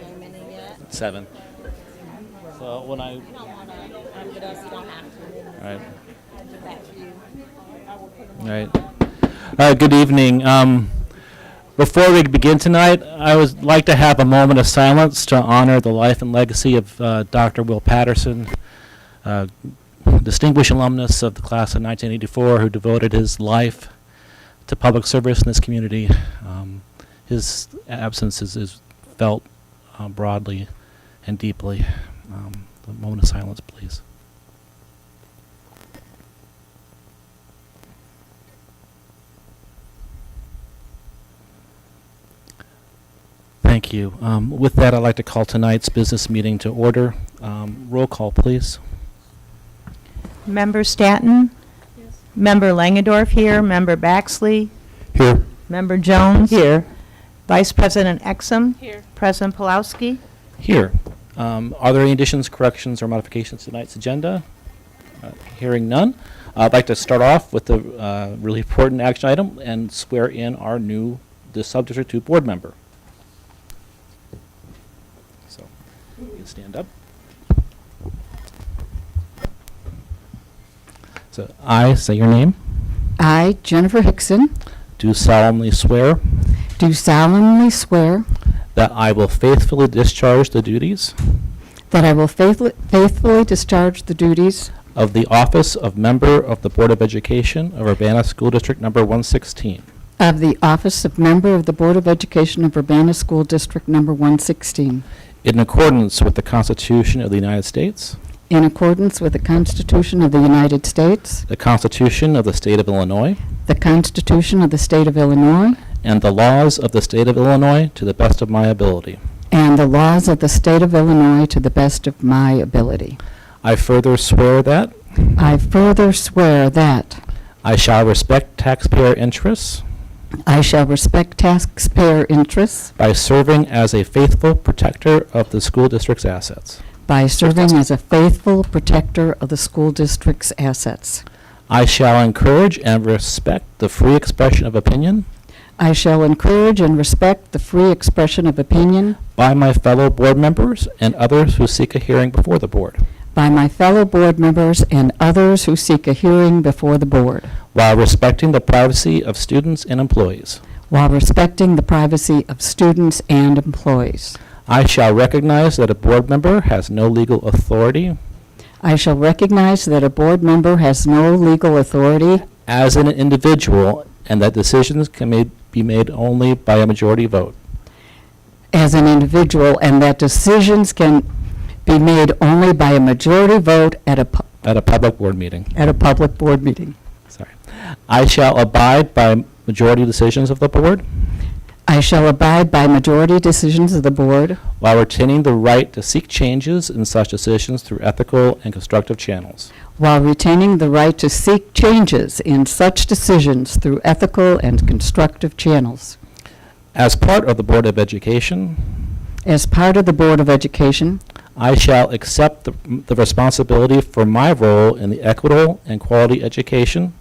came in yet. 7. So when I... You don't want to put us, you don't have to. All right. Give that to you. All right. Good evening. Before we begin tonight, I would like to have a moment of silence to honor the life and legacy of Dr. Will Patterson, distinguished alumnus of the class of 1984 who devoted his life to public service in this community. His absence is felt broadly and deeply. A moment of silence, please. Thank you. With that, I'd like to call tonight's business meeting to order. Roll call, please. Member Stanton? Yes. Member Langendorf here. Member Baxley? Here. Member Jones? Here. Vice President Exum? Here. President Pulowski? Here. Are there any additions, corrections, or modifications to tonight's agenda? Hearing none. I'd like to start off with the really important action item and swear in our new Subdistrict 2 board member. So, you can stand up. So, I say your name. I, Jennifer Hickson, Do solemnly swear do solemnly swear that I will faithfully discharge the duties that I will faithfully discharge the duties of the office of member of the Board of Education of Urbana School District Number 116 of the office of member of the Board of Education of Urbana School District Number 116 in accordance with the Constitution of the United States, in accordance with the Constitution of the United States, the Constitution of the State of Illinois, the Constitution of the State of Illinois, and the laws of the State of Illinois to the best of my ability. and the laws of the State of Illinois to the best of my ability. I further swear that I further swear that I shall respect taxpayer interests I shall respect taxpayer interests by serving as a faithful protector of the school district's assets. by serving as a faithful protector of the school district's assets. I shall encourage and respect the free expression of opinion I shall encourage and respect the free expression of opinion by my fellow board members and others who seek a hearing before the board, by my fellow board members and others who seek a hearing before the board, while respecting the privacy of students and employees. while respecting the privacy of students and employees. I shall recognize that a board member has no legal authority I shall recognize that a board member has no legal authority as an individual and that decisions can be made only by a majority vote. as an individual and that decisions can be made only by a majority vote at a Public board meeting. public board meeting. Sorry. I shall abide by majority decisions of the board I shall abide by majority decisions of the board while retaining the right to seek changes in such decisions through ethical and constructive channels. while retaining the right to seek changes in such decisions through ethical and constructive channels. As part of the Board of Education, As part of the Board of Education, I shall accept the responsibility for my role in the equitable and quality education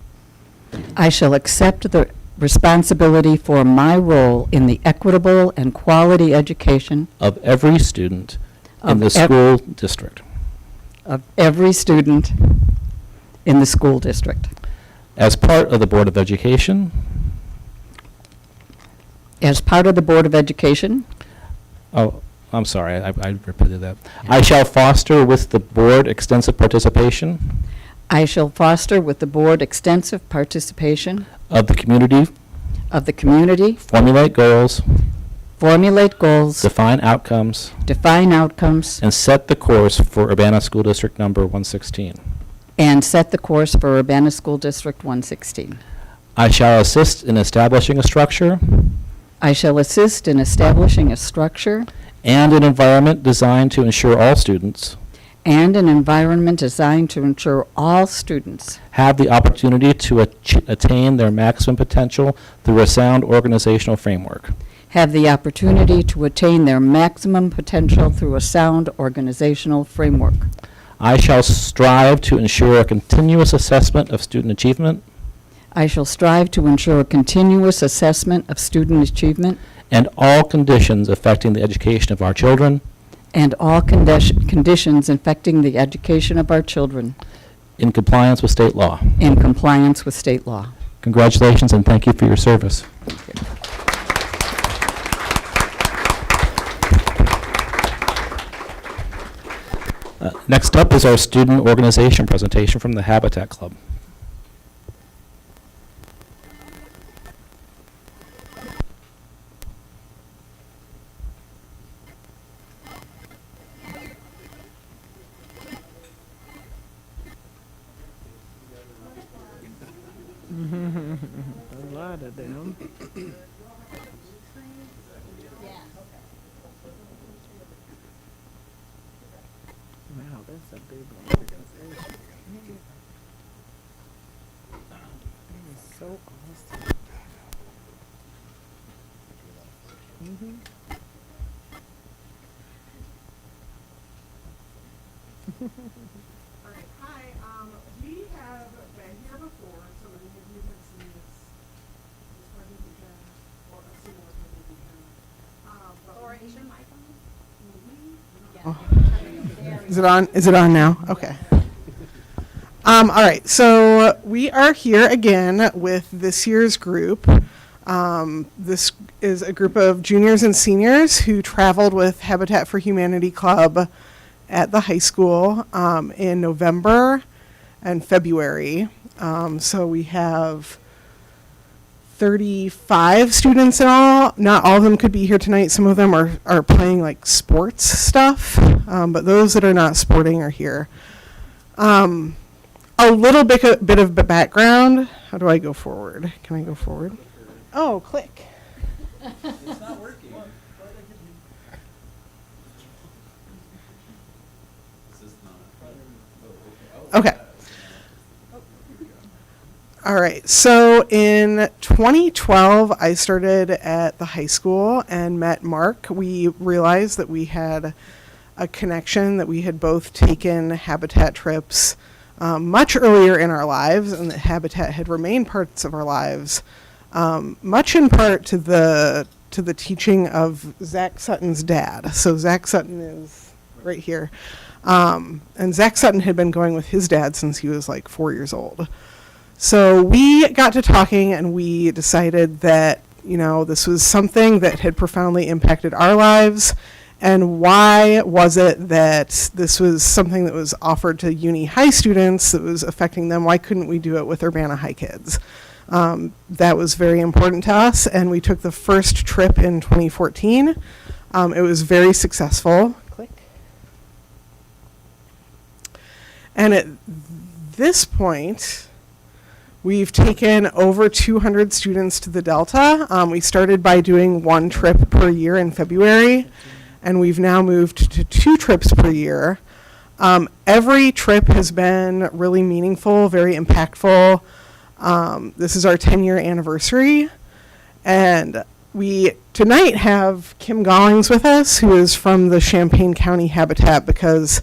I shall accept the responsibility for my role in the equitable and quality education of every student in the Of school district. of every student in the school district. As part of the Board of Education, As part of the Board of Education, oh, I'm sorry, I repeated that. I shall foster with the board extensive participation I shall foster with the board extensive participation of the community, of the community, formulate goals, formulate goals, define outcomes, define outcomes, and set the course for Urbana School District Number 116. and set the course for Urbana School District 116. I shall assist in establishing a structure I shall assist in establishing a structure and an environment designed to ensure all students and an environment designed to ensure all students have the opportunity to attain their maximum potential through a sound organizational framework. have the opportunity to attain their maximum potential through a sound organizational framework. I shall strive to ensure a continuous assessment of student achievement I shall strive to ensure continuous assessment of student achievement and all conditions affecting the education of our children and all conditions affecting the education of our children in compliance with state law. in compliance with state law. Congratulations and thank you for your service. Next up is our student organization presentation from the Habitat Club. A lot of them. Wow, that's a big organization. That is so awesome. Mhm. All right, hi, we have been here before, so many of you have seen this presentation, or a similar presentation. Or is your mic on? Is it on? Is it on now? Okay. All right, so we are here again with this year's group. This is a group of juniors and seniors who traveled with Habitat for Humanity Club at the high school in November and February. So we have 35 students in all. Not all of them could be here tonight. Some of them are playing like sports stuff, but those that are not sporting are here. A little bit of background. How do I go forward? Can I go forward? Oh, click. It's not working. Okay. All right. So in 2012, I started at the high school and met Mark. We realized that we had a connection, that we had both taken Habitat trips much earlier in our lives, and that Habitat had remained parts of our lives, much in part to the teaching of Zach Sutton's dad. So Zach Sutton is right here. And Zach Sutton had been going with his dad since he was like 4 years old. So we got to talking and we decided that, you know, this was something that had profoundly impacted our lives. And why was it that this was something that was offered to uni high students that was affecting them? Why couldn't we do it with Urbana high kids? That was very important to us. And we took the first trip in 2014. It was very successful. And at this point, we've taken over 200 students to the Delta. We started by doing one trip per year in February, and we've now moved to 2 trips per year. Every trip has been really meaningful, very impactful. This is our 10-year anniversary, and we tonight have Kim Gollings with us, who is from the Champaign County Habitat, because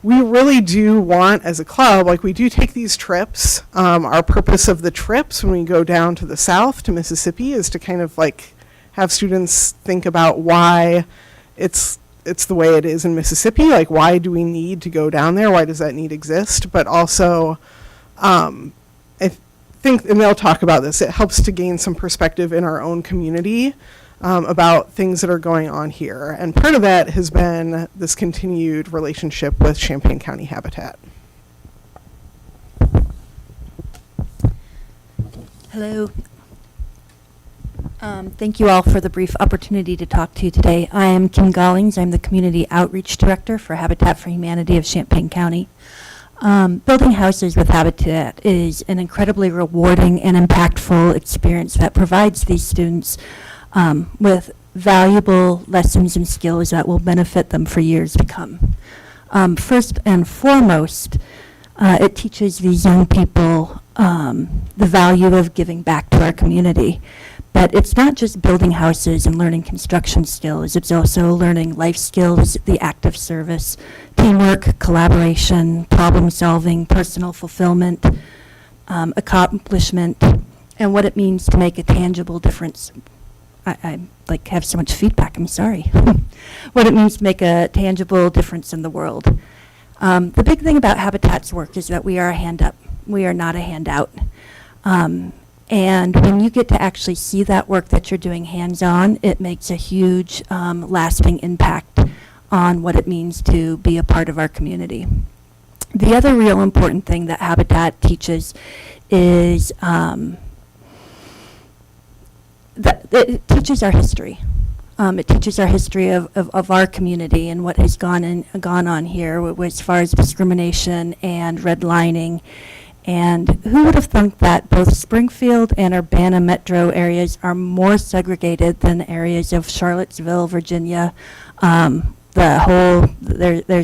we really do want, as a club, like we do take these trips. Our purpose of the trips when we go down to the south, to Mississippi, is to kind of like have students think about why it's the way it is in Mississippi. Like, why do we need to go down there? Why does that need exist? But also, I think, and they'll talk about this, it helps to gain some perspective in our own community about things that are going on here. And part of that has been this continued relationship with Champaign County Habitat. Hello. Thank you all for the brief opportunity to talk to you today. I am Kim Gollings. I'm the Community Outreach Director for Habitat for Humanity of Champaign County. Building houses with Habitat is an incredibly rewarding and impactful experience that provides these students with valuable lessons and skills that will benefit them for years to come. First and foremost, it teaches these young people the value of giving back to our community. But it's not just building houses and learning construction skills, it's also learning life skills, the act of service, teamwork, collaboration, problem solving, personal fulfillment, accomplishment, and what it means to make a tangible difference. I like have so much feedback, I'm sorry. What it means to make a tangible difference in the world. The big thing about Habitat's work is that we are a hand up. We are not a handout. And when you get to actually see that work that you're doing hands-on, it makes a huge lasting impact on what it means to be a part of our community. The other real important thing that Habitat teaches is that it teaches our history. It teaches our history of our community and what has gone on here as far as discrimination and redlining. And who would have thunk that both Springfield and Urbana metro areas are more segregated than areas of Charlottesville, Virginia. There's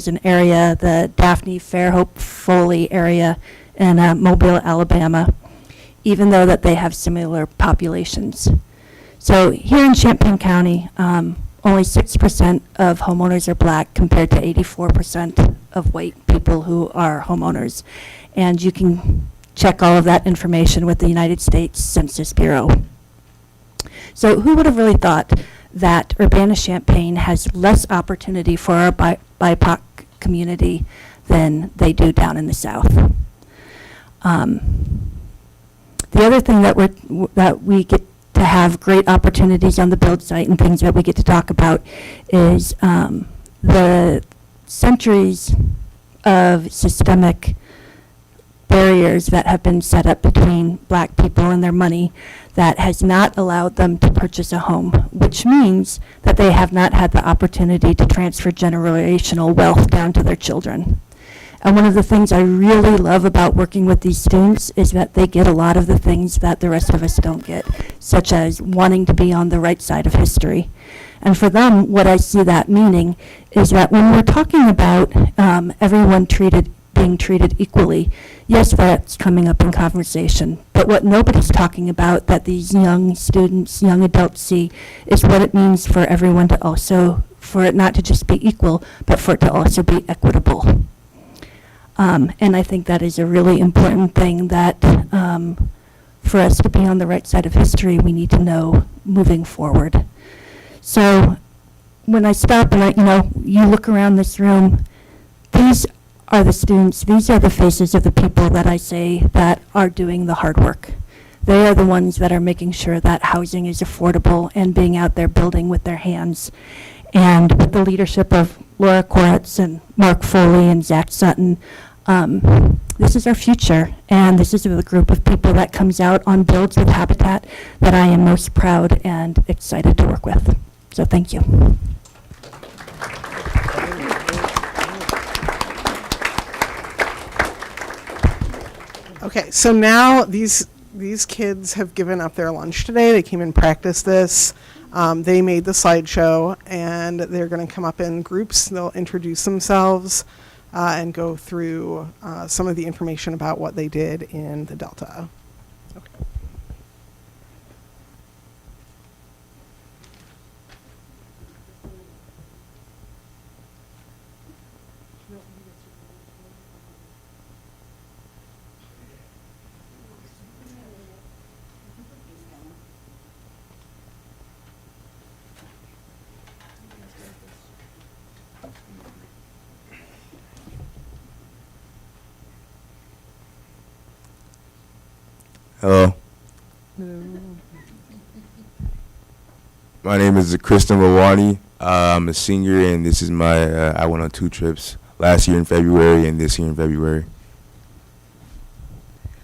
an area, the Daphne, Fairhope, Foley area in Mobile, Alabama, even though that they have similar populations. So here in Champaign County, only 6% of homeowners are black compared to 84% of white people who are homeowners. And you can check all of that information with the United States Census Bureau. So who would have really thought that Urbana-Champaign has less opportunity for our BIPOC community than they do down in the South? The other thing that we get to have great opportunities on the build site and things that we get to talk about is the centuries of systemic barriers that have been set up between black people and their money that has not allowed them to purchase a home, which means that they have not had the opportunity to transfer generational wealth down to their children. And one of the things I really love about working with these students is that they get a lot of the things that the rest of us don't get, such as wanting to be on the right side of history. And for them, what I see that meaning is that when we're talking about everyone being treated equally, yes, that's coming up in conversation. But what nobody's talking about that these young students, young adults see is what it means for everyone to also, for it not to just be equal, but for it to also be equitable. And I think that is a really important thing that for us to be on the right side of history, we need to know moving forward. So when I stop and you look around this room, these are the students, these are the faces of the people that I say that are doing the hard work. They are the ones that are making sure that housing is affordable and being out there building with their hands. And with the leadership of Laura Koretz and Mark Foley and Zach Sutton, this is our future, and this is the group of people that comes out on builds with Habitat that I am most proud and excited to work with. So thank you. Okay, so now these kids have given up their lunch today. They came and practiced this. They made the slideshow, and they're going to come up in groups. They'll introduce themselves and go through some of the information about what they did in the Delta. Okay. Hello. My name is Kristen Rawani. I'm a senior, and this is my, I went on 2 trips, last year in February and this year in February.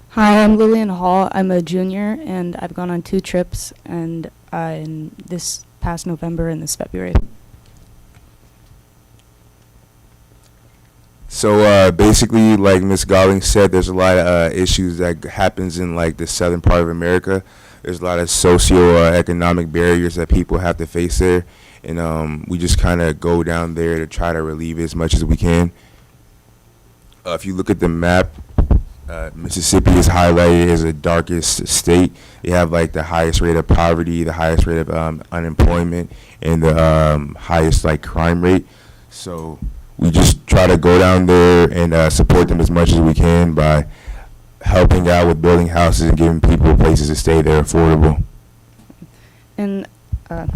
Hi, I'm Lillian Hall. I'm a junior, and I've gone on 2 trips, and in this past November and this February. So basically, like Ms. Golling said, there's a lot of issues that happens in like the southern part of America. There's a lot of socio-economic barriers that people have to face there, and we just kind of go down there to try to relieve it as much as we can. If you look at the map, Mississippi is highlighted as the darkest state. They have like the highest rate of poverty, the highest rate of unemployment, and the highest like crime rate. So we just try to go down there and support them as much as we can by helping out with building houses and giving people places to stay that are affordable. And a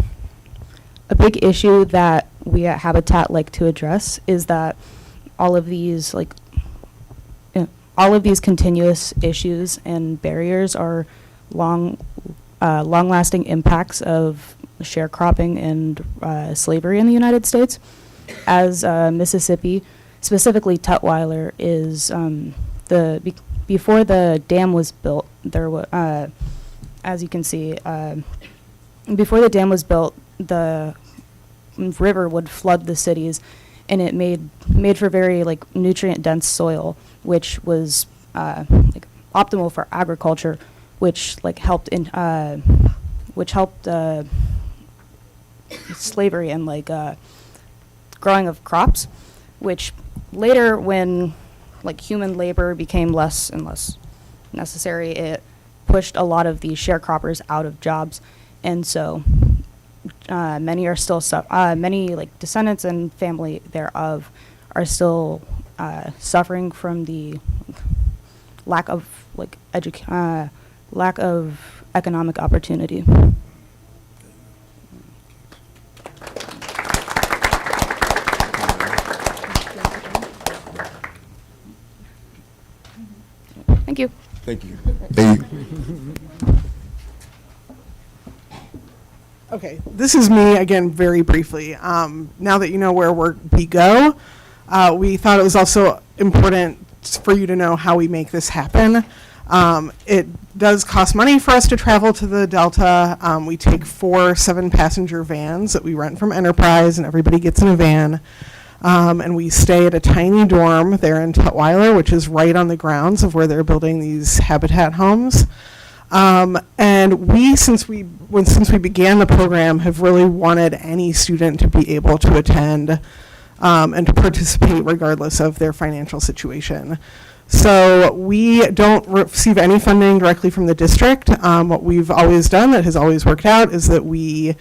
big issue that we at Habitat like to address is that all of these continuous issues and barriers are long-lasting impacts of sharecropping and slavery in the United States. As Mississippi, specifically Tutwiler, is before the dam was built, there was, as you can see, before the dam was built, the river would flood the cities, and it made for very nutrient dense soil, which was optimal for agriculture, which helped slavery and growing of crops, which later, when human labor became less and less necessary, it pushed a lot of these sharecroppers out of jobs, and so many are still many descendants and family thereof are still suffering from the lack of lack of economic opportunity. Thank you. Thank you. Thank you. Okay, this is me again very briefly. Now that you know where we go, we thought it was also important for you to know how we make this happen. It does cost money for us to travel to the Delta. We take 4 7-passenger vans that we rent from Enterprise, and everybody gets in a van. And we stay at a tiny dorm there in Tutwiler, which is right on the grounds of where they're building these Habitat homes. And since we began the program, have really wanted any student to be able to attend and to participate regardless of their financial situation. So we don't receive any funding directly from the district. What we've always done that has always worked out is that we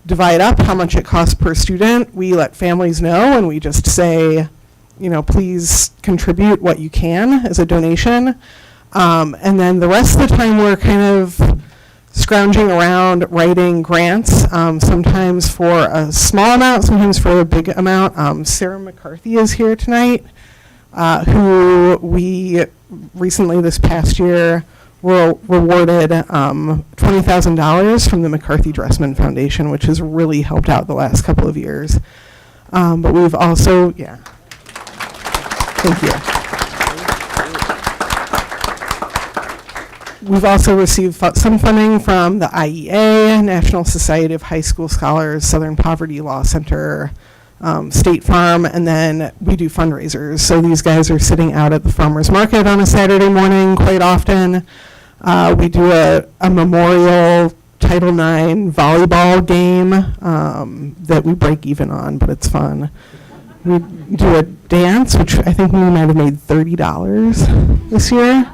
divide up how much it costs per student. We let families know, and we just say, please contribute what you can as a donation. And then the rest of the time we're kind of scrounging around writing grants, sometimes for a small amount, sometimes for a big amount. Sarah McCarthy is here tonight, who we recently this past year were rewarded $20,000 from the McCarthy Dressman Foundation, which has really helped out the last couple of years. But we've also, thank you. We've also received some funding from the IEA, National Society of High School Scholars, Southern Poverty Law Center, State Farm, and then we do fundraisers. So these guys are sitting out at the farmer's market on a Saturday morning quite often. We do a memorial Title IX volleyball game that we break even on, but it's fun. We do a dance, which I think we might have made $30 this year.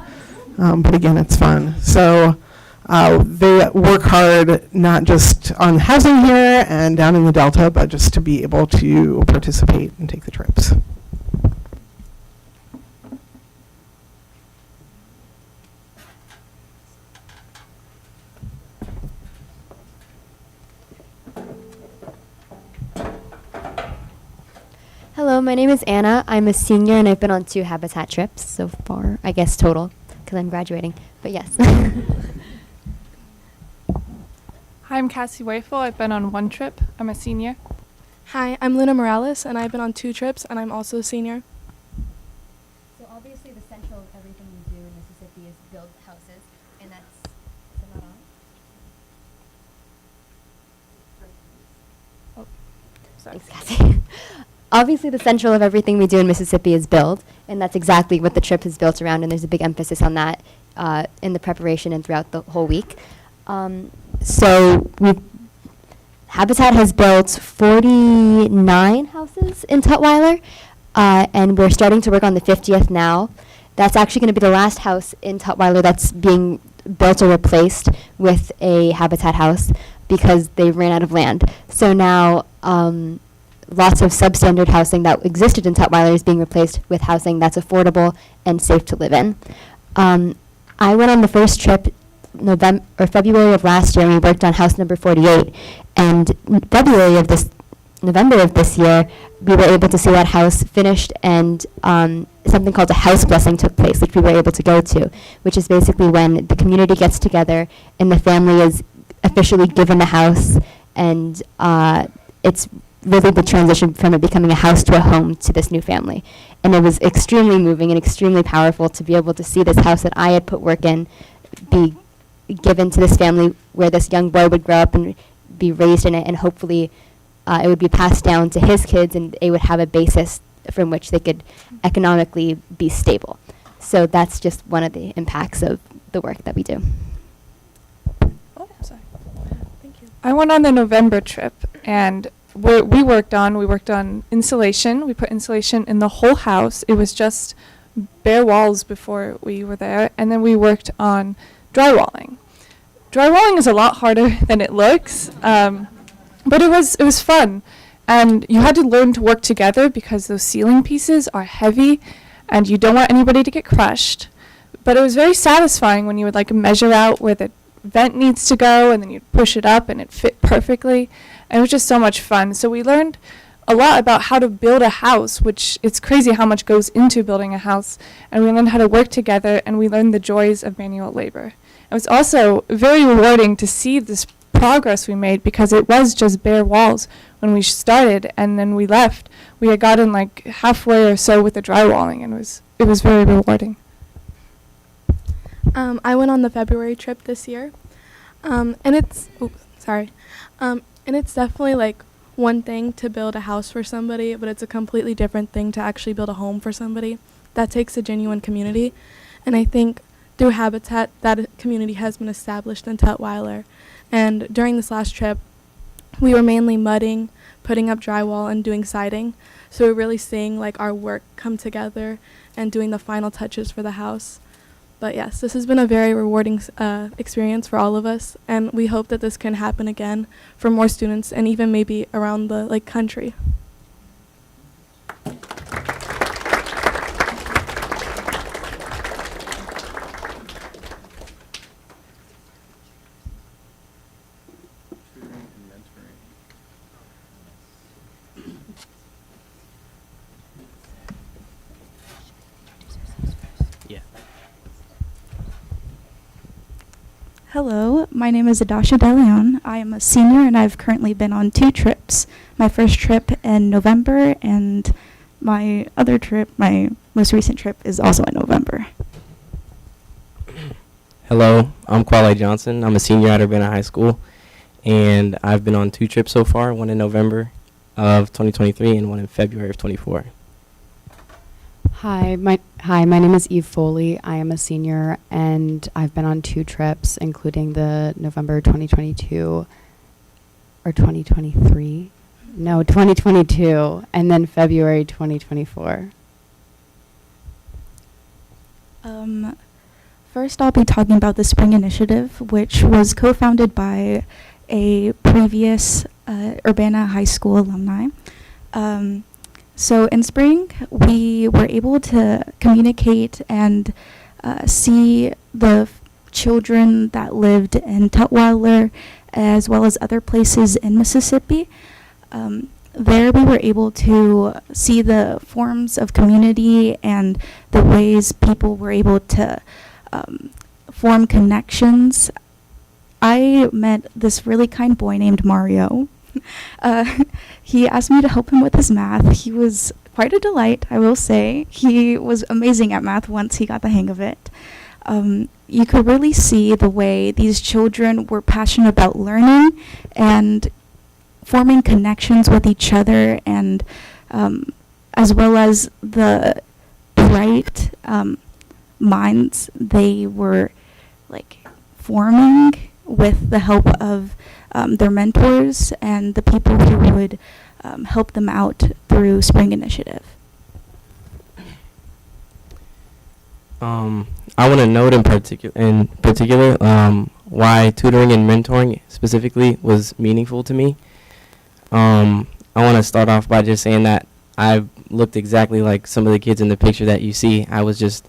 But again, it's fun. So they work hard, not just on housing here and down in the Delta, but just to be able to participate and take the trips. Hello, my name is Anna. I'm a senior and I've been on 2 Habitat trips so far, I guess total, because I'm graduating, but yes. Hi, I'm Cassie Wayful. I've been on 1 trip. I'm a senior. Hi, I'm Luna Morales, and I've been on 2 trips, and I'm also a senior. So obviously the central of everything we do in Mississippi is build houses, and that's, is it not on? Oh, sorry. Thanks, Cassie. Obviously the central of everything we do in Mississippi is build, and that's exactly what the trip is built around, and there's a big emphasis on that in the preparation and throughout the whole week. So Habitat has built 49 houses in Tutwiler, and we're starting to work on the 50th now. That's actually going to be the last house in Tutwiler that's being built or replaced with a Habitat house because they ran out of land. So now lots of substandard housing that existed in Tutwiler is being replaced with housing that's affordable and safe to live in. I went on the first trip February of last year, and we worked on house number 48. And November of this year, we were able to see that house finished, and something called a house blessing took place, which we were able to go to, which is basically when the community gets together and the family is officially given the house, and it's really the transition from it becoming a house to a home to this new family. And it was extremely moving and extremely powerful to be able to see this house that I had put work in be given to this family, where this young boy would grow up and be raised in it, and hopefully it would be passed down to his kids, and they would have a basis from which they could economically be stable. So that's just one of the impacts of the work that we do. Oh, sorry. Thank you. I went on the November trip, and we worked on insulation. We put insulation in the whole house. It was just bare walls before we were there, and then we worked on drywalling. Drywalling is a lot harder than it looks, but it was fun, and you had to learn to work together because those ceiling pieces are heavy, and you don't want anybody to get crushed. But it was very satisfying when you would measure out where the vent needs to go, and then you'd push it up, and it fit perfectly. And it was just so much fun. So we learned a lot about how to build a house, which it's crazy how much goes into building a house. And we learned how to work together, and we learned the joys of manual labor. It was also very rewarding to see this progress we made, because it was just bare walls when we started, and then we left. We had gotten halfway or so with the drywalling, and it was very rewarding. I went on the February trip this year, and it's and it's definitely one thing to build a house for somebody, but it's a completely different thing to actually build a home for somebody. That takes a genuine community, and I think through Habitat, that community has been established in Tutwiler. And during this last trip, we were mainly mudding, putting up drywall, and doing siding. So we're really seeing our work come together and doing the final touches for the house. But yes, this has been a very rewarding experience for all of us, and we hope that this can happen again for more students, and even maybe around the country. Hello, my name is Adasha De Leon. I am a senior, and I've currently been on 2 trips. My first trip in November, and my other trip, my most recent trip, is also in November. Hello, I'm Quali Johnson. I'm a senior at Urbana High School, and I've been on 2 trips so far, one in November of 2023 and one in February of 24. Hi, my name is Eve Foley. I am a senior, and I've been on 2 trips, including the November 2022 or 2023. No, 2022, and then February 2024. First, I'll be talking about the Spring Initiative, which was co-founded by a previous Urbana High School alumni. So in spring, we were able to communicate and see the children that lived in Tutwiler, as well as other places in Mississippi. There we were able to see the forms of community and the ways people were able to form connections. I met this really kind boy named Mario. He asked me to help him with his math. He was quite a delight, I will say. He was amazing at math once he got the hang of it. You could really see the way these children were passionate about learning and forming connections with each other, and as well as the bright minds they were forming with the help of their mentors and the people who would help them out through Spring Initiative. I want to note in particular why tutoring and mentoring specifically was meaningful to me. I want to start off by just saying that I looked exactly like some of the kids in the picture that you see. I was just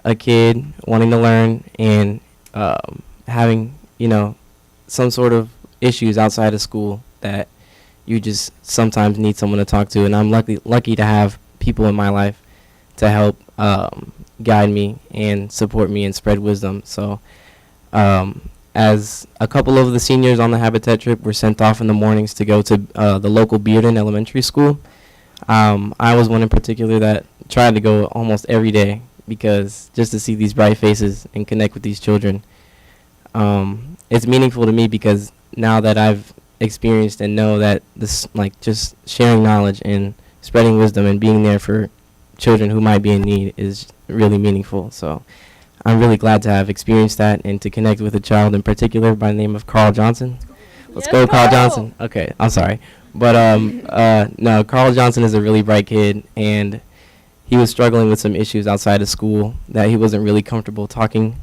a kid wanting to learn and having, some sort of issues outside of school that you just sometimes need someone to talk to. And I'm lucky to have people in my life to help guide me and support me and spread wisdom. So as a couple of the seniors on the Habitat trip were sent off in the mornings to go to the local Bearden Elementary School, I was one in particular that tried to go almost every day because just to see these bright faces and connect with these children. It's meaningful to me because now that I've experienced and know that this, like, just sharing knowledge and spreading wisdom and being there for children who might be in need is really meaningful. So I'm really glad to have experienced that and to connect with a child in particular by the name of Carl Johnson. Let's go, Carl Johnson. Okay, I'm sorry. But no, Carl Johnson is a really bright kid, and he was struggling with some issues outside of school that he wasn't really comfortable talking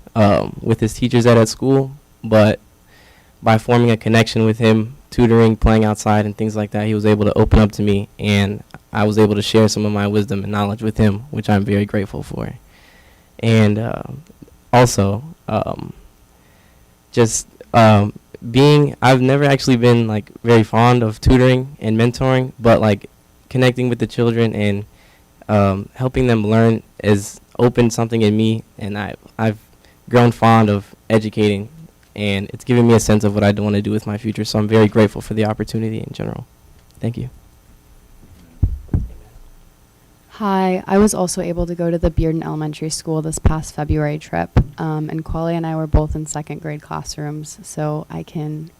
with his teachers at school. But by forming a connection with him, tutoring, playing outside, and things like that, he was able to open up to me, and I was able to share some of my wisdom and knowledge with him, which I'm very grateful for. And also, I've never actually been like very fond of tutoring and mentoring, but like connecting with the children and helping them learn has opened something in me, and I've grown fond of educating, and it's given me a sense of what I want to do with my future. So I'm very grateful for the opportunity in general. Thank you. Hi, I was also able to go to the Bearden Elementary School this past February trip, and Quali and I were both in second grade classrooms, so I can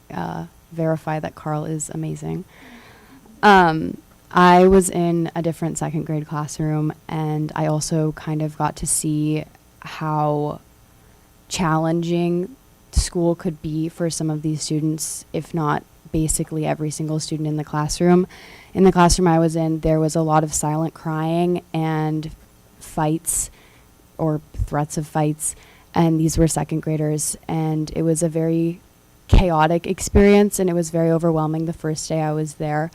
verify that Carl is amazing. I was in a different second grade classroom, and I also kind of got to see how challenging school could be for some of these students, if not basically every single student in the classroom. In the classroom I was in, there was a lot of silent crying and fights or threats of fights, and these were second graders, and it was a very chaotic experience, and it was very overwhelming the first day I was there.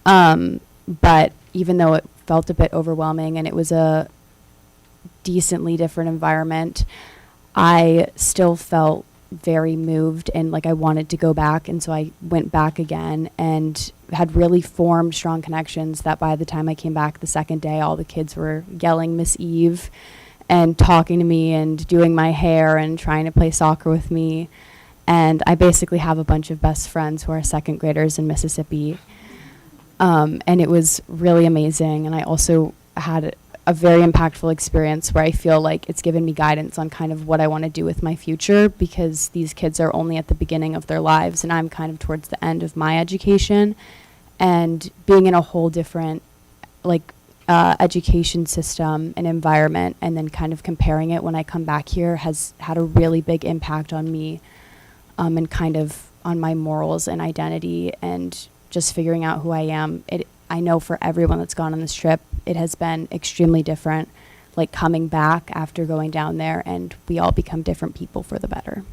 But even though it felt a bit overwhelming and it was a decently different environment, I still felt very moved and like I wanted to go back, and so I went back again and had really formed strong connections that by the time I came back the second day, all the kids were yelling Miss Eve and talking to me and doing my hair and trying to play soccer with me. And I basically have a bunch of best friends who are second graders in Mississippi. And it was really amazing. And I also had a very impactful experience where I feel like it's given me guidance on kind of what I want to do with my future, because these kids are only at the beginning of their lives and I'm kind of towards the end of my education, and being in a whole different education system and environment and then kind of comparing it when I come back here has had a really big impact on me, and kind of on my morals and identity and just figuring out who I am. I know for everyone that's gone on this trip, it has been extremely different, like coming back after going down there, and we all become different people for the better.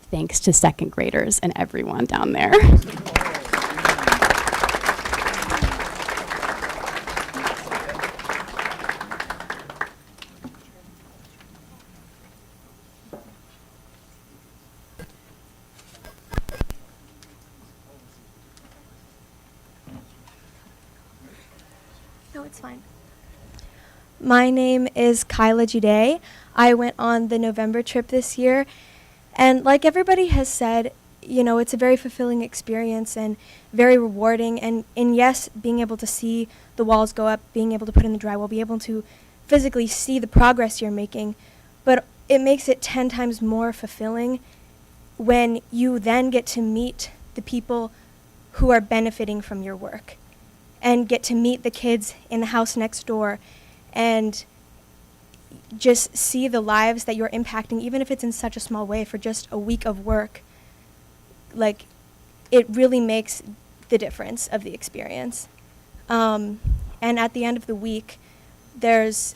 Thanks to second graders and everyone down there. No, it's fine. My name is Kyla Juday. I went on the November trip this year, and like everybody has said, it's a very fulfilling experience and very rewarding, and yes, being able to see the walls go up, being able to put in the drywall, be able to physically see the progress you're making, but it makes it 10 times more fulfilling when you then get to meet the people who are benefiting from your work, and get to meet the kids in the house next door and just see the lives that you're impacting, even if it's in such a small way for just a week of work. Like, it really makes the difference of the experience. And at the end of the week, there's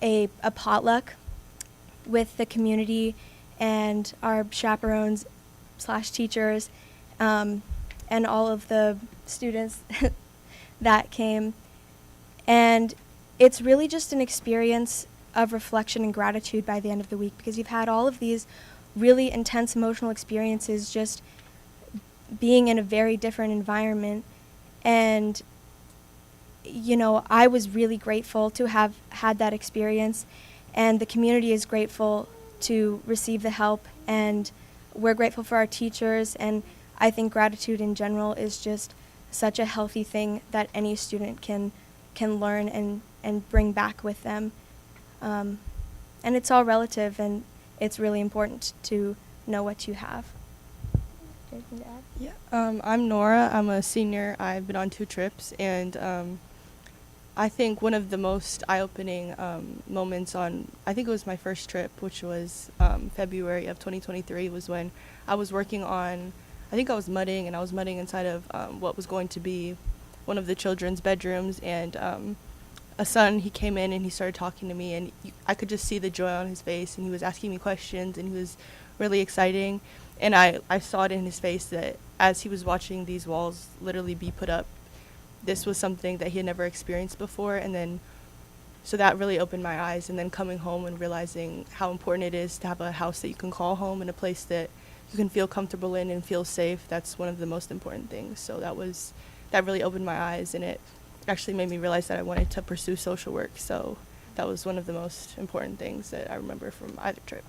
a potluck with the community and our chaperones / teachers, and all of the students that came, and it's really just an experience of reflection and gratitude by the end of the week, because you've had all of these really intense emotional experiences just being in a very different environment. And, you know, I was really grateful to have had that experience, and the community is grateful to receive the help, and we're grateful for our teachers, and I think gratitude in general is just such a healthy thing that any student can learn and bring back with them. And it's all relative, and it's really important to know what you have. Anything to add? Yeah, I'm Nora. I'm a senior. I've been on 2 trips, and I think one of the most eye-opening moments on, I think it was my first trip, which was February of 2023, was when I was working on, I think I was mudding, and I was mudding inside of what was going to be one of the children's bedrooms, and a son, he came in and he started talking to me, and I could just see the joy on his face, and he was asking me questions, and he was really exciting. And I saw it in his face that as he was watching these walls literally be put up, this was something that he had never experienced before. And then, so that really opened my eyes. And then coming home and realizing how important it is to have a house that you can call home and a place that you can feel comfortable in and feel safe, that's one of the most important things. So that really opened my eyes, and it actually made me realize that I wanted to pursue social work. So that was one of the most important things that I remember from either trip.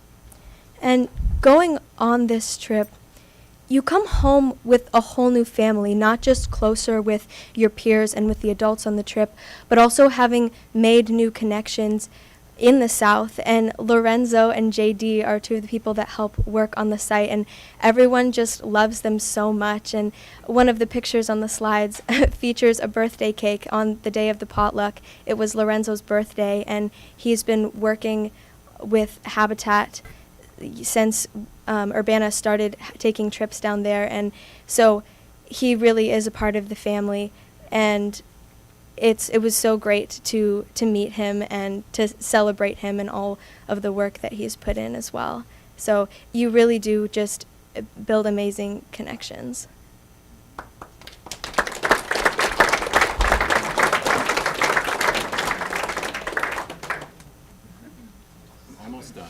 And going on this trip, you come home with a whole new family, not just closer with your peers and with the adults on the trip, but also having made new connections in the South. And Lorenzo and JD are 2 of the people that help work on the site, and everyone just loves them so much. And one of the pictures on the slides features a birthday cake on the day of the potluck. It was Lorenzo's birthday, and he's been working with Habitat since Urbana started taking trips down there, and so he really is a part of the family, and it was so great to meet him and to celebrate him and all of the work that he's put in as well. So you really do just build amazing connections. Almost done.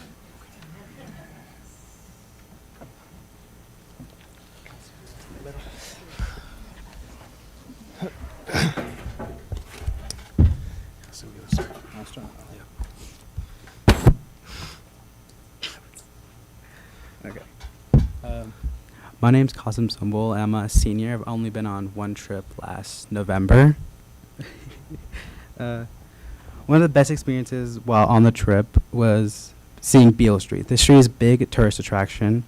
Okay. My name's Qasim Sumbul. I'm a senior. I've only been on 1 trip last November. One of the best experiences while on the trip was seeing Beale Street. The street is a big tourist attraction,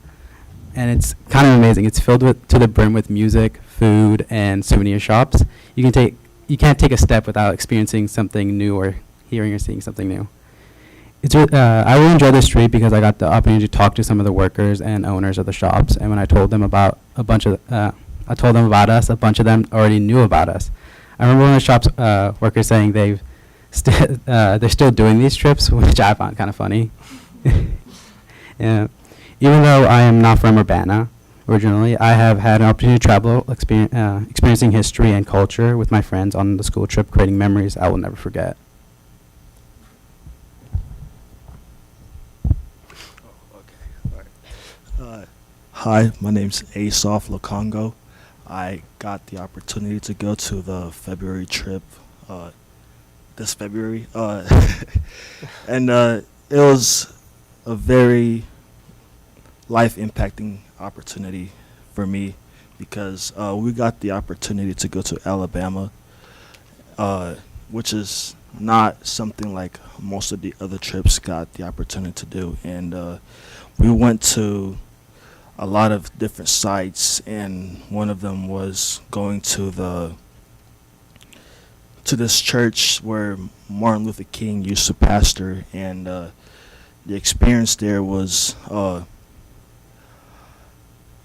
and it's kind of amazing. It's filled to the brim with music, food, and souvenir shops. You can't take a step without experiencing something new or hearing or seeing something new. I really enjoyed the street because I got the opportunity to talk to some of the workers and owners of the shops. And when I told them about us, a bunch of them already knew about us. I remember one of the shop's workers saying they're still doing these trips, which I found kind of funny. Yeah. Even though I am not from Urbana originally, I have had an opportunity to travel, experiencing history and culture with my friends on the school trip, creating memories I will never forget. Hi, my name's Asof Lukongo. I got the opportunity to go to the February trip this February, and it was a very life-impacting opportunity for me because we got the opportunity to go to Alabama, which is not something like most of the other trips got the opportunity to do. And we went to a lot of different sites, and one of them was going to this church where Martin Luther King used to pastor, and the experience there was it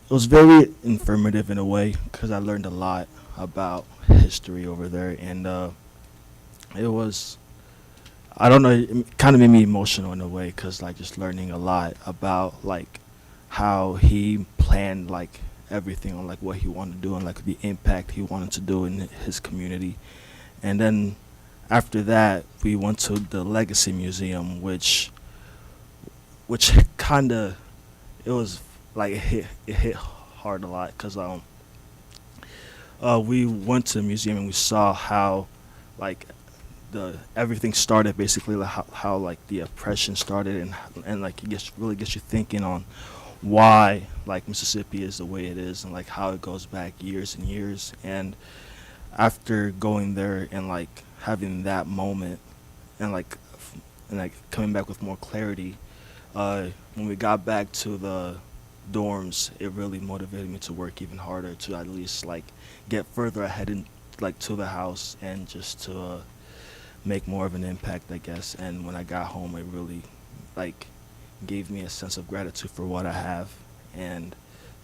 was very informative in a way because I learned a lot about history over there, and it was, I don't know, it kind of made me emotional in a way because like just learning a lot about like how he planned like everything on like what he wanted to do and like the impact he wanted to do in his community. And then after that, we went to the Legacy Museum, which kind of, it was like it hit hard a lot, because we went to the museum and we saw how like everything started, basically, like how like the oppression started, and like it really gets you thinking on why like Mississippi is the way it is, and like how it goes back years and years. And after going there and like having that moment and like coming back with more clarity, when we got back to the dorms, it really motivated me to work even harder, to at least like get further ahead in like to the house, and just to make more of an impact, I guess. And when I got home, it really like gave me a sense of gratitude for what I have, and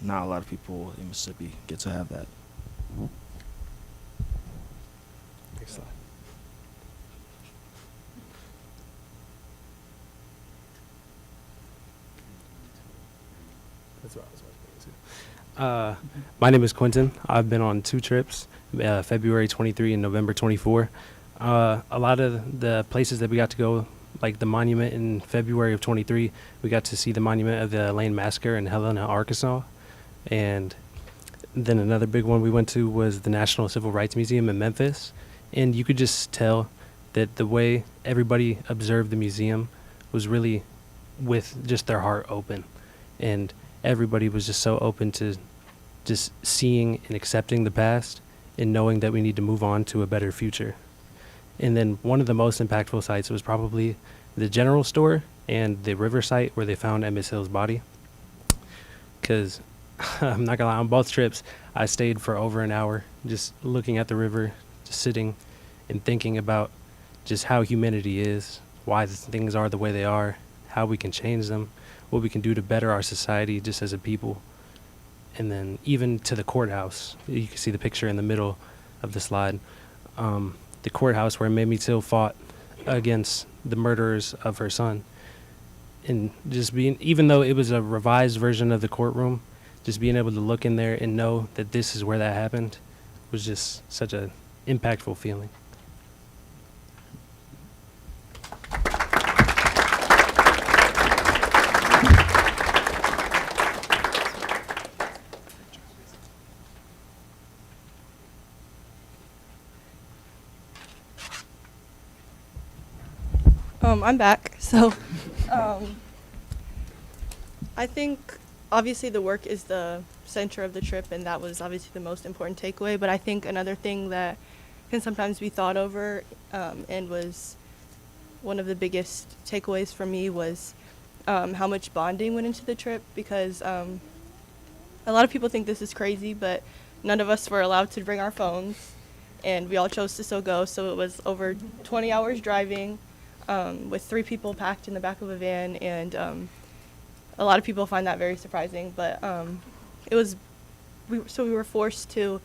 not a lot of people in Mississippi get to have that. Next slide. That's what I was about to say. My name is Quentin. I've been on 2 trips, February 23 and November 24. A lot of the places that we got to go, like the monument in February of 23, we got to see the monument of the Lane Massacre in Helena, Arkansas. And then another big one we went to was the National Civil Rights Museum in Memphis. And you could just tell that the way everybody observed the museum was really with just their heart open. And everybody was just so open to just seeing and accepting the past and knowing that we need to move on to a better future. And then one of the most impactful sites was probably the general store and the river site where they found Emmett Hill's body. Because I'm not gonna lie, on both trips, I stayed for over an hour just looking at the river, just sitting and thinking about just how humanity is, why things are the way they are, how we can change them, what we can do to better our society just as a people. And then even to the courthouse, you can see the picture in the middle of the slide. The courthouse where Mamie Till fought against the murderers of her son. And just being, even though it was a revised version of the courtroom, just being able to look in there and know that this is where that happened was just such an impactful feeling. I'm back. So, I think obviously the work is the center of the trip, and that was obviously the most important takeaway. But I think another thing that can sometimes be thought over, and was one of the biggest takeaways for me, was how much bonding went into the trip, because a lot of people think this is crazy, but none of us were allowed to bring our phones, and we all chose to still go. So it was over 20 hours driving, with 3 people packed in the back of a van, and a lot of people find that very surprising. But we were forced to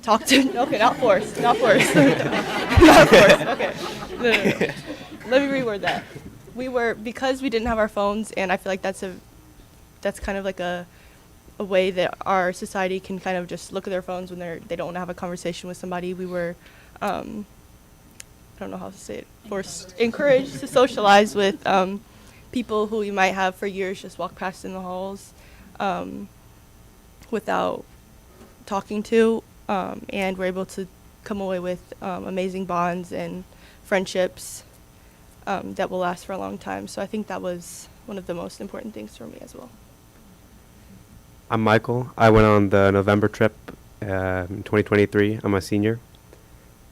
talk to. Okay, not forced. Not forced. Not forced. Okay. No. Let me reword that. Because we didn't have our phones, and I feel like that's kind of like a way that our society can kind of just look at their phones when they don't want to have a conversation with somebody. We were I don't know how to say it, encouraged to socialize with people who you might have for years just walk past in the halls without talking to, and we're able to come away with amazing bonds and friendships that will last for a long time. So I think that was one of the most important things for me as well. I'm Michael. I went on the November trip in 2023. I'm a senior.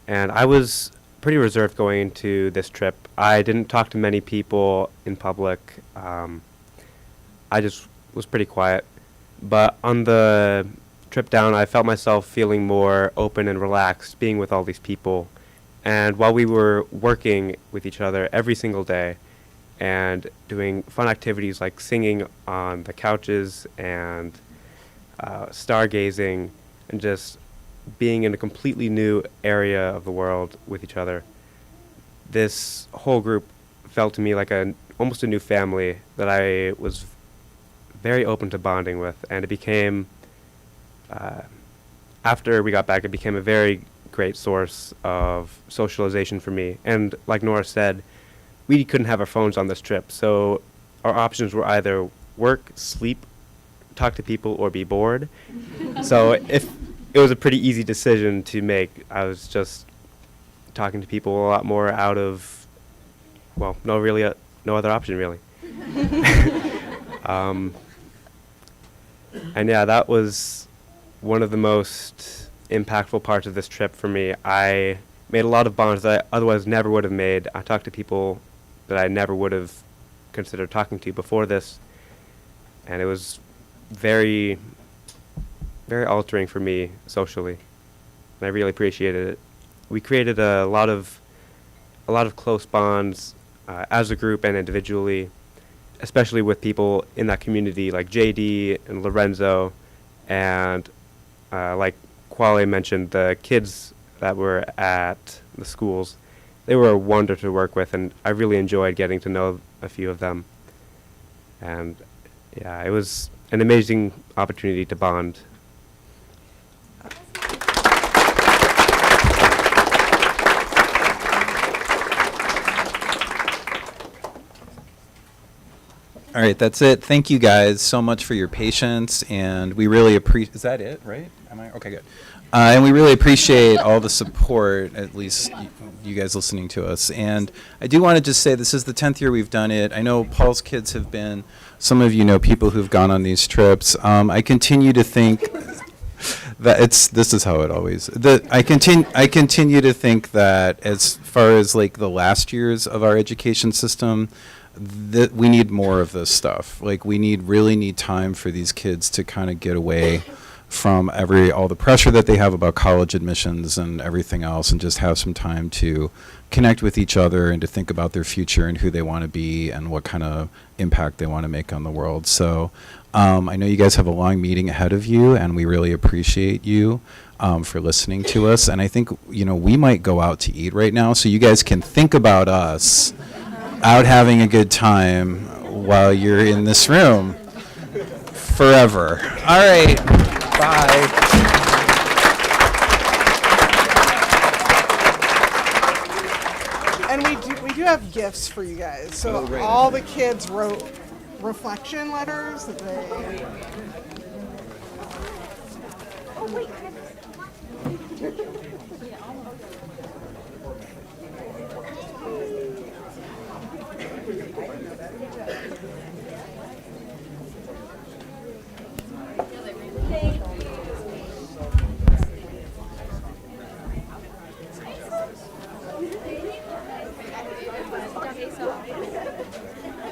And I was pretty reserved going into this trip. I didn't talk to many people in public. I just was pretty quiet. But on the trip down, I felt myself feeling more open and relaxed being with all these people. And while we were working with each other every single day and doing fun activities like singing on the couches and stargazing and just being in a completely new area of the world with each other, this whole group felt to me like almost a new family that I was very open to bonding with. And it became, after we got back, it became a very great source of socialization for me. And like Nora said, we couldn't have our phones on this trip, so our options were either work, sleep, talk to people, or be bored. So if it was a pretty easy decision to make, I was just talking to people a lot more out of, well, no other option really. And yeah, that was one of the most impactful parts of this trip for me. I made a lot of bonds that I otherwise never would have made. I talked to people that I never would have considered talking to before this, and it was very, very altering for me socially, and I really appreciated it. We created a lot of close bonds as a group and individually, especially with people in that community like JD and Lorenzo, and like Quale mentioned, the kids that were at the schools. They were a wonder to work with, and I really enjoyed getting to know a few of them. And yeah, it was an amazing opportunity to bond. All right, that's it. Thank you guys so much for your patience, and we really appreciate. Is that it? Right? Am I okay? Good. And we really appreciate all the support, at least you guys listening to us. And I do want to just say this is the 10th year we've done it. I know Paul's kids have been. Some of you know people who've gone on these trips. I continue to think that this is how it always. I continue to think that as far as like the last years of our education system, that we need more of this stuff. Like we really need time for these kids to kind of get away from all the pressure that they have about college admissions and everything else, and just have some time to connect with each other and to think about their future and who they want to be and what kind of impact they want to make on the world. So I know you guys have a long meeting ahead of you, and we really appreciate you for listening to us. And I think, we might go out to eat right now, so you guys can think about us out having a good time while you're in this room forever. All right. Bye. And we do have gifts for you guys. So all the kids wrote reflection letters that they. Oh wait.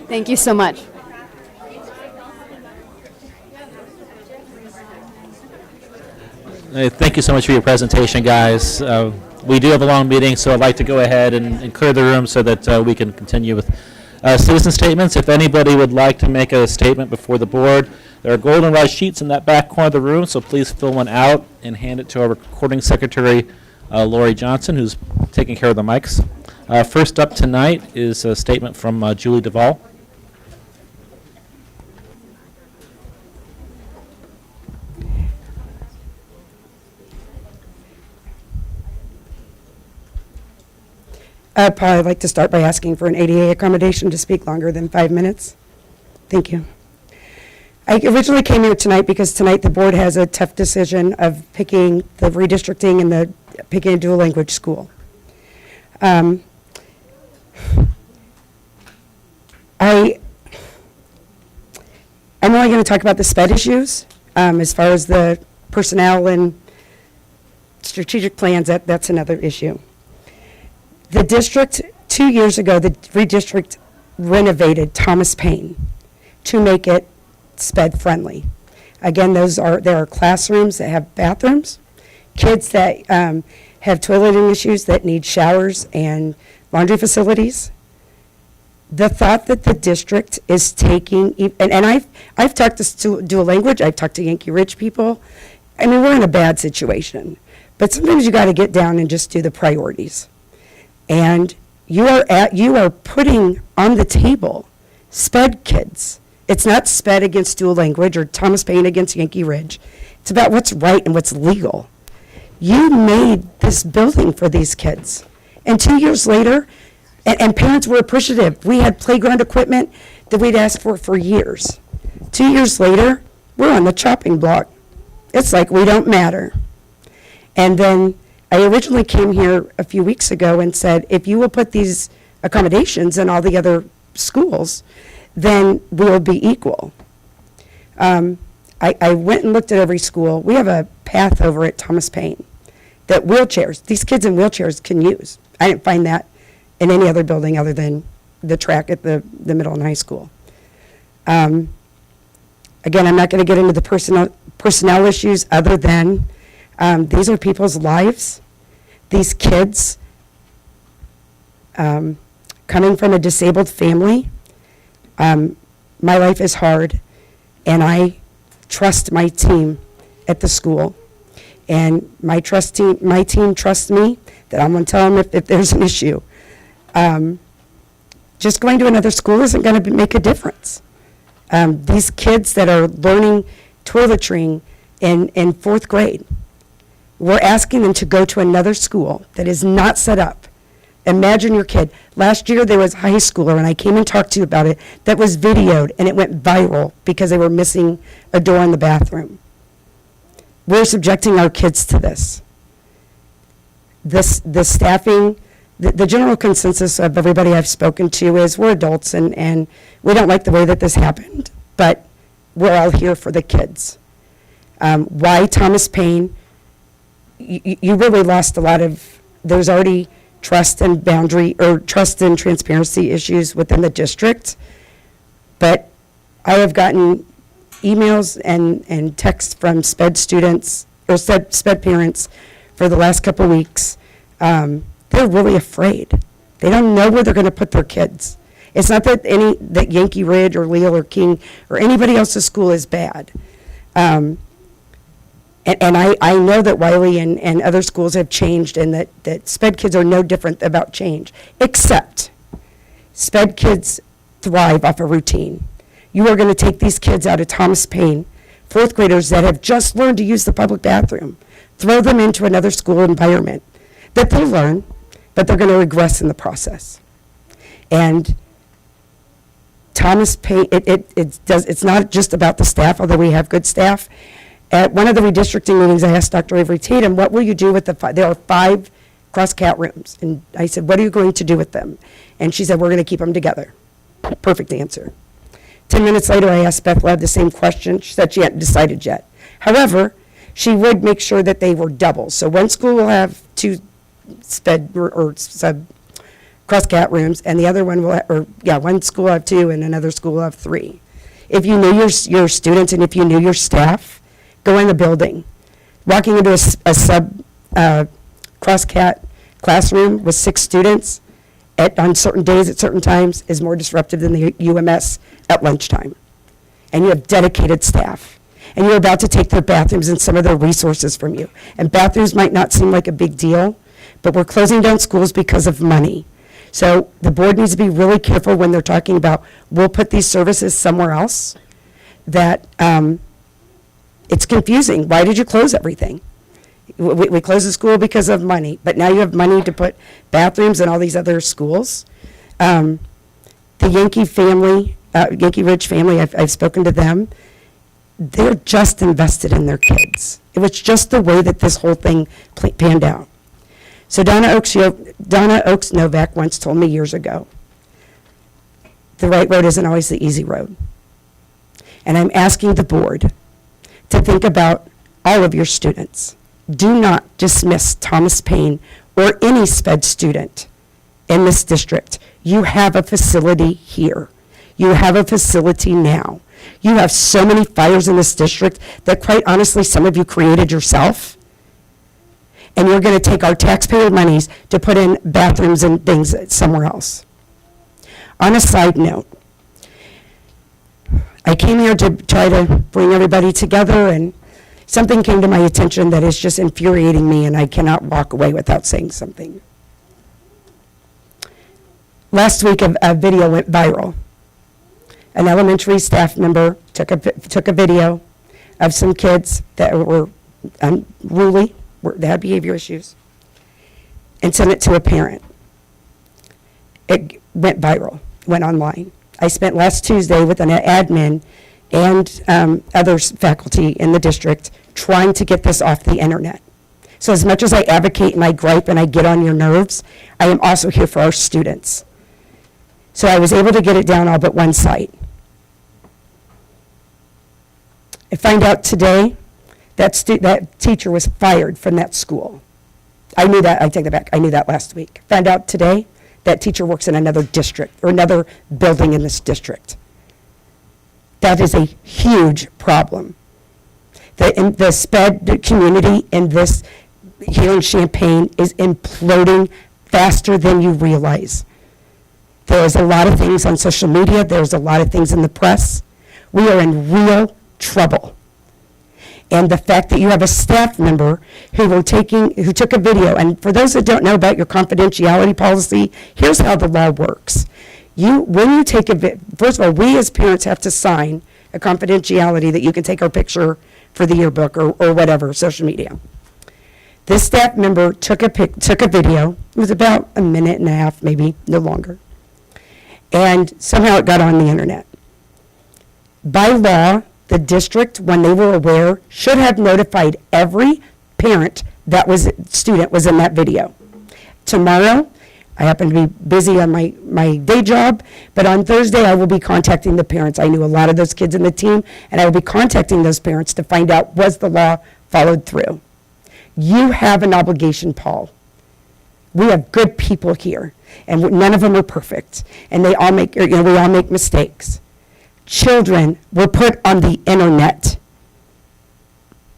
Thank you so much. Thank you so much for your presentation, guys. We do have a long meeting, so I'd like to go ahead and clear the room so that we can continue with citizen statements. If anybody would like to make a statement before the board, there are goldenrod sheets in that back corner of the room, so please fill one out and hand it to our recording secretary, Lori Johnson, who's taking care of the mics. First up tonight is a statement from Julie Duvall. I'd probably like to start by asking for an ADA accommodation to speak longer than 5 minutes. Thank you. I originally came here tonight because tonight the board has a tough decision of picking the redistricting and picking a dual language school. I'm only going to talk about the SPED issues. As far as the personnel and strategic plans, that's another issue. The district, 2 years ago, the redistrict renovated Thomas Paine to make it SPED friendly. Again, there are classrooms that have bathrooms, kids that have toileting issues that need showers and laundry facilities. The thought that the district is taking, and I've talked to dual language, I've talked to Yankee Ridge people. I mean, we're in a bad situation, but sometimes you got to get down and just do the priorities. And you are putting on the table SPED kids. It's not SPED against dual language or Thomas Paine against Yankee Ridge. It's about what's right and what's legal. You made this building for these kids. And 2 years later, and parents were appreciative. We had playground equipment that we'd asked for years. 2 years later, we're on the chopping block. It's like we don't matter. And then I originally came here a few weeks ago and said, if you will put these accommodations in all the other schools, then we'll be equal. I went and looked at every school. We have a path over at Thomas Paine that these kids in wheelchairs can use. I didn't find that in any other building other than the track at the middle and high school. Again, I'm not going to get into the personnel issues other than these are people's lives. These kids coming from a disabled family, my life is hard, and I trust my team at the school. And my team trusts me that I'm going to tell them if there's an issue. Just going to another school isn't going to make a difference. These kids that are learning toiletrying in fourth grade, we're asking them to go to another school that is not set up. Imagine your kid. Last year there was a high schooler, and I came and talked to you about it, that was videoed, and it went viral because they were missing a door in the bathroom. We're subjecting our kids to this. The staffing, the general consensus of everybody I've spoken to is we're adults, and we don't like the way that this happened, but we're all here for the kids. Why Thomas Paine? You really lost a lot of, there's already trust and transparency issues within the district, but I have gotten emails and texts from SPED students or SPED parents for the last couple of weeks. They're really afraid. They don't know where they're going to put their kids. It's not that Yankee Ridge or Leal or King or anybody else's school is bad. And I know that Wiley and other schools have changed, and that SPED kids are no different about change, except SPED kids thrive off a routine. You are going to take these kids out of Thomas Paine, fourth graders that have just learned to use the public bathroom, throw them into another school environment that they'll learn, but they're going to regress in the process. And Thomas Paine, it's not just about the staff, although we have good staff. At one of the redistricting meetings, I asked Dr. Avery Tatum, what will you do with there are 5 cross-cat rooms. And I said, what are you going to do with them? And she said, we're going to keep them together. Perfect answer. 10 minutes later, I asked Beth Lab the same question. She said she hadn't decided yet. However, she would make sure that they were doubles. So one school will have 2 SPED or sub cross-cat rooms, and the other one will one school will have 2 and another school will have 3. If you knew your students and if you knew your staff, go in the building. Walking into a sub cross-cat classroom with 6 students on certain days at certain times is more disruptive than the UMS at lunchtime. And you have dedicated staff. And you're about to take their bathrooms and some of their resources from you. And bathrooms might not seem like a big deal, but we're closing down schools because of money. So the board needs to be really careful when they're talking about, we'll put these services somewhere else, that it's confusing. Why did you close everything? We closed the school because of money, but now you have money to put bathrooms in all these other schools. The Yankee Ridge family, I've spoken to them. They're just invested in their kids. It was just the way that this whole thing panned out. So Donna Oaks Novak once told me years ago, the right road isn't always the easy road. And I'm asking the board to think about all of your students. Do not dismiss Thomas Paine or any SPED student in this district. You have a facility here. You have a facility now. You have so many fires in this district that quite honestly some of you created yourself. And you're going to take our taxpayer monies to put in bathrooms and things somewhere else. On a side note, I came here to try to bring everybody together, and something came to my attention that is just infuriating me, and I cannot walk away without saying something. Last week, a video went viral. An elementary staff member took a video of some kids that were unruly, that had behavior issues, and sent it to a parent. It went viral, went online. I spent last Tuesday with an admin and other faculty in the district trying to get this off the internet. So as much as I advocate and I gripe and I get on your nerves, I am also here for our students. So I was able to get it down all but one site. I find out today that teacher was fired from that school. I knew that, I take that back, I knew that last week. Found out today that teacher works in another district or another building in this district. That is a huge problem. The SPED community in this, here in Champaign, is imploding faster than you realize. There's a lot of things on social media, there's a lot of things in the press. We are in real trouble. And the fact that you have a staff member who took a video, and for those that don't know about your confidentiality policy, here's how the law works. When you take first of all, we as parents have to sign a confidentiality that you can take our picture for the yearbook or whatever, social media. This staff member took a video, it was about a minute and a half, maybe, no longer. And somehow it got on the internet. By law, the district, when they were aware, should have notified every parent student was in that video. Tomorrow, I happen to be busy on my day job, but on Thursday I will be contacting the parents. I knew a lot of those kids in the team, and I will be contacting those parents to find out, was the law followed through? You have an obligation, Paul. We have good people here, and none of them are perfect, and we all make mistakes. Children were put on the internet,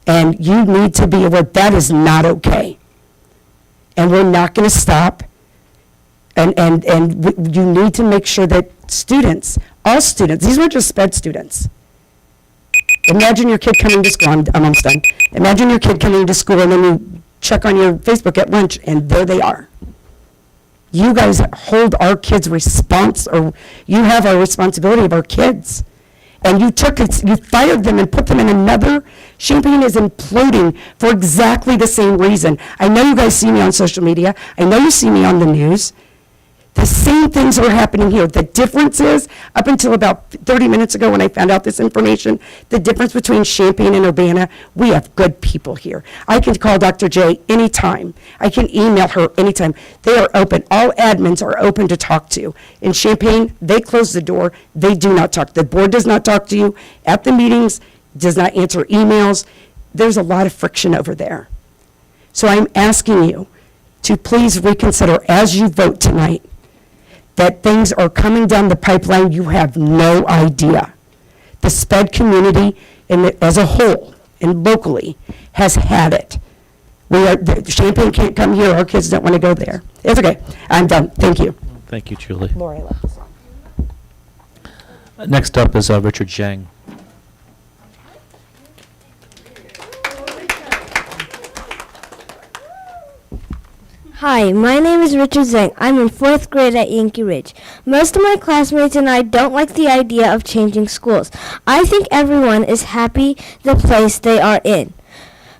and you need to be aware that is not okay. And we're not going to stop. And you need to make sure that students, all students, these weren't just SPED students. Imagine your kid coming to school, I'm almost done. Imagine your kid coming to school and then you check on your Facebook at lunch and there they are. You guys hold our kids or you have our responsibility of our kids. And you fired them and put them in another. Champaign is imploding for exactly the same reason. I know you guys see me on social media. I know you see me on the news. The same things are happening here. The difference is, up until about 30 minutes ago when I found out this information, the difference between Champaign and Urbana, we have good people here. I can call Dr. J anytime. I can email her anytime. They are open. All admins are open to talk to. In Champaign, they close the door. They do not talk. The board does not talk to you at the meetings, does not answer emails. There's a lot of friction over there. So I'm asking you to please reconsider as you vote tonight that things are coming down the pipeline you have no idea. The SPED community as a whole and locally has had it. Champaign can't come here, our kids don't want to go there. It's okay, I'm done, thank you. Thank you, Julie. Lori left. Next up is Richard Zhang. Hi, my name is Richard Zhang. I'm in 4th grade at Yankee Ridge. Most of my classmates and I don't like the idea of changing schools. I think everyone is happy the place they are in.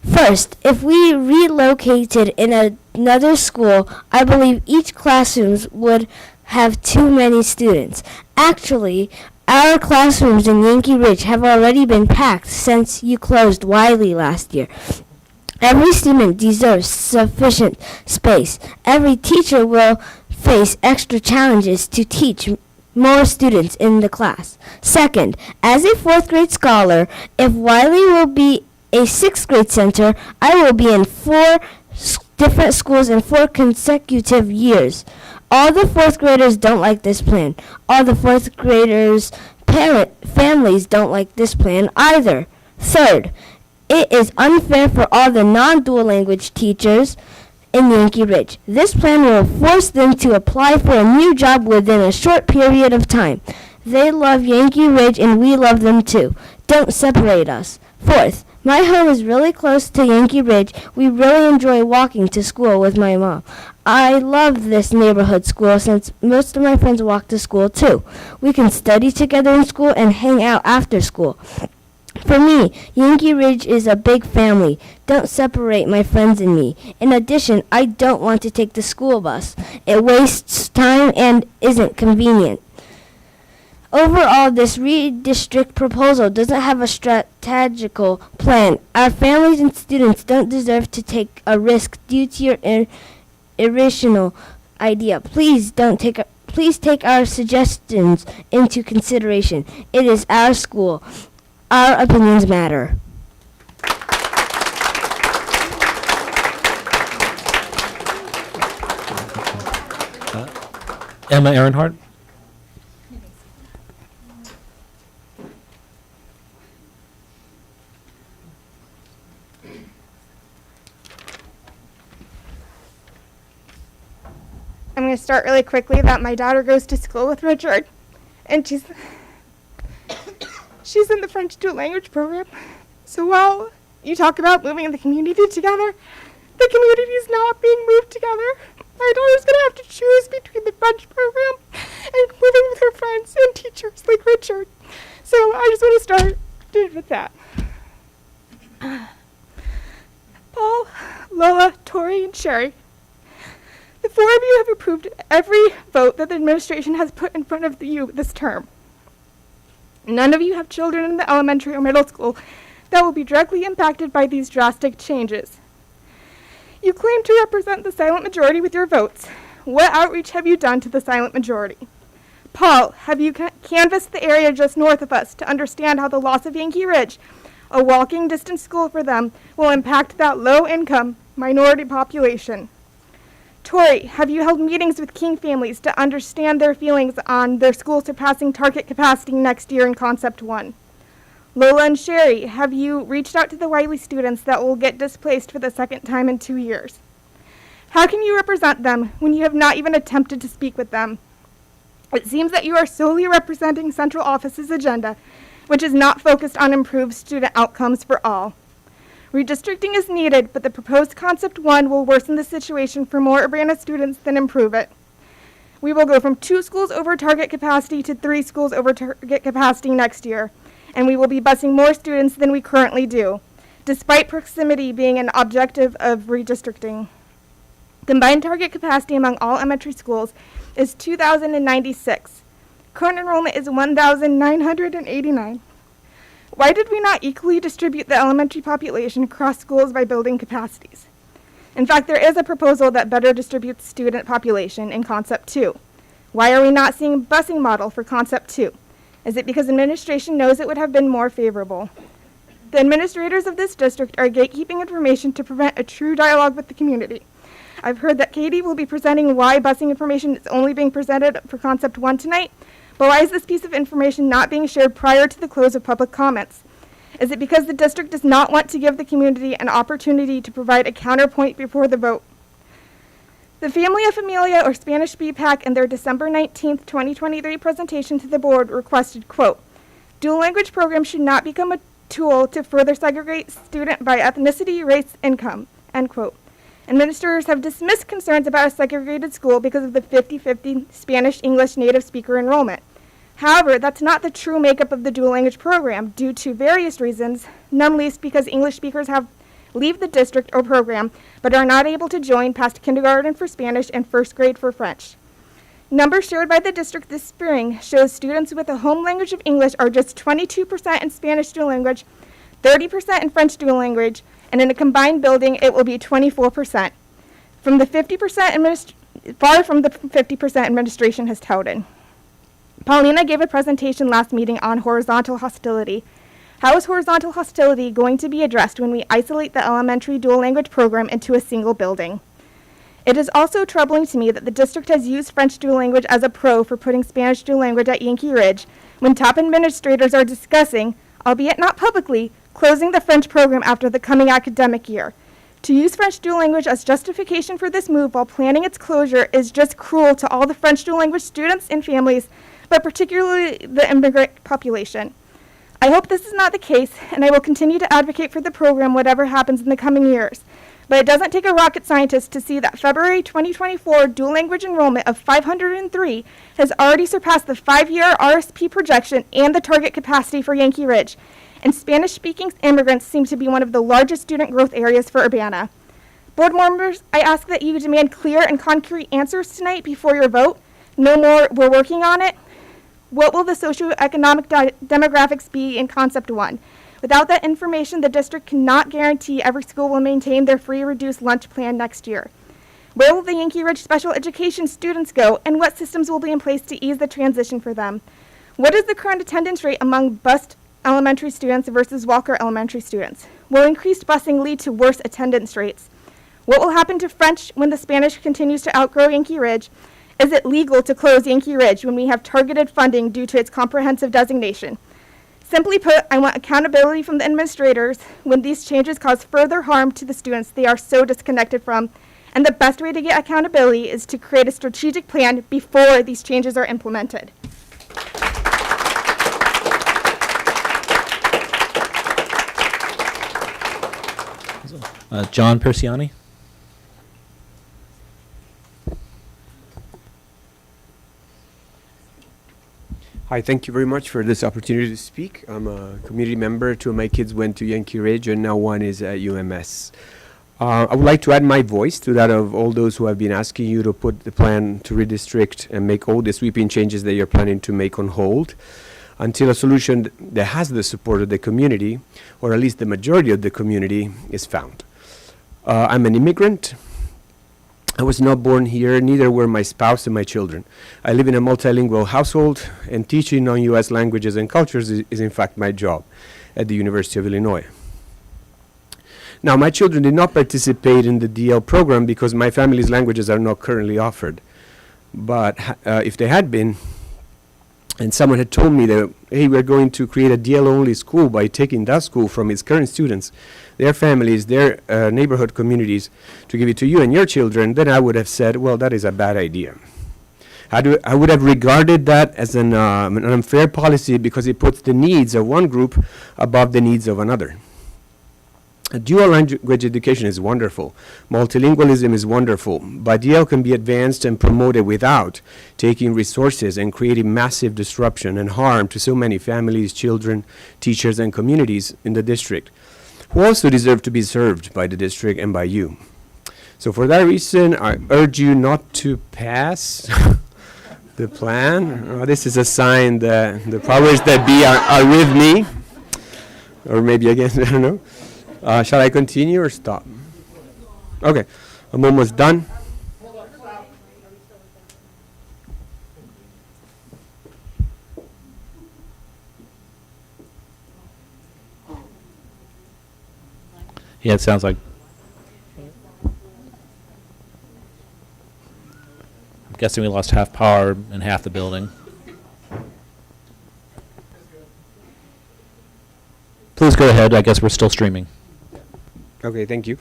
First, if we relocated in another school, I believe each classroom would have too many students. Actually, our classrooms in Yankee Ridge have already been packed since you closed Wiley last year. Every student deserves sufficient space. Every teacher will face extra challenges to teach more students in the class. Second, as a 4th grade scholar, if Wiley will be a 6th grade center, I will be in 4 different schools in 4 consecutive years. All the 4th graders don't like this plan. All the 4th graders' families don't like this plan either. Third, it is unfair for all the non-dual language teachers in Yankee Ridge. This plan will force them to apply for a new job within a short period of time. They love Yankee Ridge and we love them too. Don't separate us. Fourth, my home is really close to Yankee Ridge. We really enjoy walking to school with my mom. I love this neighborhood school since most of my friends walk to school too. We can study together in school and hang out after school. For me, Yankee Ridge is a big family. Don't separate my friends and me. In addition, I don't want to take the school bus. It wastes time and isn't convenient. Overall, this redistrict proposal doesn't have a strategical plan. Our families and students don't deserve to take a risk due to your irrational idea. Please take our suggestions into consideration. It is our school. Our opinions matter. Emma Ehrenhardt. I'm going to start really quickly that my daughter goes to school with Richard, and she's in the French dual language program. So while you talk about moving the community together, the community is not being moved together. My daughter's going to have to choose between the French program and moving with her friends and teachers like Richard. So I just want to start with that. Paul, Lola, Tori, and Sherry. The four of you have approved every vote that the administration has put in front of you this term. None of you have children in the elementary or middle school that will be directly impacted by these drastic changes. You claim to represent the silent majority with your votes. What outreach have you done to the silent majority? Paul, have you canvassed the area just north of us to understand how the loss of Yankee Ridge, a walking distance school for them, will impact that low-income minority population? Tori, have you held meetings with King families to understand their feelings on their school surpassing target capacity next year in Concept 1? Lola and Sherry, have you reached out to the Wiley students that will get displaced for the second time in 2 years? How can you represent them when you have not even attempted to speak with them? It seems that you are solely representing central office's agenda, which is not focused on improved student outcomes for all. Redistricting is needed, but the proposed Concept 1 will worsen the situation for more Urbana students than improve it. We will go from 2 schools over target capacity to 3 schools over target capacity next year, and we will be busing more students than we currently do, despite proximity being an objective of redistricting. Combined target capacity among all elementary schools is 2,096. Current enrollment is 1,989. Why did we not equally distribute the elementary population across schools by building capacities? In fact, there is a proposal that better distributes student population in Concept 2. Why are we not seeing a busing model for Concept 2? Is it because administration knows it would have been more favorable? The administrators of this district are gatekeeping information to prevent a true dialogue with the community. I've heard that Katie will be presenting why busing information is only being presented for Concept 1 tonight, but why is this piece of information not being shared prior to the close of public comments? Is it because the district does not want to give the community an opportunity to provide a counterpoint before the vote? The Familia Familia or Spanish BPAC in their December 19th, 2023 presentation to the board requested, quote, dual language programs should not become a tool to further segregate student by ethnicity, race, income, end quote. Administrators have dismissed concerns about a segregated school because of the 50-50 Spanish-English native speaker enrollment. However, that's not the true makeup of the dual language program due to various reasons, none least because English speakers leave the district or program but are not able to join past kindergarten for Spanish and first grade for French. Numbers shared by the district this spring shows students with a home language of English are just 22% in Spanish dual language, 30% in French dual language, and in a combined building it will be 24%. From the 50% far from the 50% administration has touted. Paulina gave a presentation last meeting on horizontal hostility. How is horizontal hostility going to be addressed when we isolate the elementary dual language program into a single building? It is also troubling to me that the district has used French dual language as a pro for putting Spanish dual language at Yankee Ridge when top administrators are discussing, albeit not publicly, closing the French program after the coming academic year. To use French dual language as justification for this move while planning its closure is just cruel to all the French dual language students and families, but particularly the immigrant population. I hope this is not the case, and I will continue to advocate for the program whatever happens in the coming years. But it doesn't take a rocket scientist to see that February 2024 dual language enrollment of 503 has already surpassed the 5-year RSP projection and the target capacity for Yankee Ridge. And Spanish-speaking immigrants seem to be one of the largest student growth areas for Urbana. Board members, I ask that you demand clear and concrete answers tonight before your vote. No more, we're working on it. What will the socioeconomic demographics be in Concept 1? Without that information, the district cannot guarantee every school will maintain their free reduced lunch plan next year. Where will the Yankee Ridge special education students go, and what systems will be in place to ease the transition for them? What is the current attendance rate among bused elementary students versus Walker elementary students? Will increased busing lead to worse attendance rates? What will happen to French when the Spanish continues to outgrow Yankee Ridge? Is it legal to close Yankee Ridge when we have targeted funding due to its comprehensive designation? Simply put, I want accountability from the administrators when these changes cause further harm to the students they are so disconnected from. And the best way to get accountability is to create a strategic plan before these changes are implemented. John Persiani. Hi, thank you very much for this opportunity to speak. I'm a community member. Two of my kids went to Yankee Ridge, and now one is at UMS. I would like to add my voice to that of all those who have been asking you to put the plan to redistrict and make all the sweeping changes that you're planning to make on hold until a solution that has the support of the community, or at least the majority of the community, is found. I'm an immigrant. I was not born here, neither were my spouse and my children. I live in a multilingual household, and teaching non-U.S. languages and cultures is in fact my job at the University of Illinois. Now, my children did not participate in the DL program because my family's languages are not currently offered. But if they had been, and someone had told me that, hey, we're going to create a DL-only school by taking that school from its current students, their families, their neighborhood communities, to give it to you and your children, then I would have said, well, that is a bad idea. I would have regarded that as an unfair policy because it puts the needs of one group above the needs of another. A dual language education is wonderful. Multilingualism is wonderful, but DL can be advanced and promoted without taking resources and creating massive disruption and harm to so many families, children, teachers, and communities in the district, who also deserve to be served by the district and by you. So for that reason, I urge you not to pass the plan. This is a sign that the powers that be are with me, or maybe against, I don't know. Shall I continue or stop? Okay, I'm almost done. Yeah, it sounds like. I'm guessing we lost half power in half the building. Please go ahead. I guess we're still streaming. Okay, thank you.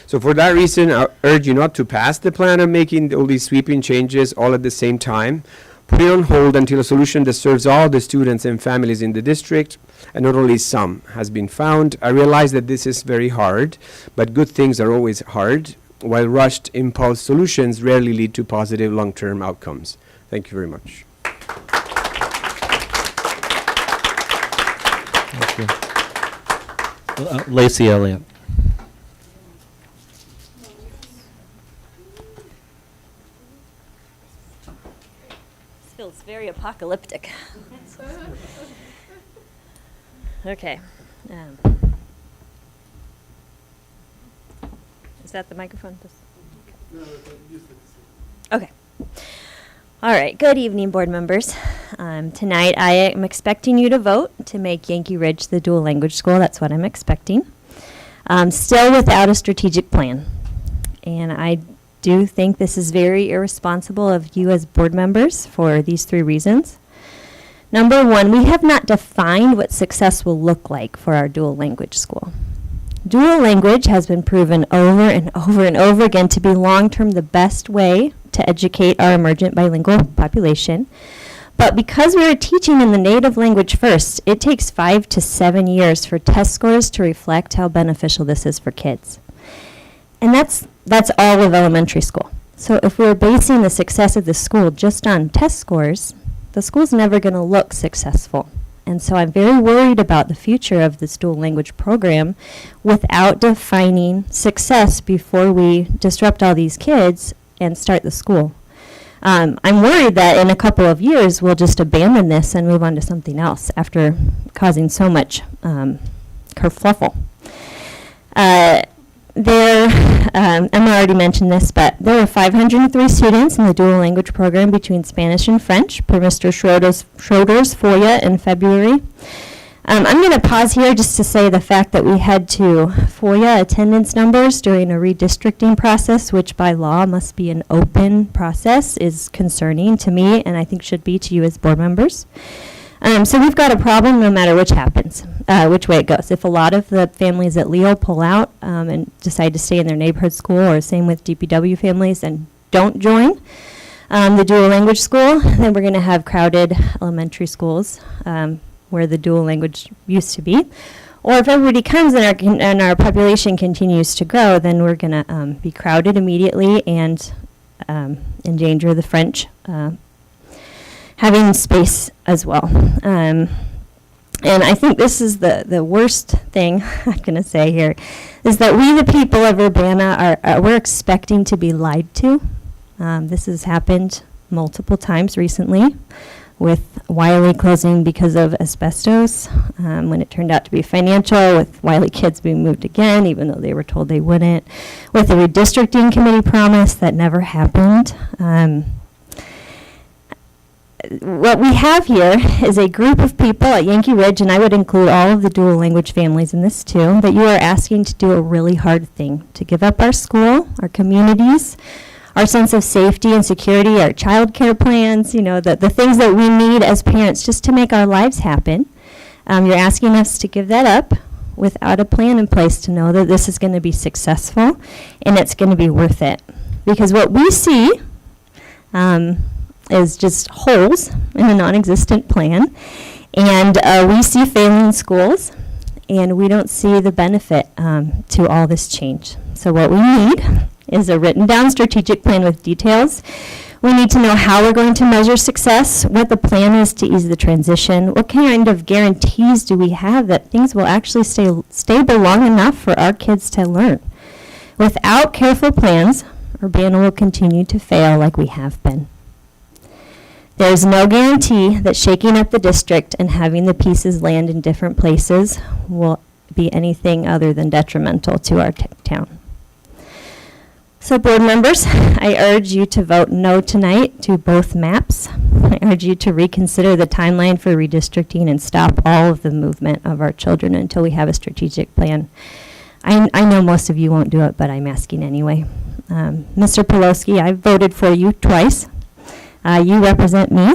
So for that reason, I urge you not to pass the plan of making all these sweeping changes all at the same time. Put it on hold until a solution that serves all the students and families in the district, and not only some, has been found. I realize that this is very hard, but good things are always hard, while rushed impulse solutions rarely lead to positive long-term outcomes. Thank you very much. Thank you. Lacey Elliott. Feels very apocalyptic. Okay. Is that the microphone? Okay. All right. Good evening, board members. Tonight I am expecting you to vote to make Yankee Ridge the dual language school. That's what I'm expecting. Still without a strategic plan. And I do think this is very irresponsible of you as board members for these 3 reasons. Number 1, we have not defined what success will look like for our dual language school. Dual language has been proven over and over and over again to be long-term the best way to educate our emergent bilingual population. But because we are teaching in the native language first, it takes 5 to 7 years for test scores to reflect how beneficial this is for kids. And that's all of elementary school. So if we're basing the success of the school just on test scores, the school's never going to look successful. And so I'm very worried about the future of this dual language program without defining success before we disrupt all these kids and start the school. I'm worried that in a couple of years we'll just abandon this and move on to something else after causing so much kerfluffle. Emma already mentioned this, but there were 503 students in the dual language program between Spanish and French per Mr. Schroeder's FOIA in February. I'm going to pause here just to say the fact that we had to FOIA attendance numbers during a redistricting process, which by law must be an open process, is concerning to me and I think should be to you as board members. So we've got a problem no matter which happens, which way it goes. If a lot of the families at Leo pull out and decide to stay in their neighborhood school, or same with DPW families and don't join the dual language school, then we're going to have crowded elementary schools where the dual language used to be. Or if everybody comes and our population continues to grow, then we're going to be crowded immediately and endanger the French having space as well. And I think this is the worst thing I'm going to say here, is that we, the people of Urbana, we're expecting to be lied to. This has happened multiple times recently, with Wiley closing because of asbestos, when it turned out to be financial, with Wiley kids being moved again, even though they were told they wouldn't, with the redistricting committee promise that never happened. What we have here is a group of people at Yankee Ridge, and I would include all of the dual language families in this too, that you are asking to do a really hard thing, to give up our school, our communities, our sense of safety and security, our child care plans, the things that we need as parents just to make our lives happen. You're asking us to give that up without a plan in place to know that this is going to be successful and it's going to be worth it. Because what we see is just holes in a non-existent plan, and we see failing schools, and we don't see the benefit to all this change. So what we need is a written down strategic plan with details. We need to know how we're going to measure success, what the plan is to ease the transition, what kind of guarantees do we have that things will actually stay stable long enough for our kids to learn. Without careful plans, Urbana will continue to fail like we have been. There's no guarantee that shaking up the district and having the pieces land in different places will be anything other than detrimental to our town. So board members, I urge you to vote no tonight to both maps. I urge you to reconsider the timeline for redistricting and stop all of the movement of our children until we have a strategic plan. I know most of you won't do it, but I'm asking anyway. Mr. Pelosi, I voted for you twice. You represent me,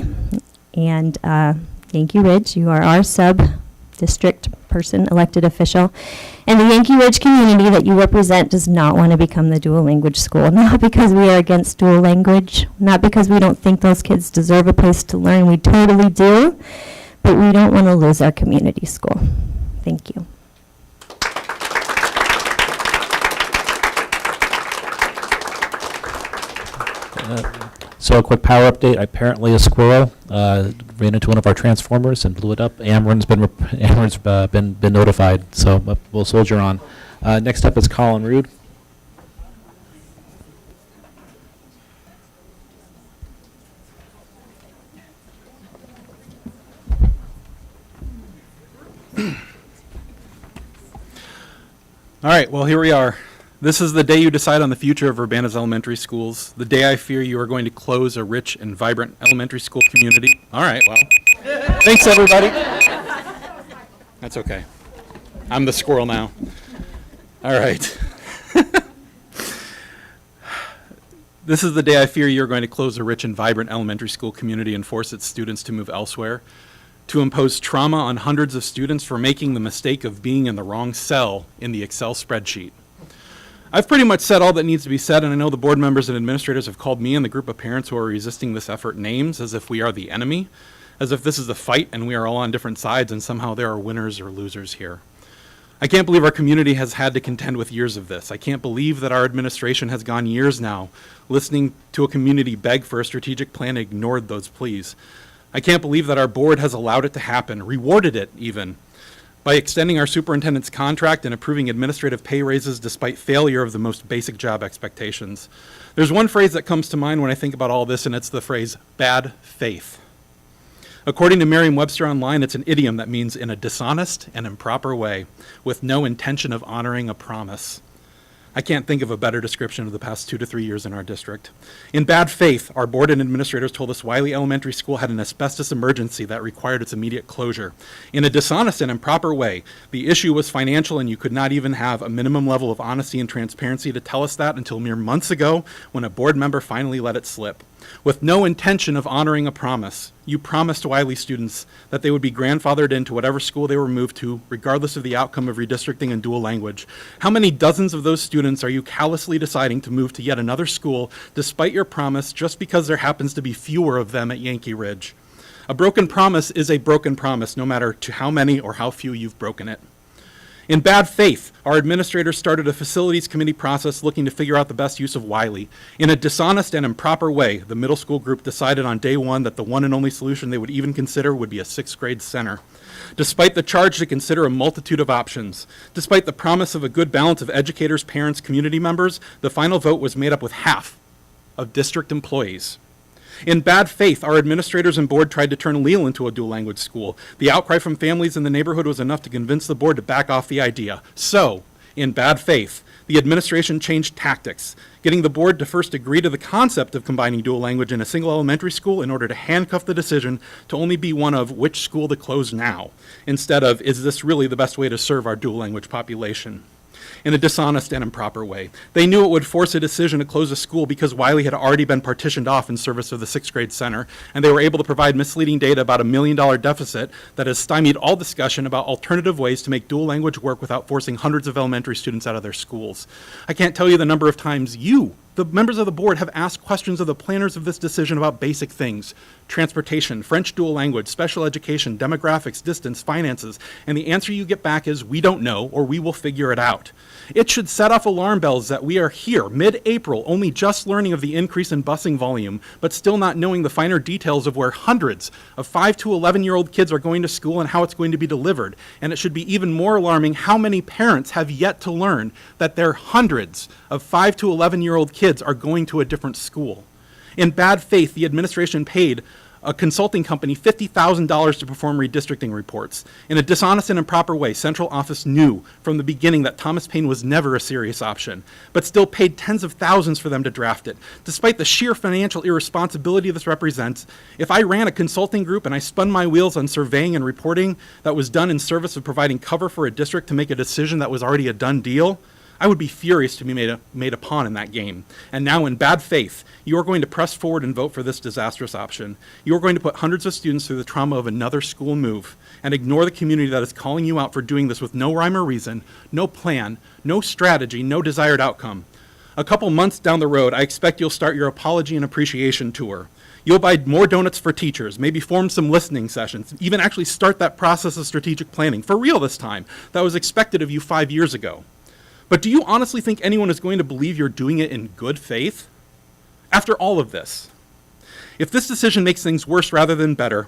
and Yankee Ridge, you are our sub-district person, elected official. And the Yankee Ridge community that you represent does not want to become the dual language school. Not because we are against dual language, not because we don't think those kids deserve a place to learn. We totally do, but we don't want to lose our community school. Thank you. So a quick power update. Apparently a squirrel ran into one of our transformers and blew it up. Ameren's been notified, so we'll soldier on. Next up is Colin Rude. All right, well, here we are. This is the day you decide on the future of Urbana's elementary schools. The day I fear you are going to close a rich and vibrant elementary school community. All right, well, thanks, everybody. That's okay. I'm the squirrel now. All right. This is the day I fear you're going to close a rich and vibrant elementary school community and force its students to move elsewhere, to impose trauma on hundreds of students for making the mistake of being in the wrong cell in the Excel spreadsheet. I've pretty much said all that needs to be said, and I know the board members and administrators have called me and the group of parents who are resisting this effort names as if we are the enemy, as if this is a fight and we are all on different sides and somehow there are winners or losers here. I can't believe our community has had to contend with years of this. I can't believe that our administration has gone years now listening to a community beg for a strategic plan and ignored those pleas. I can't believe that our board has allowed it to happen, rewarded it even, by extending our superintendent's contract and approving administrative pay raises despite failure of the most basic job expectations. There's one phrase that comes to mind when I think about all this, and it's the phrase bad faith. According to Merriam-Webster Online, it's an idiom that means in a dishonest and improper way, with no intention of honoring a promise. I can't think of a better description of the past 2 to 3 years in our district. In bad faith, our board and administrators told us Wiley Elementary School had an asbestos emergency that required its immediate closure. In a dishonest and improper way, the issue was financial, and you could not even have a minimum level of honesty and transparency to tell us that until mere months ago when a board member finally let it slip. With no intention of honoring a promise, you promised Wiley students that they would be grandfathered into whatever school they were moved to, regardless of the outcome of redistricting and dual language. How many dozens of those students are you callously deciding to move to yet another school, despite your promise, just because there happens to be fewer of them at Yankee Ridge? A broken promise is a broken promise, no matter to how many or how few you've broken it. In bad faith, our administrators started a facilities committee process looking to figure out the best use of Wiley. In a dishonest and improper way, the middle school group decided on day one that the one and only solution they would even consider would be a 6th grade center. Despite the charge to consider a multitude of options, despite the promise of a good balance of educators, parents, community members, the final vote was made up with half of district employees. In bad faith, our administrators and board tried to turn Leal into a dual language school. The outcry from families in the neighborhood was enough to convince the board to back off the idea. So, in bad faith, the administration changed tactics, getting the board to first agree to the concept of combining dual language in a single elementary school in order to handcuff the decision to only be one of which school to close now, instead of, is this really the best way to serve our dual language population? In a dishonest and improper way. They knew it would force a decision to close a school because Wiley had already been partitioned off in service of the 6th grade center, and they were able to provide misleading data about a $1 million deficit that has stymied all discussion about alternative ways to make dual language work without forcing hundreds of elementary students out of their schools. I can't tell you the number of times you, the members of the board, have asked questions of the planners of this decision about basic things: transportation, French dual language, special education, demographics, distance, finances, and the answer you get back is, we don't know, or we will figure it out. It should set off alarm bells that we are here, mid-April, only just learning of the increase in busing volume, but still not knowing the finer details of where hundreds of 5 to 11-year-old kids are going to school and how it's going to be delivered. And it should be even more alarming how many parents have yet to learn that their hundreds of 5 to 11-year-old kids are going to a different school. In bad faith, the administration paid a consulting company $50,000 to perform redistricting reports. In a dishonest and improper way, central office knew from the beginning that Thomas Paine was never a serious option, but still paid tens of thousands for them to draft it. Despite the sheer financial irresponsibility this represents, if I ran a consulting group and I spun my wheels on surveying and reporting that was done in service of providing cover for a district to make a decision that was already a done deal, I would be furious to be made a pawn in that game. And now, in bad faith, you are going to press forward and vote for this disastrous option. You are going to put hundreds of students through the trauma of another school move and ignore the community that is calling you out for doing this with no rhyme or reason, no plan, no strategy, no desired outcome. A couple months down the road, I expect you'll start your apology and appreciation tour. You'll buy more donuts for teachers, maybe form some listening sessions, even actually start that process of strategic planning, for real this time, that was expected of you 5 years ago. But do you honestly think anyone is going to believe you're doing it in good faith? After all of this, if this decision makes things worse rather than better,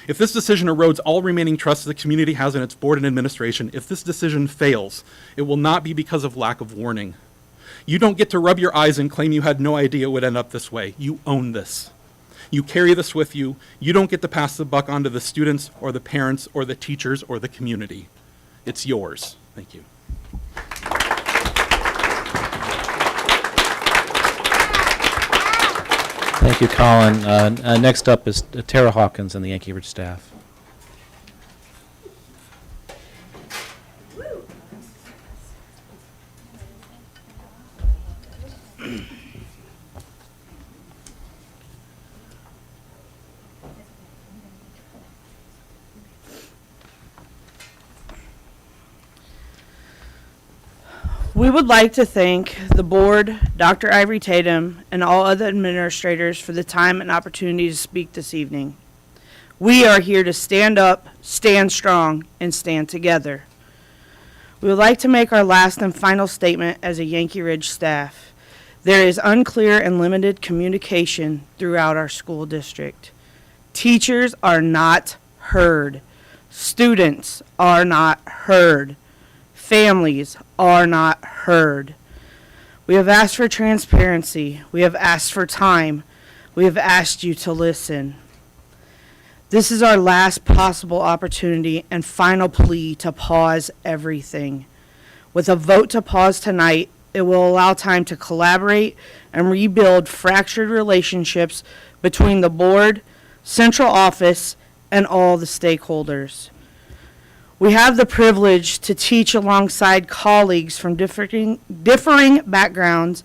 if this decision erodes all remaining trust the community has in its board and administration, if this decision fails, it will not be because of lack of warning. You don't get to rub your eyes and claim you had no idea it would end up this way. You own this. You carry this with you. You don't get to pass the buck on to the students or the parents or the teachers or the community. It's yours. Thank you. Thank you, Colin. Next up is Tara Hawkins and the Yankee Ridge staff. We would like to thank the board, Dr. Ivory Tatum, and all other administrators for the time and opportunity to speak this evening. We are here to stand up, stand strong, and stand together. We would like to make our last and final statement as a Yankee Ridge staff. There is unclear and limited communication throughout our school district. Teachers are not heard. Students are not heard. Families are not heard. We have asked for transparency. We have asked for time. We have asked you to listen. This is our last possible opportunity and final plea to pause everything. With a vote to pause tonight, it will allow time to collaborate and rebuild fractured relationships between the board, central office, and all the stakeholders. We have the privilege to teach alongside colleagues from differing backgrounds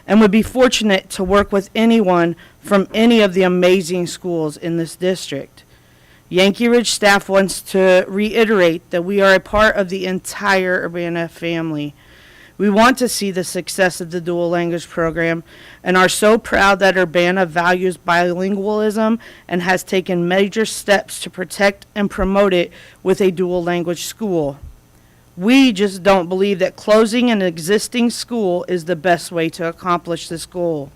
and would be fortunate to work with anyone from any of the amazing schools in this district. Yankee Ridge staff wants to reiterate that we are a part of the entire Urbana family. We want to see the success of the dual language program and are so proud that Urbana values bilingualism and has taken major steps to protect and promote it with a dual language school. We just don't believe that closing an existing school is the best way to accomplish this goal.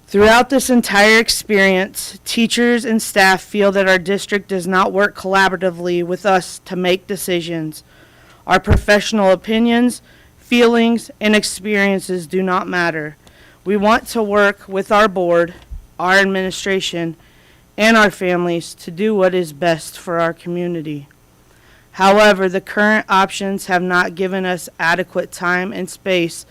Throughout this entire experience, teachers and staff feel that our district does not work collaboratively with us to make decisions. Our professional opinions, feelings, and experiences do not matter. We want to work with our board, our administration, and our families to do what is best for our community. However, the current options have not given us adequate time and space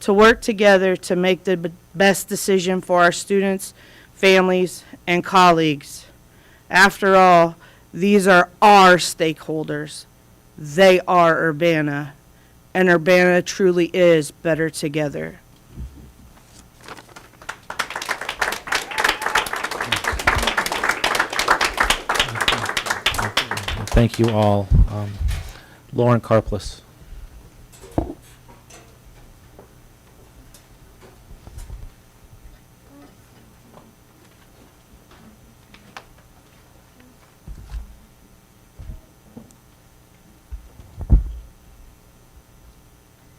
to work together to make the best decision for our students, families, and colleagues. After all, these are our stakeholders. They are Urbana, and Urbana truly is better together. Thank you all. Lauren Karplus.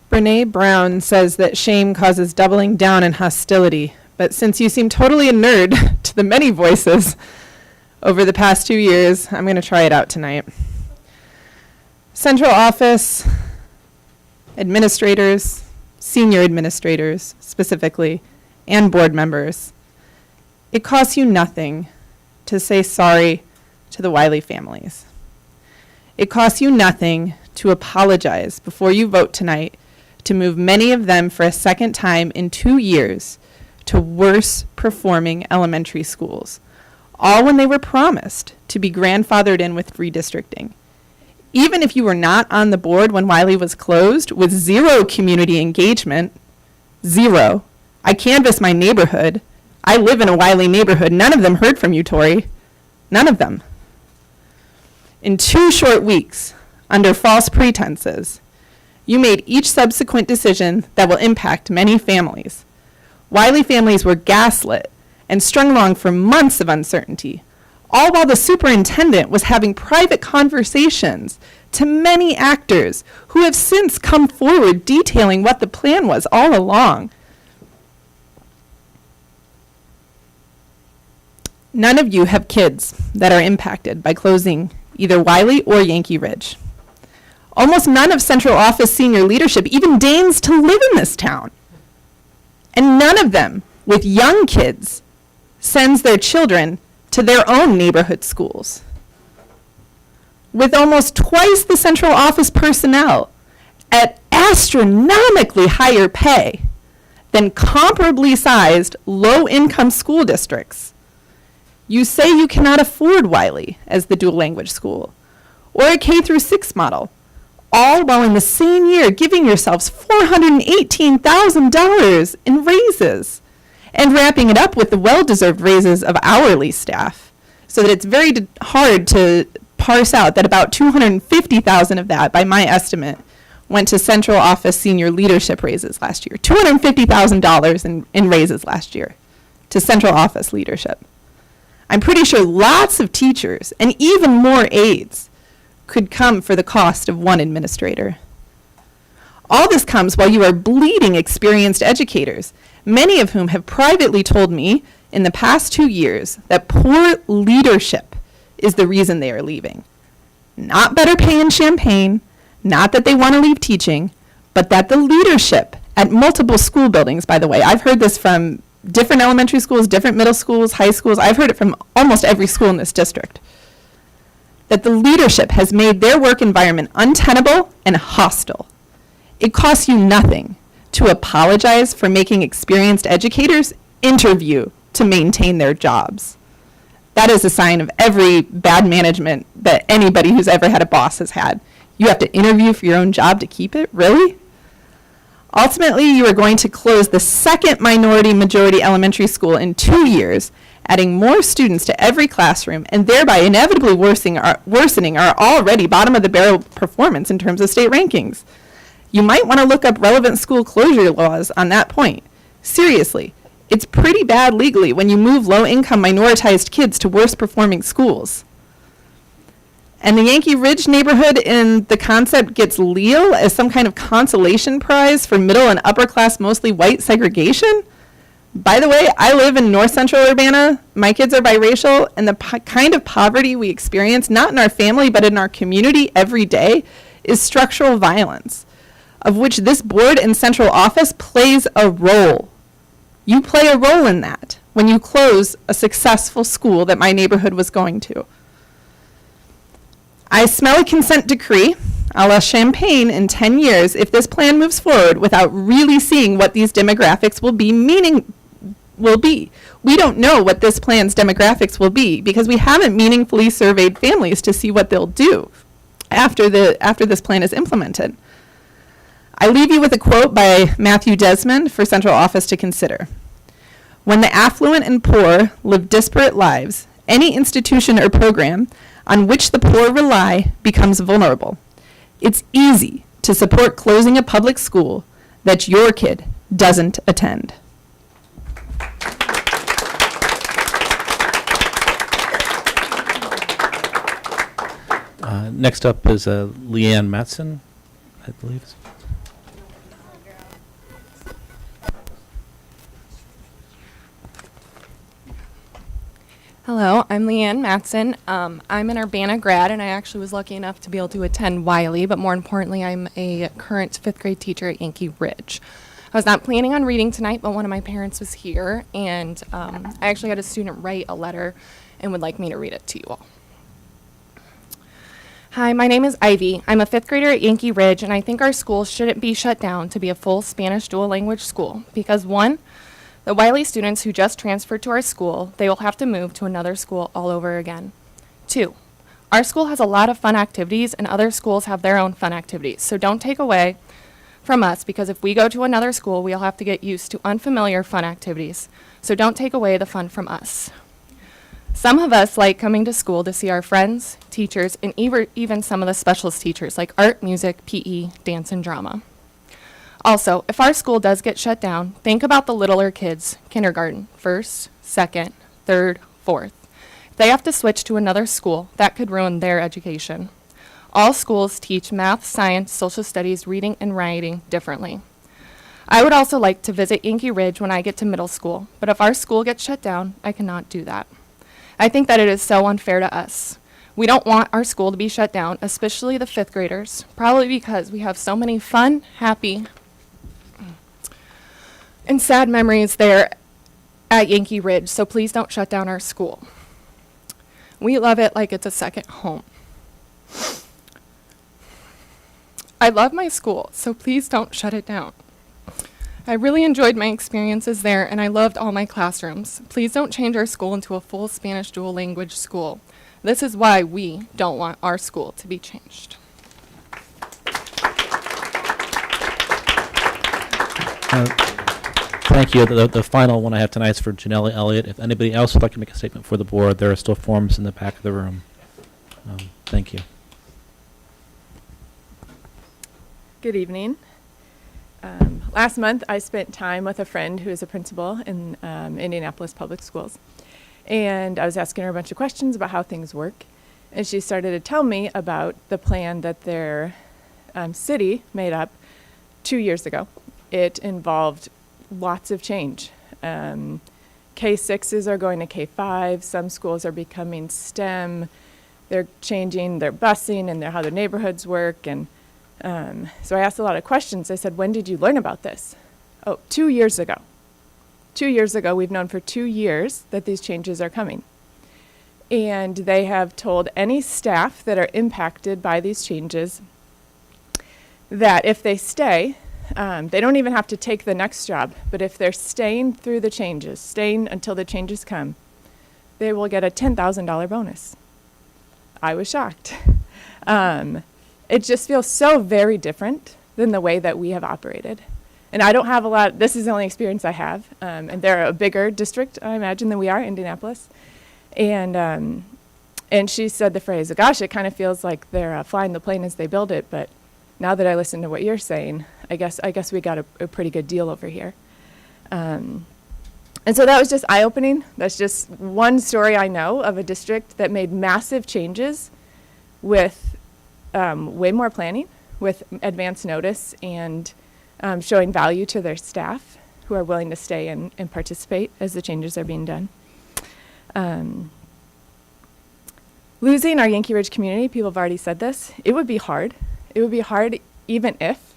Brene Brown says that shame causes doubling down and hostility, but since you seem totally inured to the many voices over the past 2 years, I'm going to try it out tonight. Central office administrators, senior administrators specifically, and board members, it costs you nothing to say sorry to the Wiley families. It costs you nothing to apologize before you vote tonight to move many of them for a second time in 2 years to worse performing elementary schools, all when they were promised to be grandfathered in with redistricting. Even if you were not on the board when Wiley was closed, with zero community engagement, zero. I canvassed my neighborhood. I live in a Wiley neighborhood. None of them heard from you, Tori. None of them. In 2 short weeks, under false pretenses, you made each subsequent decision that will impact many families. Wiley families were gaslit and strung along for months of uncertainty, all while the superintendent was having private conversations to many actors who have since come forward detailing what the plan was all along. None of you have kids that are impacted by closing either Wiley or Yankee Ridge. Almost none of central office senior leadership even deigns to live in this town. And none of them with young kids sends their children to their own neighborhood schools. With almost twice the central office personnel at astronomically higher pay than comparably sized low-income school districts, you say you cannot afford Wiley as the dual language school or a K-6 model, all while in the same year giving yourselves $418,000 in raises and wrapping it up with the well-deserved raises of hourly staff, so that it's very hard to parse out that about $250,000 of that, by my estimate, went to central office senior leadership raises last year. $250,000 in raises last year to central office leadership. I'm pretty sure lots of teachers and even more aides could come for the cost of one administrator. All this comes while you are bleeding experienced educators, many of whom have privately told me in the past 2 years that poor leadership is the reason they are leaving. Not better pay in Champaign, not that they want to leave teaching, but that the leadership at multiple school buildings, by the way, I've heard this from different elementary schools, different middle schools, high schools, I've heard it from almost every school in this district, that the leadership has made their work environment untenable and hostile. It costs you nothing to apologize for making experienced educators interview to maintain their jobs. That is a sign of every bad management that anybody who's ever had a boss has had. You have to interview for your own job to keep it? Really? Ultimately, you are going to close the second minority-majority elementary school in 2 years, adding more students to every classroom, and thereby inevitably worsening our already bottom-of-the-barrel performance in terms of state rankings. You might want to look up relevant school closure laws on that point. Seriously, it's pretty bad legally when you move low-income minoritized kids to worse-performing schools. And the Yankee Ridge neighborhood in the concept gets Leal as some kind of consolation prize for middle and upper class, mostly white segregation. By the way, I live in north central Urbana. My kids are biracial, and the kind of poverty we experience, not in our family, but in our community every day, is structural violence, of which this board and central office plays a role. You play a role in that when you close a successful school that my neighborhood was going to. I smell a consent decree, a la Champaign, in 10 years if this plan moves forward without really seeing what these demographics will be. We don't know what this plan's demographics will be because we haven't meaningfully surveyed families to see what they'll do after this plan is implemented. I leave you with a quote by Matthew Desmond for central office to consider. When the affluent and poor live disparate lives, any institution or program on which the poor rely becomes vulnerable. It's easy to support closing a public school that your kid doesn't attend. Next up is Leanne Matson, I believe. Hello, I'm Leanne Matson. I'm an Urbana grad, and I actually was lucky enough to be able to attend Wiley, but more importantly, I'm a current 5th grade teacher at Yankee Ridge. I was not planning on reading tonight, but one of my parents was here, and I actually had a student write a letter and would like me to read it to you all. Hi, my name is Ivy. I'm a 5th grader at Yankee Ridge, and I think our school shouldn't be shut down to be a full Spanish dual language school because, one, the Wiley students who just transferred to our school, they will have to move to another school all over again. 2, our school has a lot of fun activities and other schools have their own fun activities. So don't take away from us because if we go to another school, we'll have to get used to unfamiliar fun activities. So don't take away the fun from us. Some of us like coming to school to see our friends, teachers, and even some of the specialist teachers like art, music, PE, dance, and drama. Also, if our school does get shut down, think about the littler kids, kindergarten, 1st, 2nd, 3rd, 4th. If they have to switch to another school, that could ruin their education. All schools teach math, science, social studies, reading, and writing differently. I would also like to visit Yankee Ridge when I get to middle school, but if our school gets shut down, I cannot do that. I think that it is so unfair to us. We don't want our school to be shut down, especially the 5th graders, probably because we have so many fun, happy, and sad memories there at Yankee Ridge, so please don't shut down our school. We love it like it's a second home. I love my school, so please don't shut it down. I really enjoyed my experiences there, and I loved all my classrooms. Please don't change our school into a full Spanish dual language school. This is why we don't want our school to be changed. Thank you. The final one I have tonight is for Janelle Elliott. If anybody else would like to make a statement for the board, there are still forms in the back of the room. Thank you. Good evening. Last month, I spent time with a friend who is a principal in Indianapolis Public Schools. And I was asking her a bunch of questions about how things work. And she started to tell me about the plan that their city made up 2 years ago. It involved lots of change. K-6s are going to K-5. Some schools are becoming STEM. They're changing their busing and how their neighborhoods work. And so I asked a lot of questions. I said, when did you learn about this? Oh, 2 years ago. 2 years ago, we've known for 2 years that these changes are coming. And they have told any staff that are impacted by these changes that if they stay, they don't even have to take the next job, but if they're staying through the changes, staying until the changes come, they will get a $10,000 bonus. I was shocked. It just feels so very different than the way that we have operated. And I don't have a lot, this is the only experience I have, and they're a bigger district, I imagine, than we are, Indianapolis. And she said the phrase, gosh, it kind of feels like they're flying the plane as they build it, but now that I listen to what you're saying, I guess we got a pretty good deal over here. And so that was just eye-opening. That's just one story I know of a district that made massive changes with way more planning, with advance notice, and showing value to their staff who are willing to stay and participate as the changes are being done. Losing our Yankee Ridge community, people have already said this, it would be hard. It would be hard even if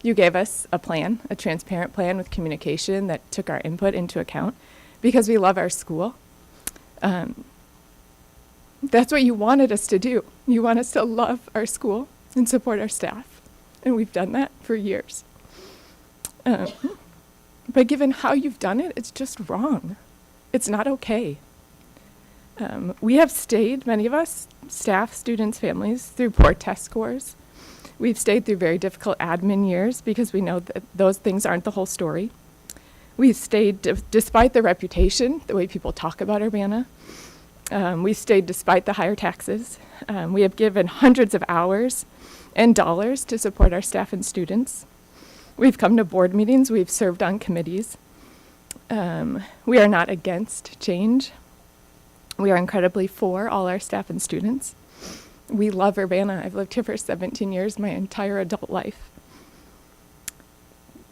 you gave us a plan, a transparent plan with communication that took our input into account, because we love our school. That's what you wanted us to do. You want us to love our school and support our staff, and we've done that for years. But given how you've done it, it's just wrong. It's not okay. We have stayed, many of us, staff, students, families, through poor test scores. We've stayed through very difficult admin years because we know that those things aren't the whole story. We've stayed despite the reputation, the way people talk about Urbana. We've stayed despite the higher taxes. We have given hundreds of hours and dollars to support our staff and students. We've come to board meetings. We've served on committees. We are not against change. We are incredibly for all our staff and students. We love Urbana. I've lived here for 17 years, my entire adult life.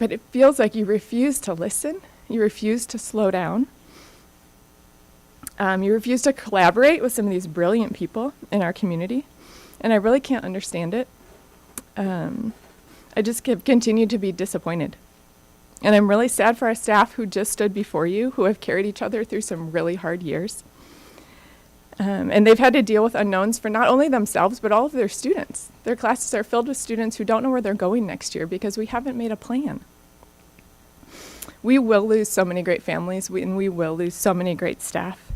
But it feels like you refuse to listen. You refuse to slow down. You refuse to collaborate with some of these brilliant people in our community. And I really can't understand it. I just continue to be disappointed. And I'm really sad for our staff who just stood before you, who have carried each other through some really hard years. And they've had to deal with unknowns for not only themselves, but all of their students. Their classes are filled with students who don't know where they're going next year because we haven't made a plan. We will lose so many great families, and we will lose so many great staff.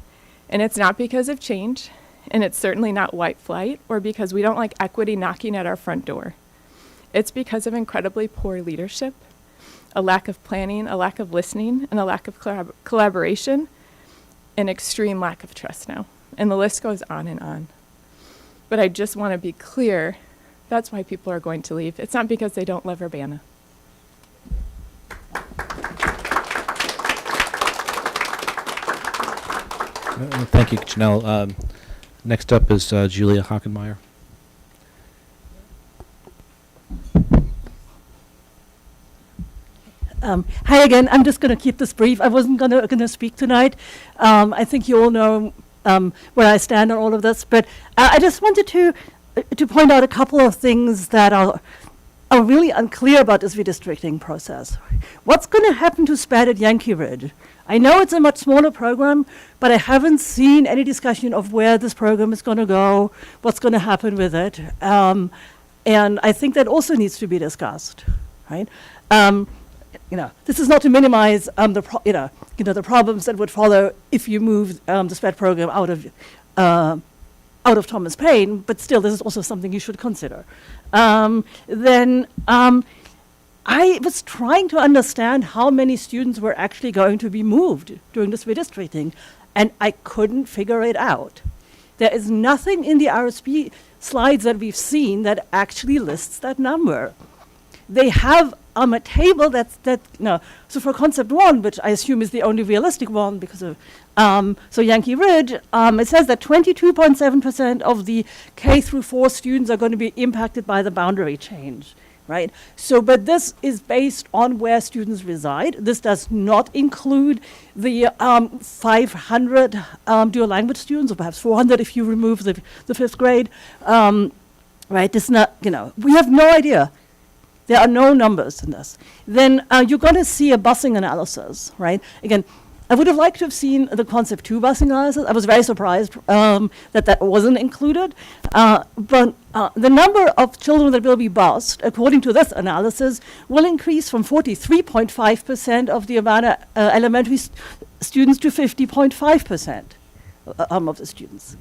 And it's not because of change, and it's certainly not white flight, or because we don't like equity knocking at our front door. It's because of incredibly poor leadership, a lack of planning, a lack of listening, and a lack of collaboration, an extreme lack of trust now. And the list goes on and on. But I just want to be clear, that's why people are going to leave. It's not because they don't love Urbana. Thank you, Janelle. Next up is Julia Hockenmeyer. Hi again. I'm just going to keep this brief. I wasn't going to speak tonight. I think you all know where I stand on all of this, but I just wanted to point out a couple of things that are really unclear about this redistricting process. What's going to happen to SPED at Yankee Ridge? I know it's a much smaller program, but I haven't seen any discussion of where this program is going to go, what's going to happen with it, and I think that also needs to be discussed, right? This is not to minimize the problems that would follow if you move the SPED program out of Thomas Paine, but still, this is also something you should consider. I was trying to understand how many students were actually going to be moved during this redistricting, and I couldn't figure it out. There is nothing in the RSP slides that we've seen that actually lists that number. they have a table so for concept 1, which I assume is the only realistic one because of, so Yankee Ridge, it says that 22.7% of the K through 4 students are going to be impacted by the boundary change, right? So, but this is based on where students reside. This does not include the 500 dual language students, or perhaps 400 if you remove the 5th grade, right? This not, we have no idea. There are no numbers in this. Then you're going to see a busing analysis, right? Again, I would have liked to have seen the concept 2 busing analysis. I was very surprised that wasn't included. But the number of children that will be bused, according to this analysis, will increase from 43.5% of the Urbana elementary students to 50.5% of the students.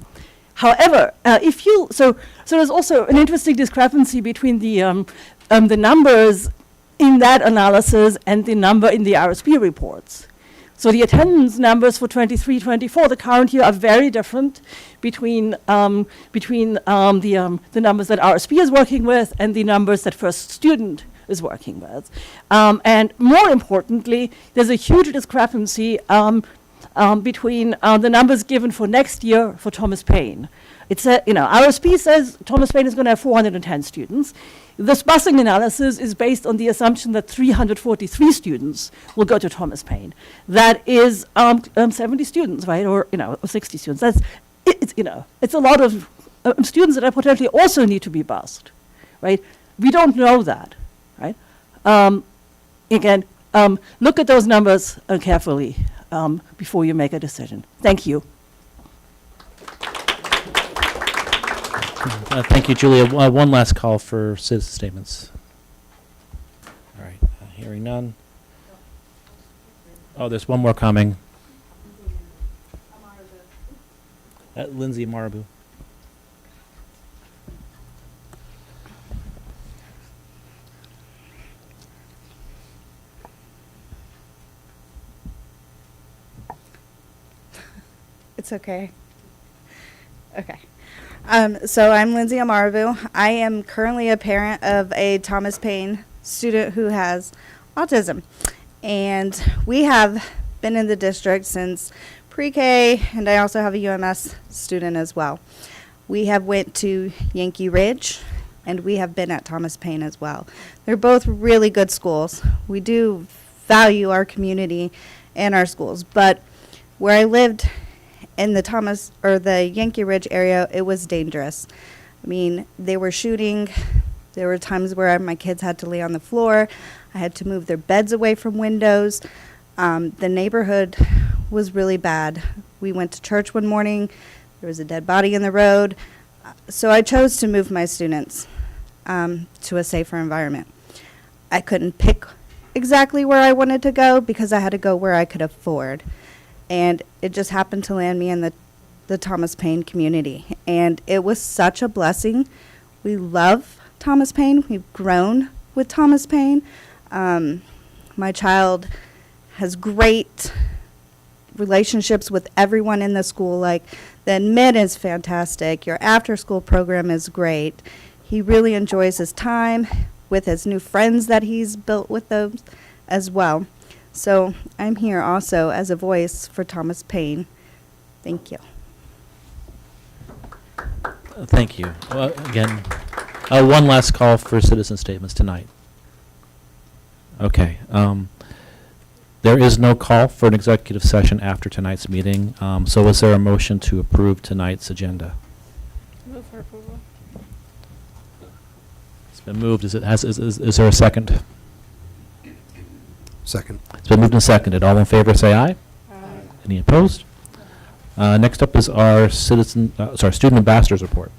However, so there's also an interesting discrepancy between the numbers in that analysis and the number in the RSP reports. So the attendance numbers for 23-24, the current year, are very different between the numbers that RSP is working with and the numbers that First Student is working with. And more importantly, there's a huge discrepancy between the numbers given for next year for Thomas Paine. It's RSP says Thomas Paine is going to have 410 students. This busing analysis is based on the assumption that 343 students will go to Thomas Paine. That is 70 students, right, or 60 students. It's a lot of students that are potentially also need to be bused, right? We don't know that, right? Again, look at those numbers carefully before you make a decision. Thank you. Thank you, Julia. One last call for citizen statements. All right, hearing none. Oh, there's one more coming. Lindsay Marabu. It's okay. Okay. So I'm Lindsay Amaravu. I am currently a parent of a Thomas Paine student who has autism. And we have been in the district since pre-K, and I also have a UMS student as well. We have went to Yankee Ridge, and we have been at Thomas Paine as well. They're both really good schools. We do value our community and our schools, but where I lived in the Yankee Ridge area, it was dangerous. I mean, they were shooting. There were times where my kids had to lay on the floor. I had to move their beds away from windows. The neighborhood was really bad. We went to church one morning. There was a dead body in the road. So I chose to move my students to a safer environment. I couldn't pick exactly where I wanted to go because I had to go where I could afford. And it just happened to land me in the Thomas Paine community. And it was such a blessing. We love Thomas Paine. We've grown with Thomas Paine. My child has great relationships with everyone in the school. Like, the admin is fantastic. Your after-school program is great. He really enjoys his time with his new friends that he's built with them as well. So I'm here also as a voice for Thomas Paine. Thank you. Thank you. Well, again, one last call for citizen statements tonight. Okay. There is no call for an executive session after tonight's meeting. So is there a motion to approve tonight's agenda? Move for approval. It's been moved. Is there a second? Second. It's been moved and seconded. All in favor, say aye. Aye. Any opposed? Next up is our student ambassadors report.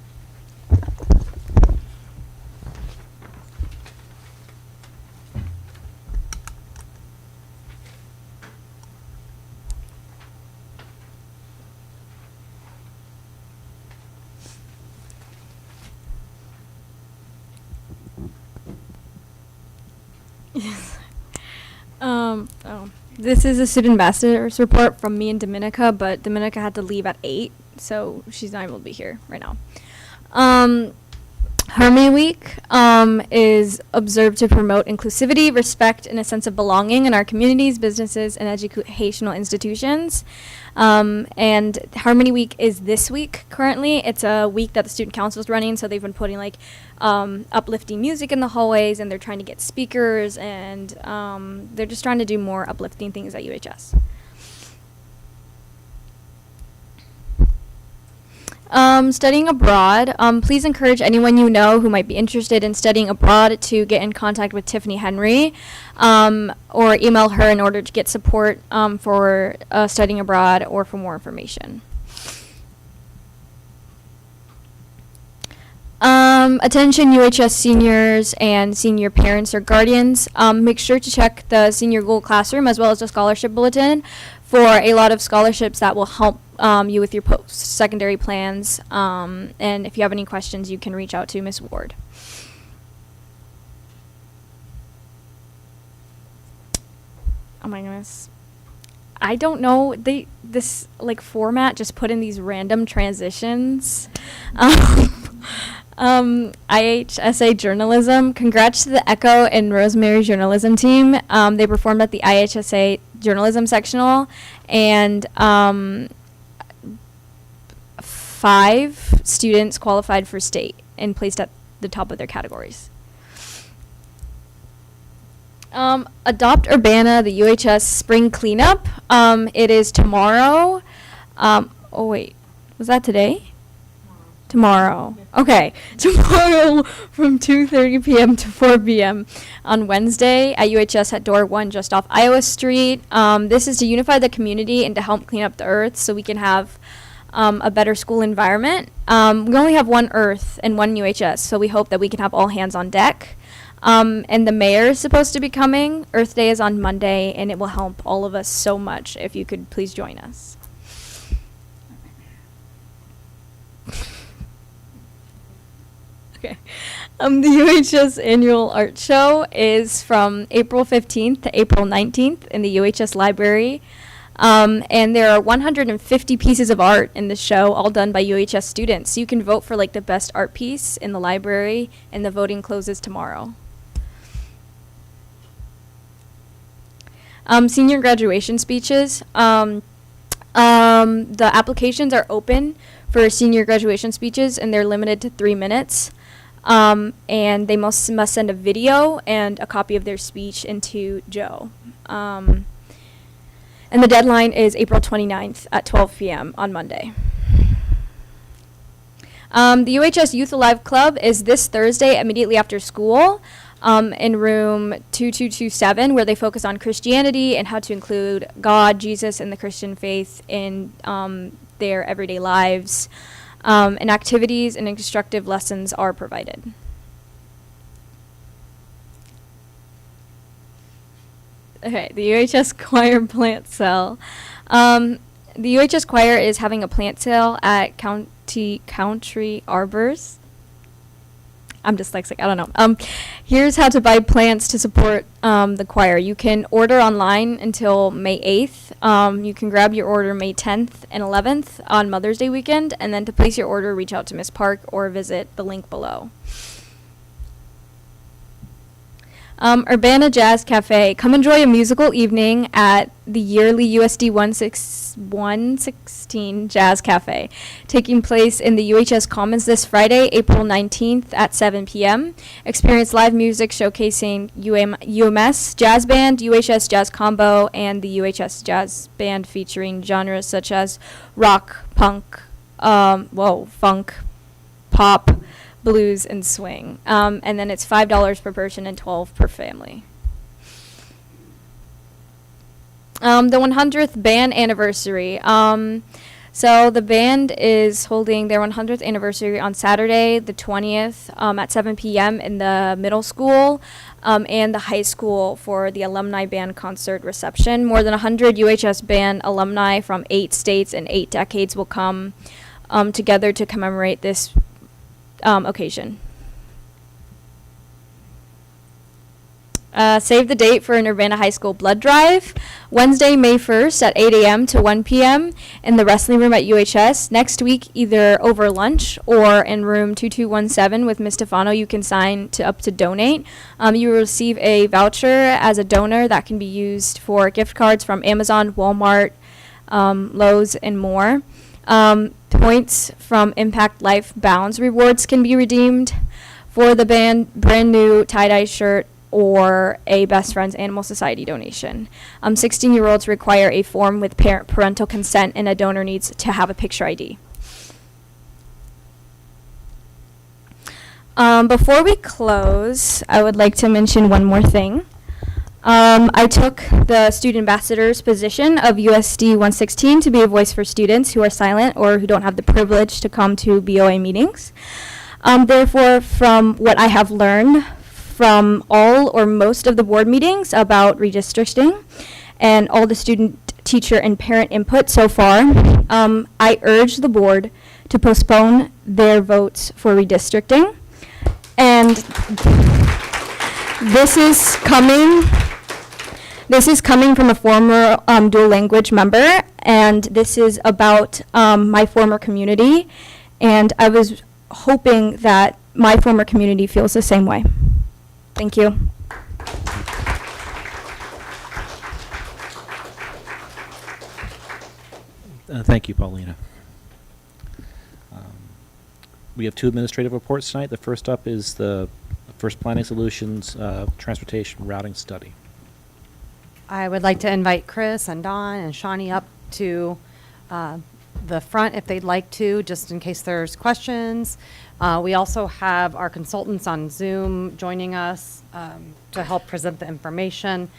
This is a student ambassadors report from me and Dominica, but Dominica had to leave at 8, so she's not able to be here right now. Harmony Week is observed to promote inclusivity, respect, and a sense of belonging in our communities, businesses, and educational institutions. And Harmony Week is this week currently. It's a week that the student council is running, so they've been putting like uplifting music in the hallways, and they're trying to get speakers, and they're just trying to do more uplifting things at UHS. Studying abroad. Please encourage anyone you know who might be interested in studying abroad to get in contact with Tiffany Henry or email her in order to get support for studying abroad or for more information. Attention UHS seniors and senior parents or guardians. Make sure to check the Senior Google Classroom as well as the Scholarship Bulletin for a lot of scholarships that will help you with your post-secondary plans. And if you have any questions, you can reach out to Ms. Ward. Oh my goodness. I don't know, this like format just put in these random transitions. IHSA journalism. Congrats to the Echo and Rosemary journalism team. They performed at the IHSA journalism sectional, and 5 students qualified for state and placed at the top of their categories. Adopt Urbana, the UHS spring cleanup. It is tomorrow. Oh wait, was that today? Tomorrow. Okay. Tomorrow from 2:30 p.m. to 4 p.m. on Wednesday at UHS at door 1 just off Iowa Street. This is to unify the community and to help clean up the earth so we can have a better school environment. We only have one earth and one UHS, so we hope that we can have all hands on deck. And the mayor is supposed to be coming. Earth Day is on Monday, and it will help all of us so much if you could please join us. Okay. The UHS annual art show is from April 15th to April 19th in the UHS library. And there are 150 pieces of art in the show, all done by UHS students. So you can vote for like the best art piece in the library, and the voting closes tomorrow. Senior graduation speeches. The applications are open for senior graduation speeches, and they're limited to 3 minutes. And they must send a video and a copy of their speech into Joe. And the deadline is April 29th at 12 p.m. on Monday. The UHS Youth Alive Club is this Thursday immediately after school in room 2227, where they focus on Christianity and how to include God, Jesus, and the Christian faith in their everyday lives. And activities and instructive lessons are provided. Okay, the UHS Choir Plant Sale. The UHS Choir is having a plant sale at Country Arbors. I'm dyslexic, I don't know. Here's how to buy plants to support the choir. You can order online until May 8th. You can grab your order May 10th and 11th on Mother's Day weekend, and then to place your order, reach out to Ms. Park or visit the link below. Urbana Jazz Cafe. Come enjoy a musical evening at the yearly USD 116 Jazz Cafe, taking place in the UHS Commons this Friday, April 19th at 7 p.m. Experience live music showcasing UMS Jazz Band, UHS Jazz Combo, and the UHS Jazz Band featuring genres such as rock, punk, funk, pop, blues, and swing. And then it's $5 per person and $12 per family. The 100th band anniversary. So the band is holding their 100th anniversary on Saturday, the 20th, at 7 p.m. in the middle school and the high school for the alumni band concert reception. More than 100 UHS band alumni from 8 states and 8 decades will come together to commemorate this occasion. Save the date for an Urbana High School blood drive, Wednesday, May 1st at 8 a.m. to 1 p.m. in the wrestling room at UHS. Next week, either over lunch or in room 2217 with Ms. Stefano, you can sign up to donate. You will receive a voucher as a donor that can be used for gift cards from Amazon, Walmart, Lowe's, and more. Points from Impact Life Bounds rewards can be redeemed for the brand new tie-dye shirt or a Best Friends Animal Society donation. 16-year-olds require a form with parental consent, and a donor needs to have a picture ID. Before we close, I would like to mention one more thing. I took the student ambassador's position of USD 116 to be a voice for students who are silent or who don't have the privilege to come to BOA meetings. Therefore, from what I have learned from all or most of the board meetings about redistricting and all the student, teacher, and parent input so far, I urge the board to postpone their votes for redistricting. And this is coming from a former dual language member, and this is about my former community, and I was hoping that my former community feels the same way. Thank you. Thank you, Paulina. We have two administrative reports tonight. The first up is the First Planning Solutions Transportation Routing Study. I would like to invite Chris and Dawn and Shawnee up to the front if they'd like to, just in case there's questions. We also have our consultants on Zoom joining us to help present the information.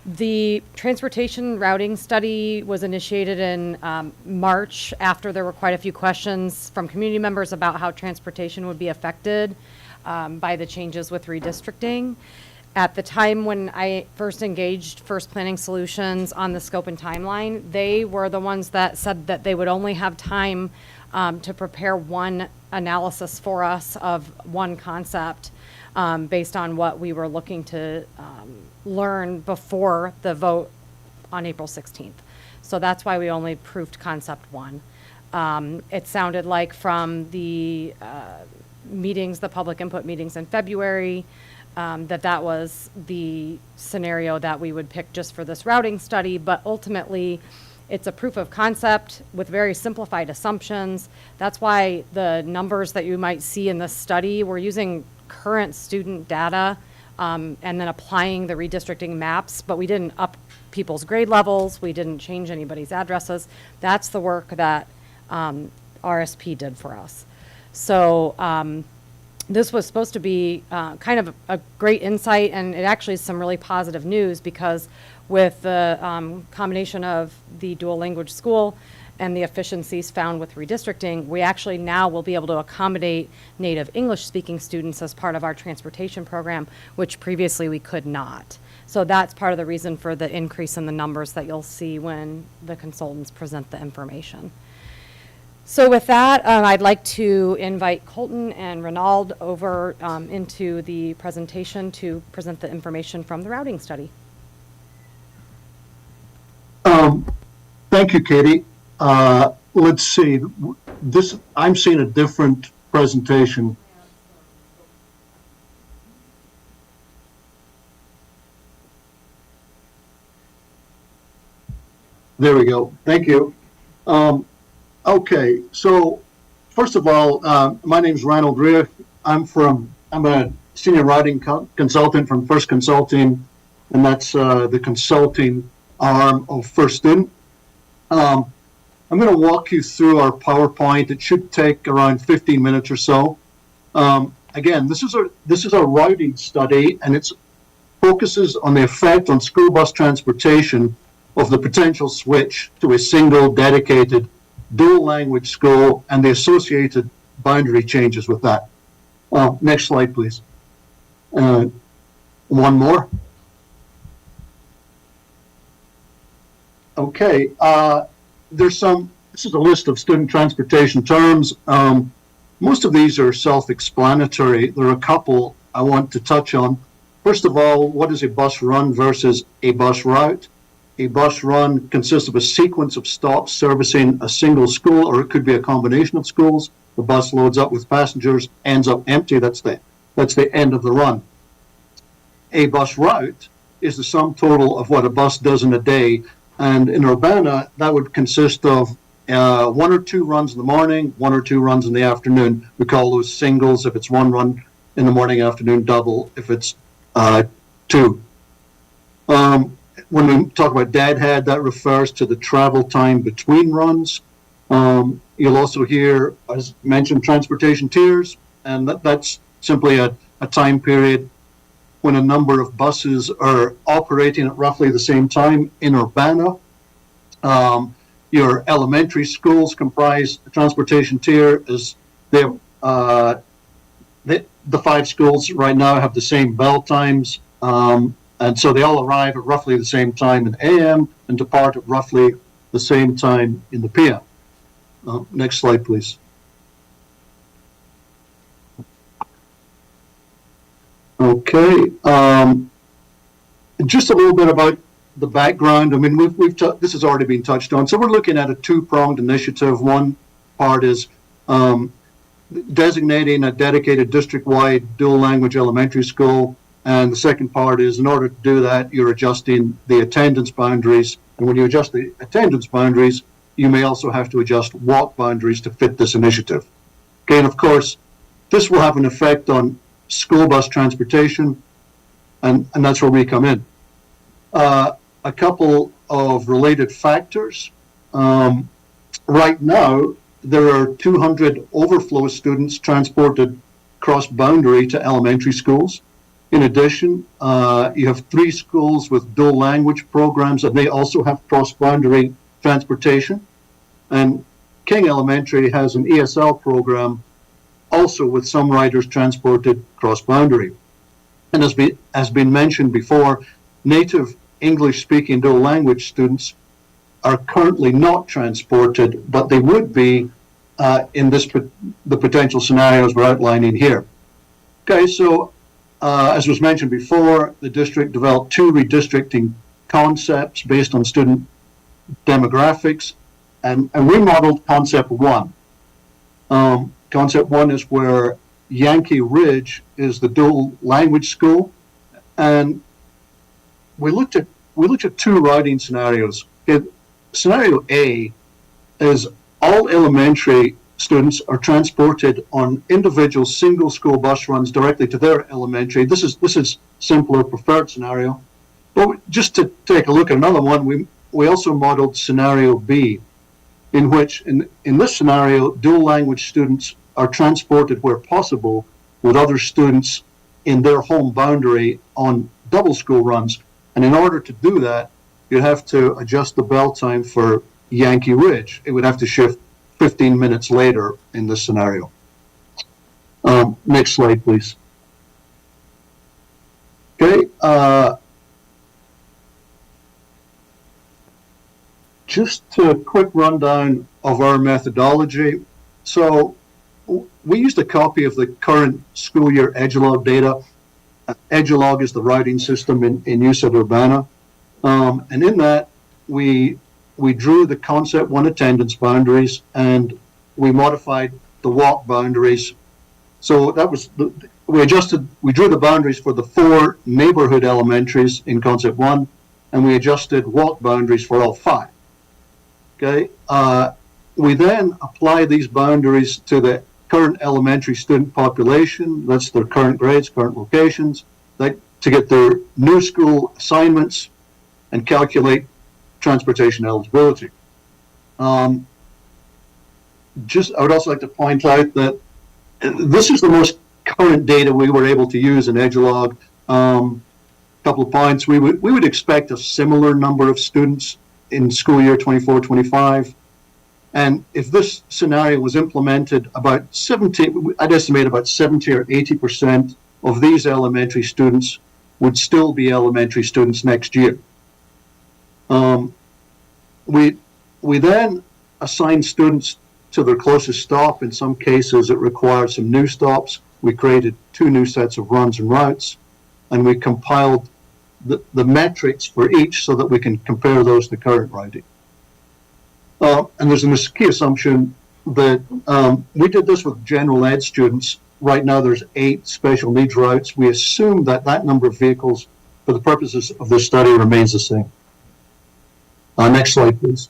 The transportation routing study was initiated in March after there were quite a few questions from community members about how transportation would be affected by the changes with redistricting. At the time when I first engaged First Planning Solutions on the scope and timeline, they were the ones that said that they would only have time to prepare one analysis for us of one concept based on what we were looking to learn before the vote on April 16th. So that's why we only proved concept one. It sounded like from the meetings, the public input meetings in February, that was the scenario that we would pick just for this routing study, but ultimately it's a proof of concept with very simplified assumptions. That's why the numbers that you might see in this study, we're using current student data and then applying the redistricting maps, but we didn't up people's grade levels, we didn't change anybody's addresses. That's the work that RSP did for us. So this was supposed to be kind of a great insight, and it actually is some really positive news because with the combination of the dual language school and the efficiencies found with redistricting, we actually now will be able to accommodate native English speaking students as part of our transportation program, which previously we could not. So that's part of the reason for the increase in the numbers that you'll see when the consultants present the information. So with that, I'd like to invite Colton and Ronald over into the presentation to present the information from the routing study. Thank you, Katie. Let's see. I'm seeing a different presentation. There we go. Thank you. Okay, so first of all, my name is Ronald Riff. I'm a senior writing consultant from First Consulting, and that's the consulting arm of First Student. I'm going to walk you through our PowerPoint. It should take around 15 minutes or so. Again, this is a routing study, and it focuses on the effect on school bus transportation of the potential switch to a single dedicated dual language school and the associated boundary changes with that. Next slide, please. One more. Okay, this is a list of student transportation terms. Most of these are self-explanatory. There are a couple I want to touch on. First of all, what is a bus run versus a bus route? A bus run consists of a sequence of stops servicing a single school, or it could be a combination of schools. The bus loads up with passengers, ends up empty. That's the end of the run. A bus route is the sum total of what a bus does in a day. And in Urbana, that would consist of 1 or 2 runs in the morning, 1 or 2 runs in the afternoon. We call those singles if it's 1 run in the morning, afternoon, double if it's 2. When we talk about deadhead, that refers to the travel time between runs. You'll also hear, as mentioned, transportation tiers, and that's simply a time period when a number of buses are operating at roughly the same time in Urbana. Your elementary schools comprise a transportation tier, as the 5 schools right now have the same bell times. And so they all arrive at roughly the same time in AM and depart at roughly the same time in the PM. Next slide, please. Okay. Just a little bit about the background. I mean, this has already been touched on. So we're looking at a 2-pronged initiative. One part is designating a dedicated district-wide dual language elementary school. And the second part is, in order to do that, you're adjusting the attendance boundaries. And when you adjust the attendance boundaries, you may also have to adjust walk boundaries to fit this initiative. Okay, and of course, this will have an effect on school bus transportation, and that's where we come in. A couple of related factors. Right now, there are 200 overflow students transported cross-boundary to elementary schools. In addition, you have 3 schools with dual language programs, and they also have cross-boundary transportation. And King Elementary has an ESL program also with some riders transported cross-boundary. And as has been mentioned before, native English-speaking dual language students are currently not transported, but they would be in the potential scenarios we're outlining here. Okay, so as was mentioned before, the district developed 2 redistricting concepts based on student demographics, and we modeled concept 1. Concept 1 is where Yankee Ridge is the dual language school, and we looked at 2 routing scenarios. Scenario A is all elementary students are transported on individual single school bus runs directly to their elementary. This is simpler preferred scenario. But just to take a look at another one, we also modeled scenario B, in which in this scenario, dual language students are transported where possible with other students in their home boundary on double school runs. And in order to do that, you'd have to adjust the bell time for Yankee Ridge. It would have to shift 15 minutes later in this scenario. Next slide, please. Okay. Just a quick rundown of our methodology. So we used a copy of the current school year Edgelog data. Edgelog is the routing system in use at Urbana. And in that, we drew the concept 1 attendance boundaries, and we modified the walk boundaries. So that was we drew the boundaries for the 4 neighborhood elementaries in concept 1, and we adjusted walk boundaries for all 5. Okay. We then apply these boundaries to the current elementary student population. That's their current grades, current locations, to get their new school assignments and calculate transportation eligibility. I would also like to point out that this is the most current data we were able to use in Edgelog. Couple of points. We would expect a similar number of students in school year 24-25. And if this scenario was implemented, I'd estimate about 70 or 80% of these elementary students would still be elementary students next year. We then assign students to their closest stop. In some cases, it required some new stops. We created 2 new sets of runs and routes. and we compiled the metrics for each so that we can compare those to current routing. And there's a key assumption that we did this with general ed students. Right now there's 8 special needs routes. We assume that that number of vehicles for the purposes of this study remains the same. Next slide, please.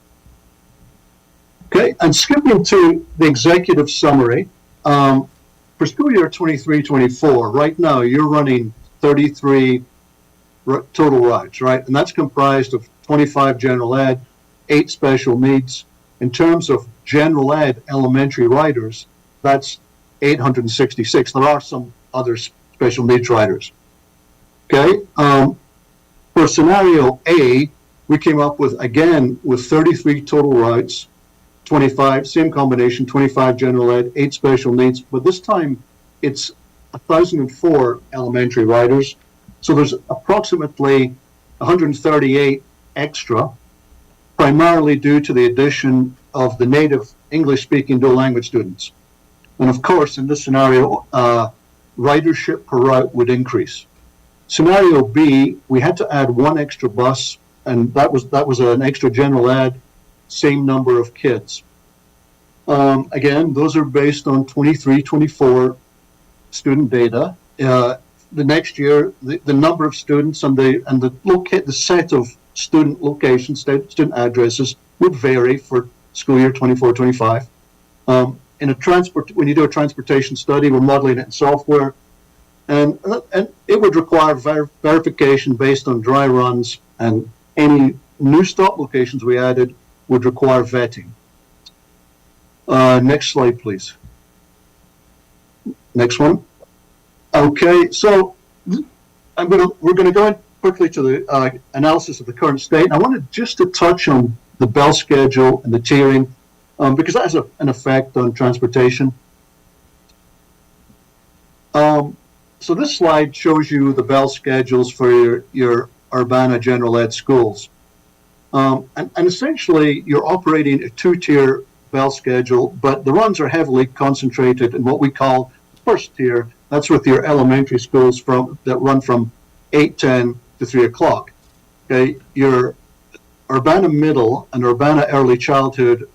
Okay, and skipping to the executive summary, for school year 23-24, right now you're running 33 total routes, right? And that's comprised of 25 general ed, 8 special needs. In terms of general ed elementary riders, that's 866. There are some other special needs riders. Okay, for scenario A, we came up with, again, with 33 total routes, 25, same combination, 25 general ed, 8 special needs, but this time it's 1,004 elementary riders. So there's approximately 138 extra, primarily due to the addition of the native English-speaking dual language students. And of course, in this scenario, ridership per route would increase. Scenario B, we had to add 1 extra bus, and that was an extra general ed, same number of kids. Again, those are based on 23-24 student data. The next year, the number of students and the set of student locations, student addresses would vary for school year 24-25. When you do a transportation study, we're modeling it in software, and it would require verification based on dry runs, and any new stop locations we added would require vetting. Next slide, please. Next one. Okay, so we're going to go in quickly to the analysis of the current state. I wanted just to touch on the bell schedule and the tiering, because that has an effect on transportation. So this slide shows you the bell schedules for your Urbana general ed schools. And essentially, you're operating a 2-tier bell schedule, but the runs are heavily concentrated in what we call first tier. That's with your elementary schools that run from 8:10 to 3 o'clock. Okay, your Urbana Middle and Urbana Early Childhood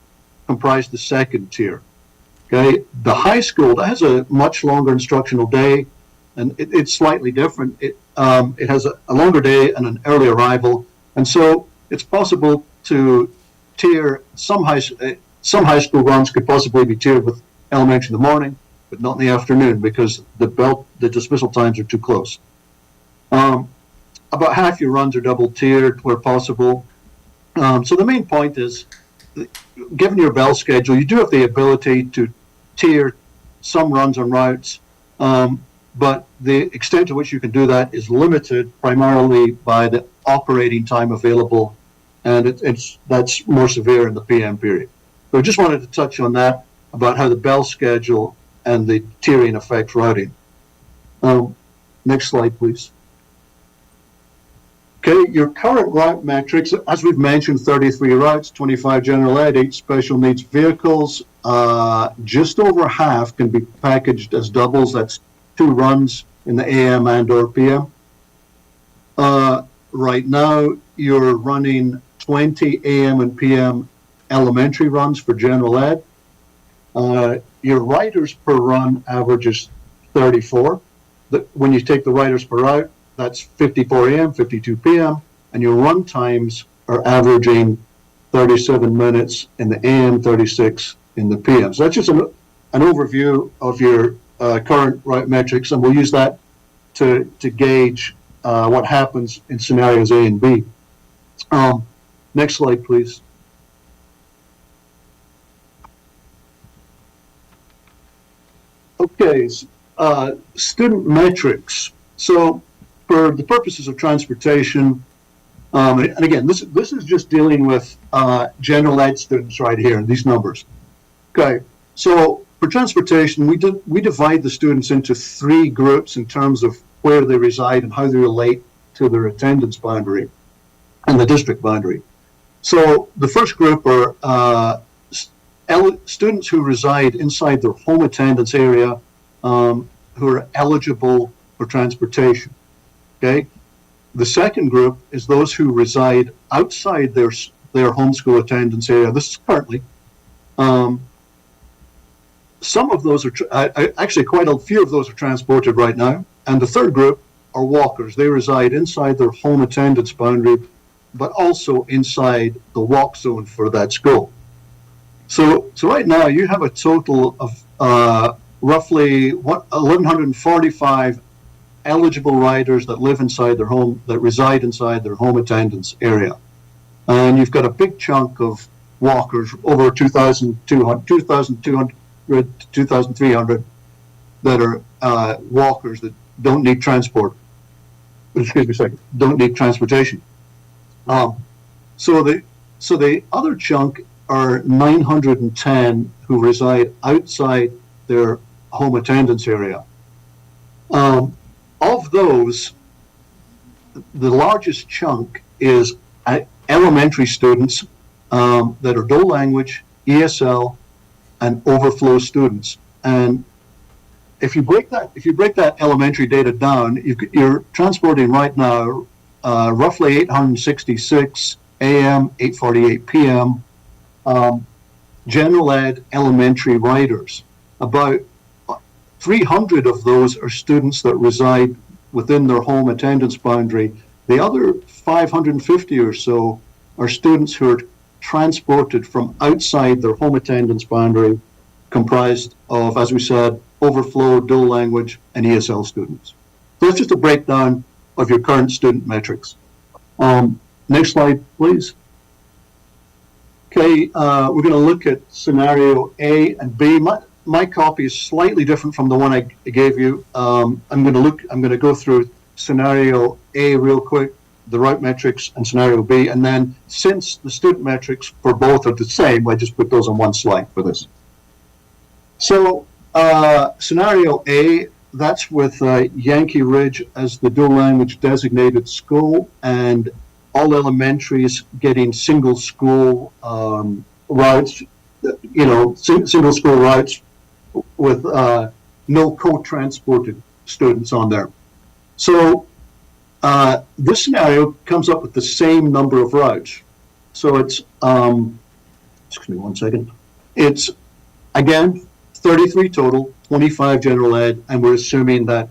comprise the second tier. Okay, the high school, that has a much longer instructional day, and it's slightly different. It has a longer day and an early arrival, and so it's possible to tier some high school runs could possibly be tiered with elementary in the morning, but not in the afternoon because the dismissal times are too close. About half your runs are double tiered where possible. So the main point is, given your bell schedule, you do have the ability to tier some runs on routes, but the extent to which you can do that is limited primarily by the operating time available, and that's more severe in the PM period. So I just wanted to touch on that, about how the bell schedule and the tiering affect routing. Next slide, please. Okay, your current route metrics, as we've mentioned, 33 routes, 25 general ed, 8 special needs vehicles. Just over half can be packaged as doubles. That's 2 runs in the AM and or PM. Right now, you're running 20 AM and PM elementary runs for general ed. Your riders per run averages 34. When you take the riders per route, that's 54 AM, 52 PM, and your run times are averaging 37 minutes in the AM, 36 in the PM. So that's just an overview of your current route metrics, and we'll use that to gauge what happens in scenarios A and B. Next slide, please. Okay, student metrics. So for the purposes of transportation, and again, this is just dealing with general ed students right here, these numbers. Okay, so for transportation, we divide the students into 3 groups in terms of where they reside and how they relate to their attendance boundary and the district boundary. So the first group are students who reside inside their home attendance area, who are eligible for transportation. Okay. The second group is those who reside outside their homeschool attendance area. This is currently. Some of those are, actually quite a few of those are transported right now. And the third group are walkers. They reside inside their home attendance boundary, but also inside the walk zone for that school. So right now you have a total of roughly 1,145 eligible riders that live inside their home, that reside inside their home attendance area. And you've got a big chunk of walkers, over 2,300 that are walkers that don't need transport. Excuse me a second, don't need transportation. So the other chunk are 910 who reside outside their home attendance area. Of those, the largest chunk is elementary students that are dual language, ESL, and overflow students. And if you break that elementary data down, you're transporting right now roughly 866 AM, 848 PM general ed elementary riders. About 300 of those are students that reside within their home attendance boundary. The other 550 or so are students who are transported from outside their home attendance boundary, comprised of, as we said, overflow, dual language, and ESL students. So that's just a breakdown of your current student metrics. Next slide, please. Okay, we're going to look at scenario A and B. My copy is slightly different from the one I gave you. I'm going to go through scenario A real quick, the route metrics, and scenario B, and then since the student metrics for both are the same, I just put those on one slide for this. So scenario A, that's with Yankee Ridge as the dual language designated school, and all elementaries getting single school routes, single school routes with no co-transported students on there. So this scenario comes up with the same number of routes. So it's, excuse me one second. It's, again, 33 total, 25 general ed, and we're assuming that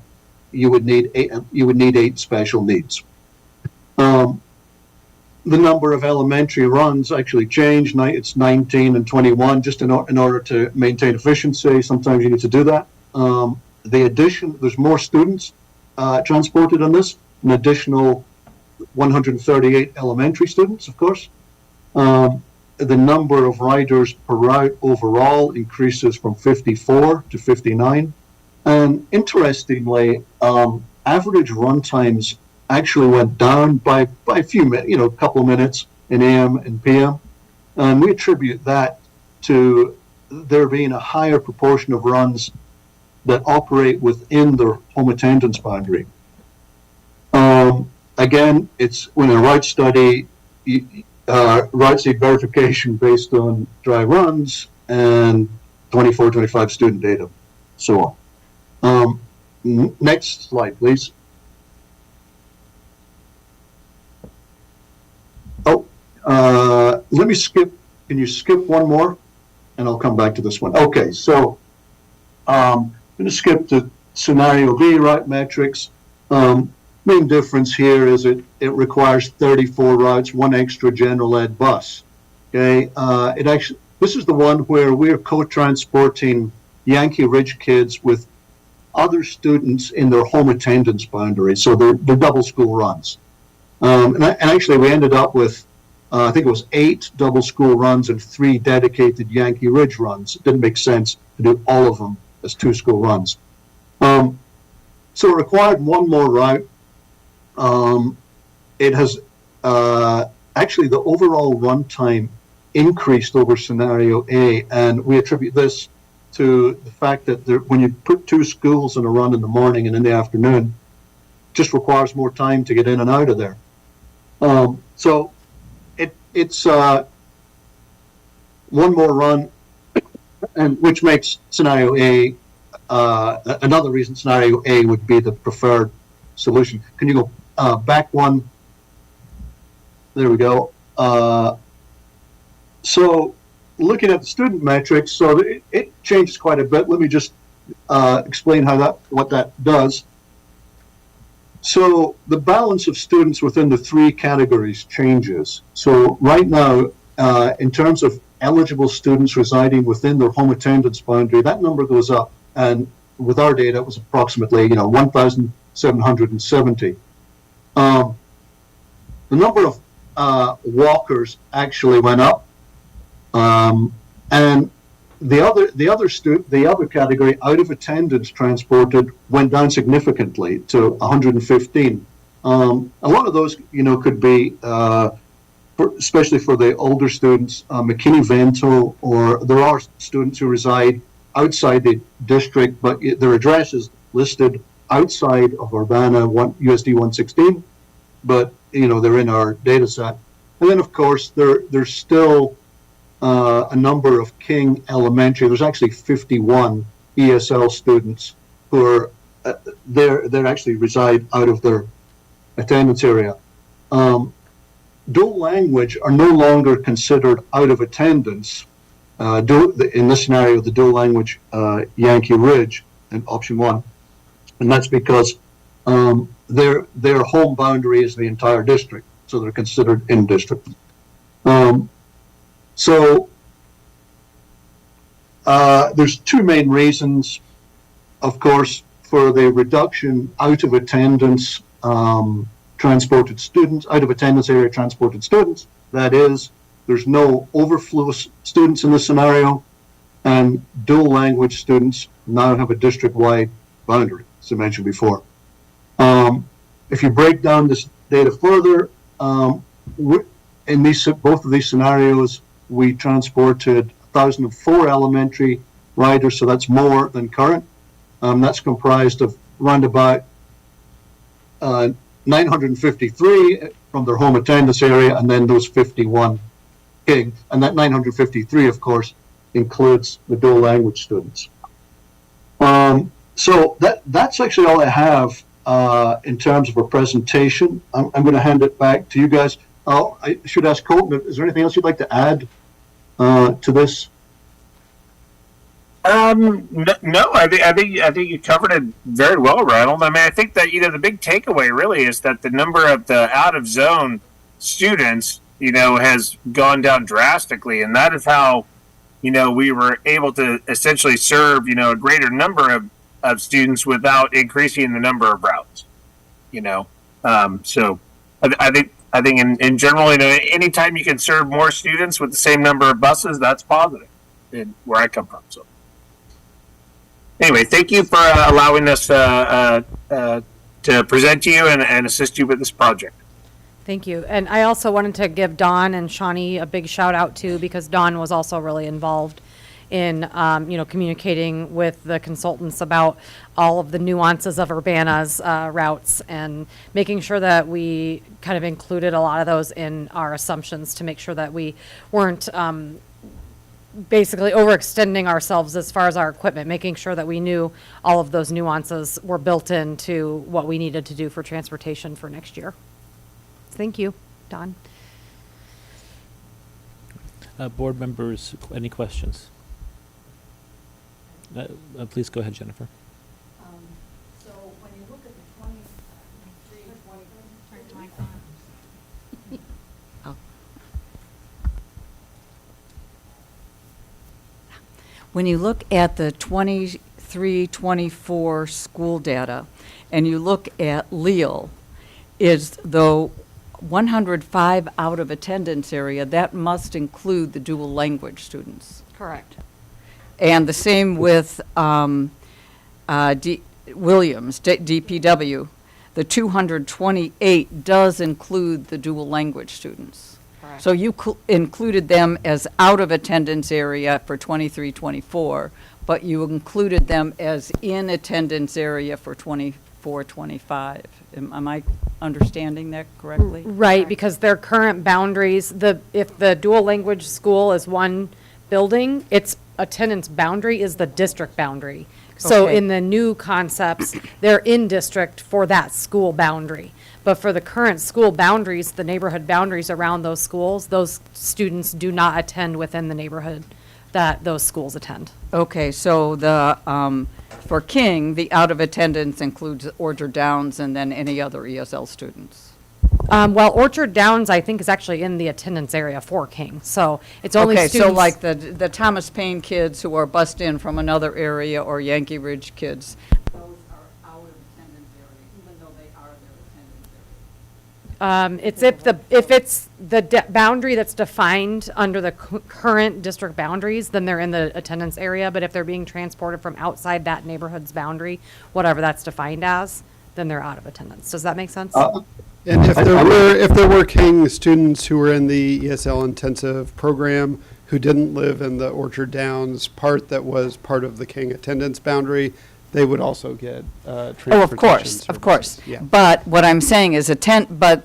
you would need 8 special needs. The number of elementary runs actually changed. It's 19 and 21, just in order to maintain efficiency. Sometimes you need to do that. The addition, there's more students transported on this, an additional 138 elementary students, of course. The number of riders per route overall increases from 54 to 59. And interestingly, average run times actually went down by a few minutes, a couple of minutes in AM and PM. And we attribute that to there being a higher proportion of runs that operate within their home attendance boundary. Again, it's when a route study, route seed verification based on dry runs and 24, 25 student data, so on. Next slide, please. Let me skip, can you skip one more? And I'll come back to this one. Okay, so I'm going to skip to scenario B, route metrics. Main difference here is it requires 34 routes, 1 extra general ed bus. Okay, this is the one where we're co-transporting Yankee Ridge kids with other students in their home attendance boundary, so they're double school runs. And actually we ended up with I think it was 8 double school runs and 3 dedicated Yankee Ridge runs. It didn't make sense to do all of them as 2 school runs. So it required 1 more route. It has actually the overall run time increased over scenario A, and we attribute this to the fact that when you put 2 schools in a run in the morning and in the afternoon, it just requires more time to get in and out of there. So it's 1 more run, and which makes scenario A another reason scenario A would be the preferred solution. Can you go back one? There we go. So looking at the student metrics, so it changes quite a bit. Let me just explain what that does. So the balance of students within the three categories changes. So right now, in terms of eligible students residing within their home attendance boundary, that number goes up. And with our data, it was approximately 1,770. The number of walkers actually went up, and the other category, out of attendance transported, went down significantly to 115. A lot of those, could be, especially for the older students, McKinney-Vento, or there are students who reside outside the district, but their address is listed outside of Urbana, USD 116, but they're in our data set. And then, of course, there's still a number of King Elementary. There's actually 51 ESL students who are they actually reside out of their attendance area. Dual language are no longer considered out of attendance. In this scenario, the dual language Yankee Ridge in option 1, and that's because their home boundary is the entire district, so they're considered in district. So there's two main reasons, of course, for the reduction out of attendance transported students, out of attendance area transported students. That is, there's no overflow students in this scenario, and dual language students now have a district-wide boundary, as I mentioned before. If you break down this data further, in both of these scenarios, we transported 1,004 elementary riders, so that's more than current. That's comprised of round about 953 from their home attendance area, and then those 51 King. And that 953, of course, includes the dual language students. So that's actually all I have in terms of a presentation. I'm going to hand it back to you guys. I should ask Colton, is there anything else you'd like to add to this? No, I think you covered it very well, Ronald. I mean, I think that the big takeaway really is that the number of the out of zone students, has gone down drastically, and that is how, we were able to essentially serve, a greater number of students without increasing the number of routes. So I think in general, anytime you can serve more students with the same number of buses, that's positive, where I come from. So. Anyway, thank you for allowing us to present to you and assist you with this project. Thank you. And I also wanted to give Dawn and Shawnee a big shout out too, because Dawn was also really involved in, communicating with the consultants about all of the nuances of Urbana's routes and making sure that we kind of included a lot of those in our assumptions to make sure that we weren't basically overextending ourselves as far as our equipment, making sure that we knew all of those nuances were built into what we needed to do for transportation for next year. Thank you, Don. Board members, any questions? Please go ahead, Jennifer. So when you look at the 23, When you look at the 23-24 school data, and you look at Leal, is the 105 out of attendance area, that must include the dual language students. Correct. And the same with Williams, DPW. The 228 does include the dual language students. Correct. So you included them as out of attendance area for 23-24, but you included them as in attendance area for 24-25. Am I understanding that correctly? Right, because their current boundaries, if the dual language school is one building, its attendance boundary is the district boundary. So Okay. in the new concepts, they're in district for that school boundary. But for the current school boundaries, the neighborhood boundaries around those schools, those students do not attend within the neighborhood that those schools attend. Okay, so for King, the out of attendance includes Orchard Downs and then any other ESL students. Well, Orchard Downs, I think, is actually in the attendance area for King, so it's only Okay, students. so like the Thomas Paine kids who are bused in from another area or Yankee Ridge kids, those are out of attendance area, even though they are their attendance area. It's if it's the boundary that's defined under the current district boundaries, then they're in the attendance area. But if they're being transported from outside that neighborhood's boundary, whatever that's defined as, then they're out of attendance. Does that make sense? And if there were King students who were in the ESL intensive program who didn't live in the Orchard Downs part that was part of the King attendance boundary, they would also get transportation Oh, of course, of course. services. Yeah. But what I'm saying is but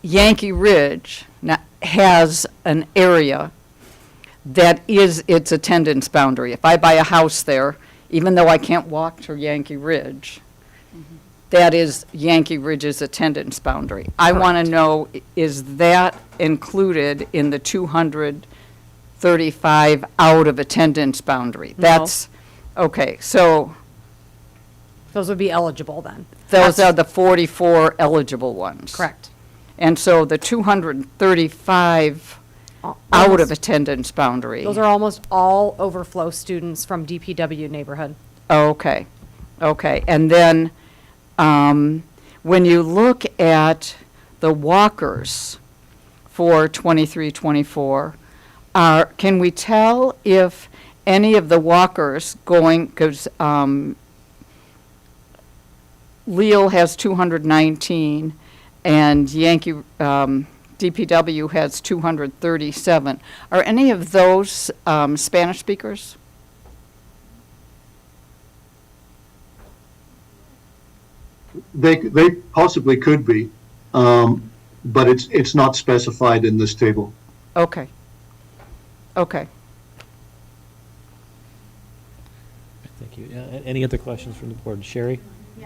Yankee Ridge has an area that is its attendance boundary. If I buy a house there, even though I can't walk to Yankee Ridge, that is Yankee Ridge's attendance boundary. I want to know, is that included in the 235 out of attendance boundary? No. That's, okay, so Those would be eligible then. those are the 44 eligible ones. Correct. And so the 235 out of attendance boundary. Those are almost all overflow students from DPW neighborhood. Okay, okay. And then when you look at the walkers for 23-24, can we tell if any of the walkers going, because Leal has 219 and Yankee DPW has 237. Are any of those Spanish speakers? They possibly could be, but it's not specified in this table. Okay. Okay. Thank you. Any other questions from the board? Sherry?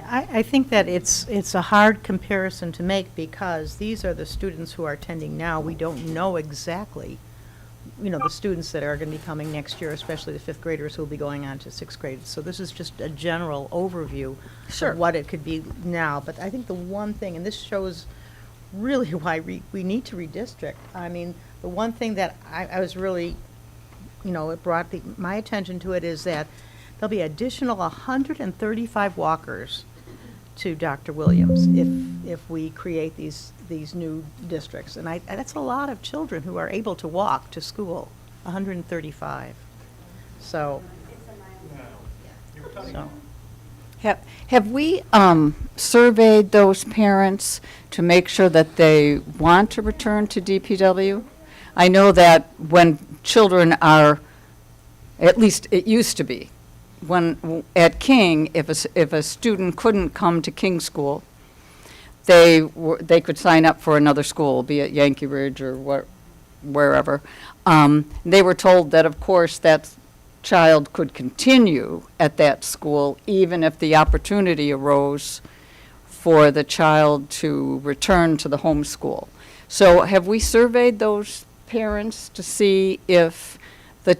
I think that it's a hard comparison to make because these are the students who are attending now. We don't know exactly, the students that are going to be coming next year, especially the fifth graders who will be going on to sixth grade. So this is just a general overview of what it could be now. But I think the one thing, and this shows really why we need to redistrict. I mean, the one thing that I was really, it brought my attention to it is that there'll be additional 135 walkers to Dr. Williams if we create these new districts. And that's a lot of children who are able to walk to school, 135. So. Have we surveyed those parents to make sure that they want to return to DPW? I know that when children are, at least it used to be, when at King, if a student couldn't come to King School, they could sign up for another school, be it Yankee Ridge or wherever. They were told that, of course, that child could continue at that school even if the opportunity arose for the child to return to the home school. So have we surveyed those parents to see if the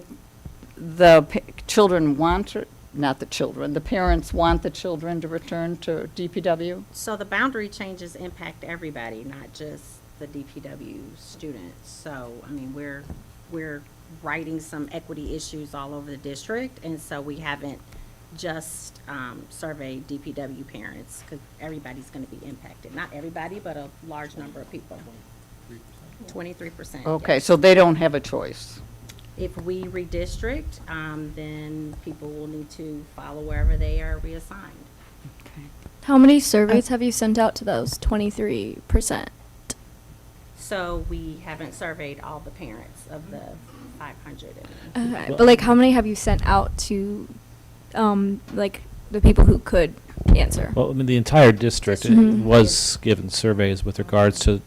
children want, not the children, the parents want the children to return to DPW? So the boundary changes impact everybody, not just the DPW students. So, I mean, we're writing some equity issues all over the district, and so we haven't just surveyed DPW parents, because everybody's going to be impacted. Not everybody, but a large number of people. 23%. Okay, yes. so they don't have a choice. If we redistrict, then people will need to follow wherever they are reassigned. How many surveys have you sent out to those 23%? So we haven't surveyed all the parents of the 500. Okay, but how many have you sent out to, the people who could answer? Well, I mean, the entire district Mhm. was given surveys with regards to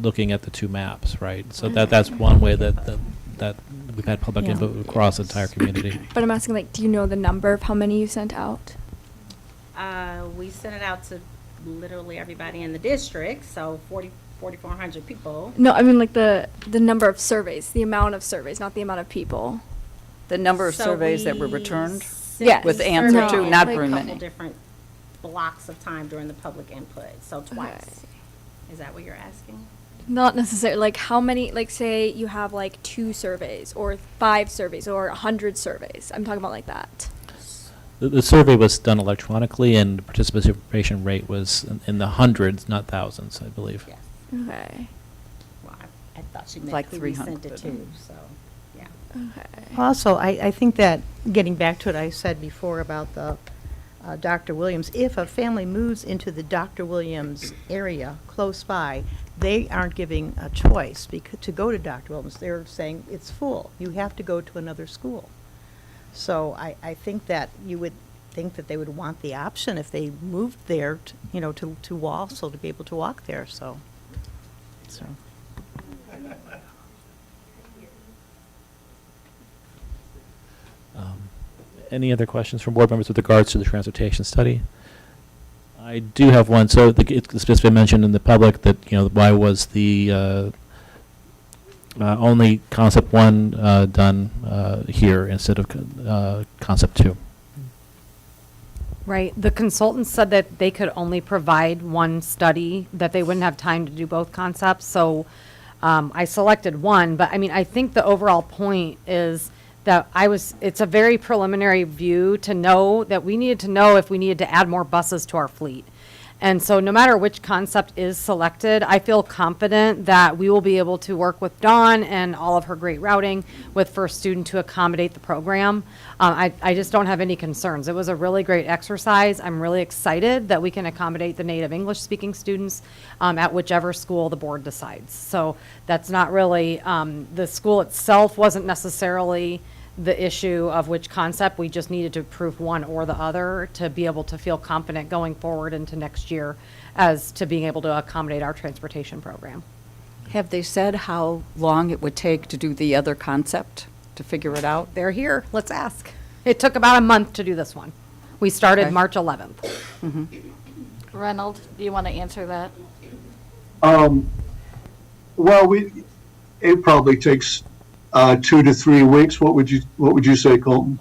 looking at the two maps, right? So that's one way that we've had public Yeah. input across the entire community. But I'm asking, like, do you know the number of how many you sent out? We sent it out to literally everybody in the district, so 4,400 people. No, I mean like the number of surveys, the amount of surveys, not the amount of people. The number of So surveys that were we returned? Yes. With answer No. to, not Like very a couple many. different blocks of time during the public input, so twice. Is that what you're asking? Not necessarily. Like how many? Like say you have like 2 surveys or 5 surveys or 100 surveys. I'm talking about like that. The survey was done electronically, and the participation rate was in the hundreds, not thousands, I believe. Yes. Okay. Well, I thought she meant Like who we 300, sent it but- to, so, yeah. Okay. Also, I think that, getting back to what I said before about the Dr. Williams, if a family moves into the Dr. Williams area close by, they aren't giving a choice to go to Dr. Williams. They're saying it's full. You have to go to another school. So I think that you would think that they would want the option if they moved there, to also to be able to walk there, so. Any other questions from board members with regards to the transportation study? I do have one. So it's just been mentioned in the public that, why was the only concept 1 done here instead of concept 2? Right. The consultants said that they could only provide one study, that they wouldn't have time to do both concepts. So I selected one. But I mean, I think the overall point is that it's a very preliminary view to know that we needed to know if we needed to add more buses to our fleet. And so no matter which concept is selected, I feel confident that we will be able to work with Dawn and all of her great routing with First Student to accommodate the program. I just don't have any concerns. It was a really great exercise. I'm really excited that we can accommodate the native English speaking students at whichever school the board decides. So that's not really, the school itself wasn't necessarily the issue of which concept. We just needed to prove one or the other to be able to feel confident going forward into next year as to being able to accommodate our transportation program. Have they said how long it would take to do the other concept, to figure it out? They're here. Let's ask. It took about a month to do this one. We started Okay. March 11th. Reynolds, do you want to answer that? Well, it probably takes 2 to 3 weeks. What would you say, Colton?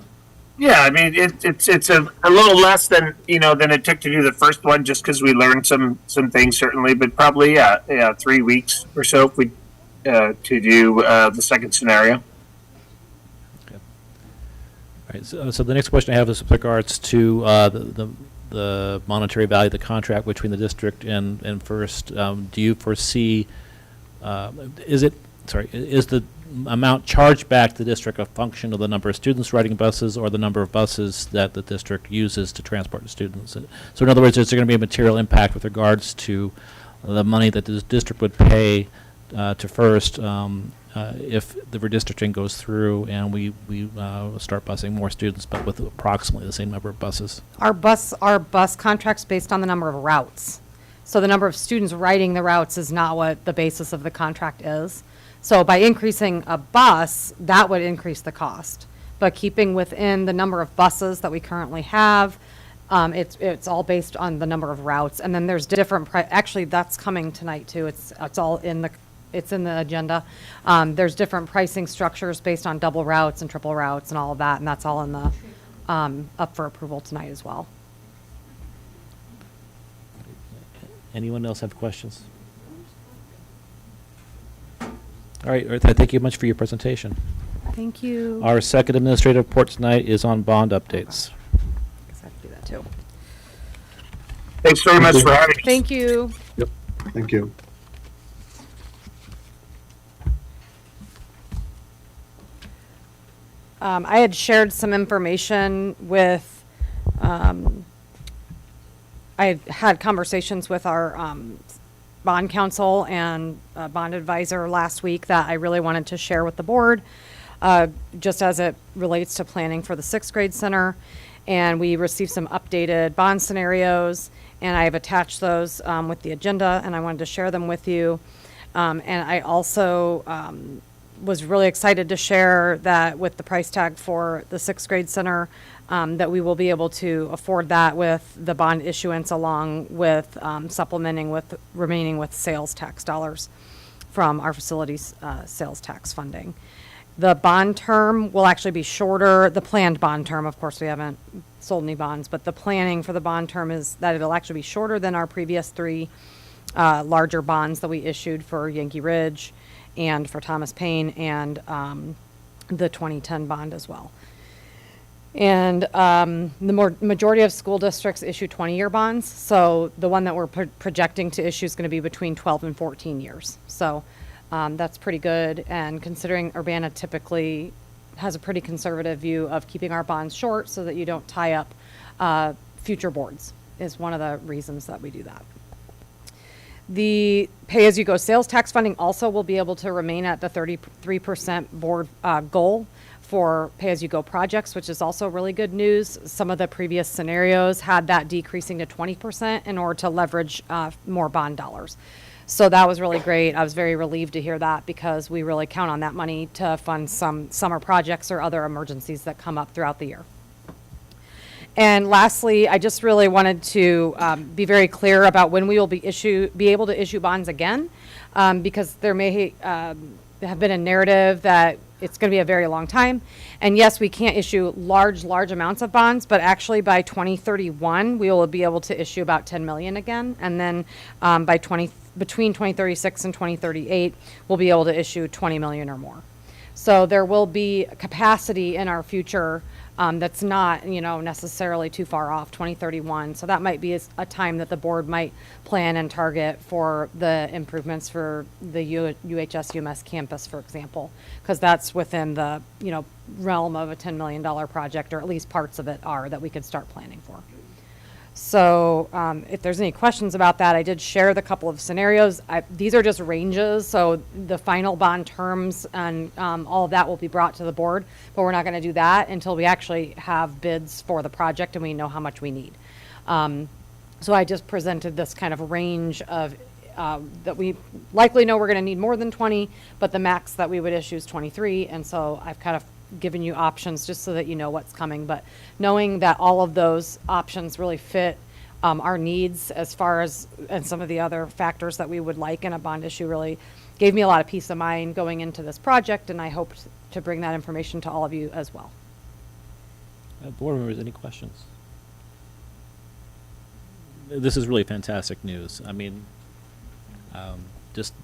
Yeah, I mean it's a little less than than it took to do the first one, just because we learned some things certainly, but probably 3 weeks or so if we to do the second scenario. All right. So the next question I have is with regards to the monetary value of the contract between the district and First. Do you foresee? Is the amount charged back to the district a function of the number of students riding buses or the number of buses that the district uses to transport the students? So in other words, is there going to be a material impact with regards to the money that the district would pay to First if the redistricting goes through and we start busing more students but with approximately the same number of buses? Our bus contract's based on the number of routes. So the number of students riding the routes is not what the basis of the contract is. So by increasing a bus, that would increase the cost. But keeping within the number of buses that we currently have, it's all based on the number of routes. And then there's different, actually that's coming tonight too. It's all in the agenda. There's different pricing structures based on double routes and triple routes and all of that. And that's all in the, up for approval tonight as well. Anyone else have questions? All right, Eartha, thank you much for your presentation. Thank you. Our second administrative report tonight is on bond updates. Guess I have to do that too. Thanks very much for having us. Thank you. Yep. Thank you. I had shared some information with, I had conversations with our bond counsel and bond advisor last week that I really wanted to share with the board, just as it relates to planning for the 6th grade center. And we received some updated bond scenarios, and I have attached those with the agenda, and I wanted to share them with you. And I also was really excited to share that with the price tag for the sixth grade center, that we will be able to afford that with the bond issuance along with supplementing with remaining with sales tax dollars from our facilities sales tax funding. The bond term will actually be shorter. The planned bond term, of course, we haven't sold any bonds, but the planning for the bond term is that it'll actually be shorter than our previous three larger bonds that we issued for Yankee Ridge and for Thomas Paine and the 2010 bond as well. And the majority of school districts issue 20-year bonds. So the one that we're projecting to issue is going to be between 12 and 14 years. So that's pretty good. And considering Urbana typically has a pretty conservative view of keeping our bonds short so that you don't tie up future boards is one of the reasons that we do that. The pay-as-you-go sales tax funding also will be able to remain at the 33% board goal for pay-as-you-go projects, which is also really good news. Some of the previous scenarios had that decreasing to 20% in order to leverage more bond dollars. So that was really great. I was very relieved to hear that because we really count on that money to fund some summer projects or other emergencies that come up throughout the year. And lastly, I just really wanted to be very clear about when we will be able to issue bonds again, because there may have been a narrative that it's going to be a very long time. And yes, we can't issue large amounts of bonds, but actually by 2031, we will be able to issue about 10 million again. And then between 2036 and 2038, we'll be able to issue 20 million or more. So there will be capacity in our future that's not, necessarily too far off, 2031. So that might be a time that the board might plan and target for the improvements for the UHS UMS campus, for example, because that's within the, realm of a $10 million project, or at least parts of it are that we could start planning for. So if there's any questions about that, I did share the couple of scenarios. These are just ranges, so the final bond terms and all of that will be brought to the board, but we're not going to do that until we actually have bids for the project and we know how much we need. So I just presented this kind of range of that we likely know we're going to need more than 20, but the max that we would issue is 23, and so I've kind of given you options just so that you know what's coming, but knowing that all of those options really fit our needs as far as and some of the other factors that we would like in a bond issue really gave me a lot of peace of mind going into this project, and I hope to bring that information to all of you as well. Board members, any questions? This is really fantastic news. I mean, just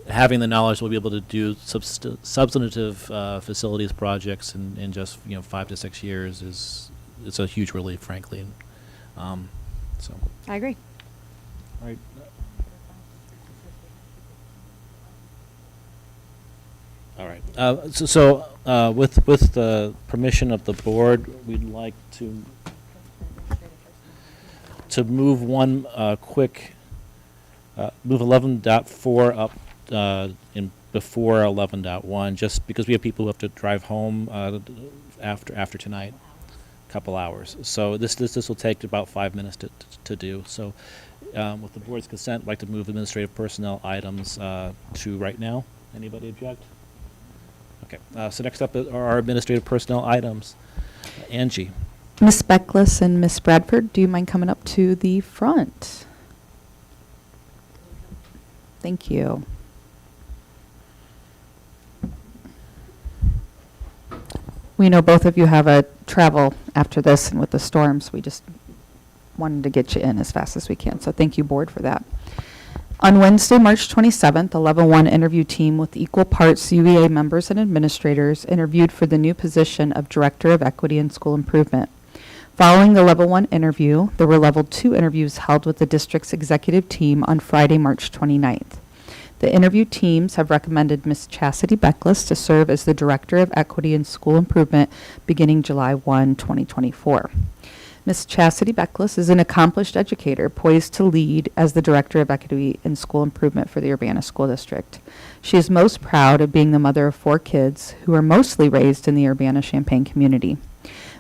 having the knowledge we'll be able to do substantive facilities projects in just 5 to 6 years it's a huge relief, frankly. So I agree. All right. All right. So with the permission of the board, we'd like to move one quick move 11.4 up in before 11.1, just because we have people who have to drive home after tonight, a couple hours. So this will take about 5 minutes to do. So with the board's consent, I'd like to move administrative personnel items to right now. Anybody object? Okay. So next up are our administrative personnel items. Angie. Ms. Beckless and Ms. Bradford, do you mind coming up to the front? Thank you. We know both of you have a travel after this, and with the storms, we just wanted to get you in as fast as we can. So thank you, board, for that. On Wednesday, March 27th, the Level 1 interview team with equal parts UEA members and administrators interviewed for the new position of Director of Equity and School Improvement. Following the Level 1 interview, there were Level 2 interviews held with the district's executive team on Friday, March 29th. The interview teams have recommended Ms. Chastity Beckless to serve as the Director of Equity and School Improvement beginning July 1, 2024. Ms. Chastity Beckless is an accomplished educator poised to lead as the Director of Equity and School Improvement for the Urbana School District. She is most proud of being the mother of 4 kids who are mostly raised in the Urbana-Champaign community.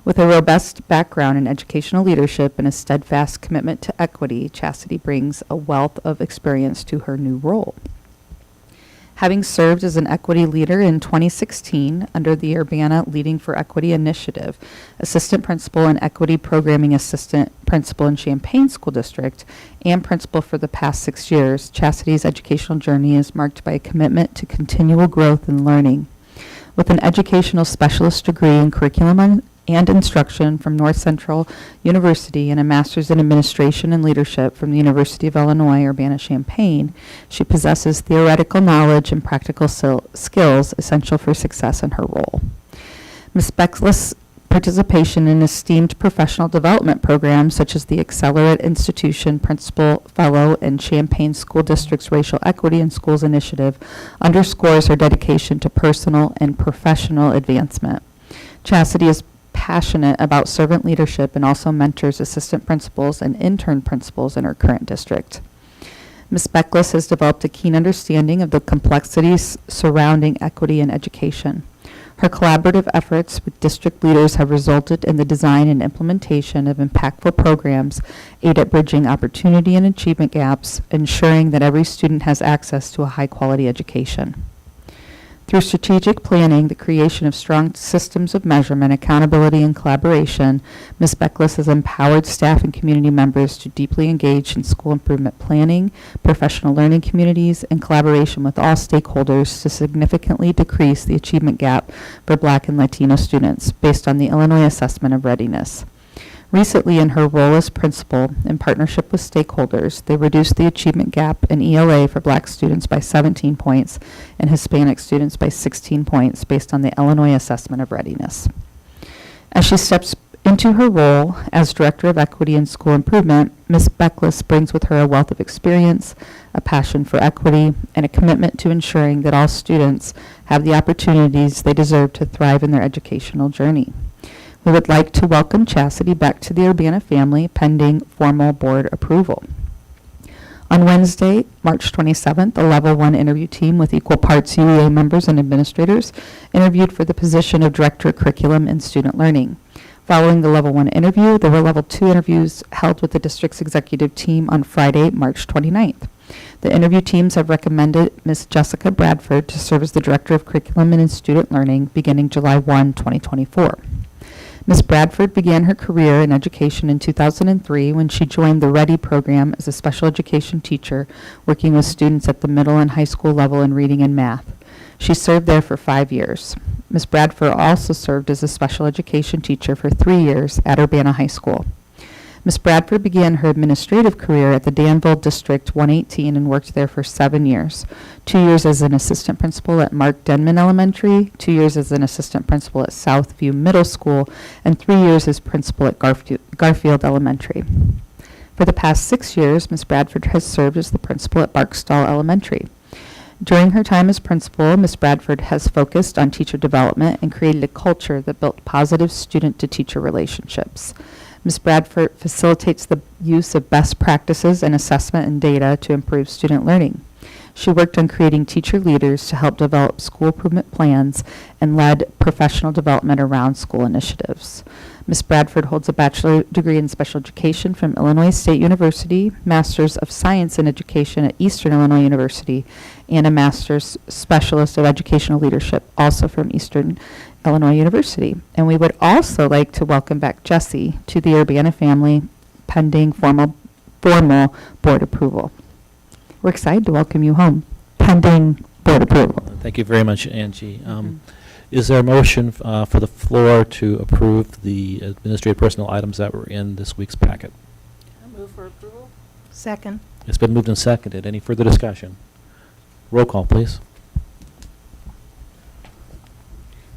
With a robust background in educational leadership and a steadfast commitment to equity, Chastity brings a wealth of experience to her new role. Having served as an equity leader in 2016 under the Urbana Leading for Equity initiative, assistant principal and equity programming assistant principal in Champaign School District, and principal for the past 6 years, Chastity's educational journey is marked by a commitment to continual growth and learning. With an educational specialist degree in curriculum and instruction from North Central University and a master's in administration and leadership from the University of Illinois Urbana-Champaign, she possesses theoretical knowledge and practical skills essential for success in her role. Ms. Beckless' participation in esteemed professional development programs such as the Accelerate Institution Principal Fellow and Champaign School District's Racial Equity in Schools Initiative underscores her dedication to personal and professional advancement. Chastity is passionate about servant leadership and also mentors assistant principals and intern principals in her current district. Ms. Beckless has developed a keen understanding of the complexities surrounding equity in education. Her collaborative efforts with district leaders have resulted in the design and implementation of impactful programs aimed at bridging opportunity and achievement gaps, ensuring that every student has access to a high-quality education. Through strategic planning, the creation of strong systems of measurement, accountability, and collaboration, Ms. Beckless has empowered staff and community members to deeply engage in school improvement planning, professional learning communities, and collaboration with all stakeholders to significantly decrease the achievement gap for Black and Latino students based on the Illinois Assessment of Readiness. Recently, in her role as principal, in partnership with stakeholders, they reduced the achievement gap in ELA for Black students by 17 points and Hispanic students by 16 points based on the Illinois Assessment of Readiness. As she steps into her role as Director of Equity and School Improvement, Ms. Beckless brings with her a wealth of experience, a passion for equity, and a commitment to ensuring that all students have the opportunities they deserve to thrive in their educational journey. We would like to welcome Chastity back to the Urbana family pending formal board approval. On Wednesday, March 27th, a Level 1 interview team with equal parts UEA members and administrators interviewed for the position of Director of Curriculum and Student Learning. Following the Level 1 interview, there were Level 2 interviews held with the district's executive team on Friday, March 29th. The interview teams have recommended Ms. Jessica Bradford to serve as the Director of Curriculum and Student Learning beginning July 1, 2024. Ms. Bradford began her career in education in 2003 when she joined the READY program as a special education teacher, working with students at the middle and high school level in reading and math. She served there for 5 years. Ms. Bradford also served as a special education teacher for 3 years at Urbana High School. Ms. Bradford began her administrative career at the Danville District 118 and worked there for 7 years. 2 years as an assistant principal at Mark Denman Elementary, 2 years as an assistant principal at Southview Middle School, and 3 years as principal at Garfield Elementary. For the past 6 years, Ms. Bradford has served as the principal at Barkstall Elementary. During her time as principal, Ms. Bradford has focused on teacher development and created a culture that built positive student-to-teacher relationships. Ms. Bradford facilitates the use of best practices and assessment and data to improve student learning. She worked on creating teacher leaders to help develop school improvement plans and led professional development around school initiatives. Ms. Bradford holds a bachelor degree in special education from Illinois State University, Master's of Science in Education at Eastern Illinois University, and a Master's Specialist of Educational Leadership, also from Eastern Illinois University. And we would also like to welcome back Jessie to the Urbana family pending formal board approval. We're excited to welcome you home pending board approval. Thank you very much, Angie. Is there a motion for the floor to approve the administrative personnel items that were in this week's packet? I move for approval. Second. It's been moved and seconded. Any further discussion? Roll call, please.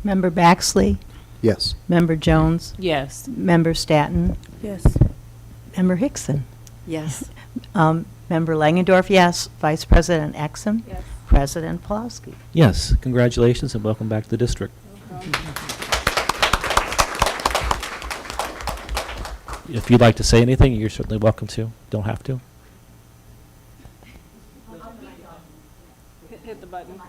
Member Baxley? Yes. Member Jones? Yes. Member Staton? Yes. Member Hickson? Yes. Member Langendorf, yes. Vice President Exum? Yes. President Pulaski? Yes. Congratulations and welcome back to the district. If you'd like to say anything, you're certainly welcome to. Don't have to. Hit the button.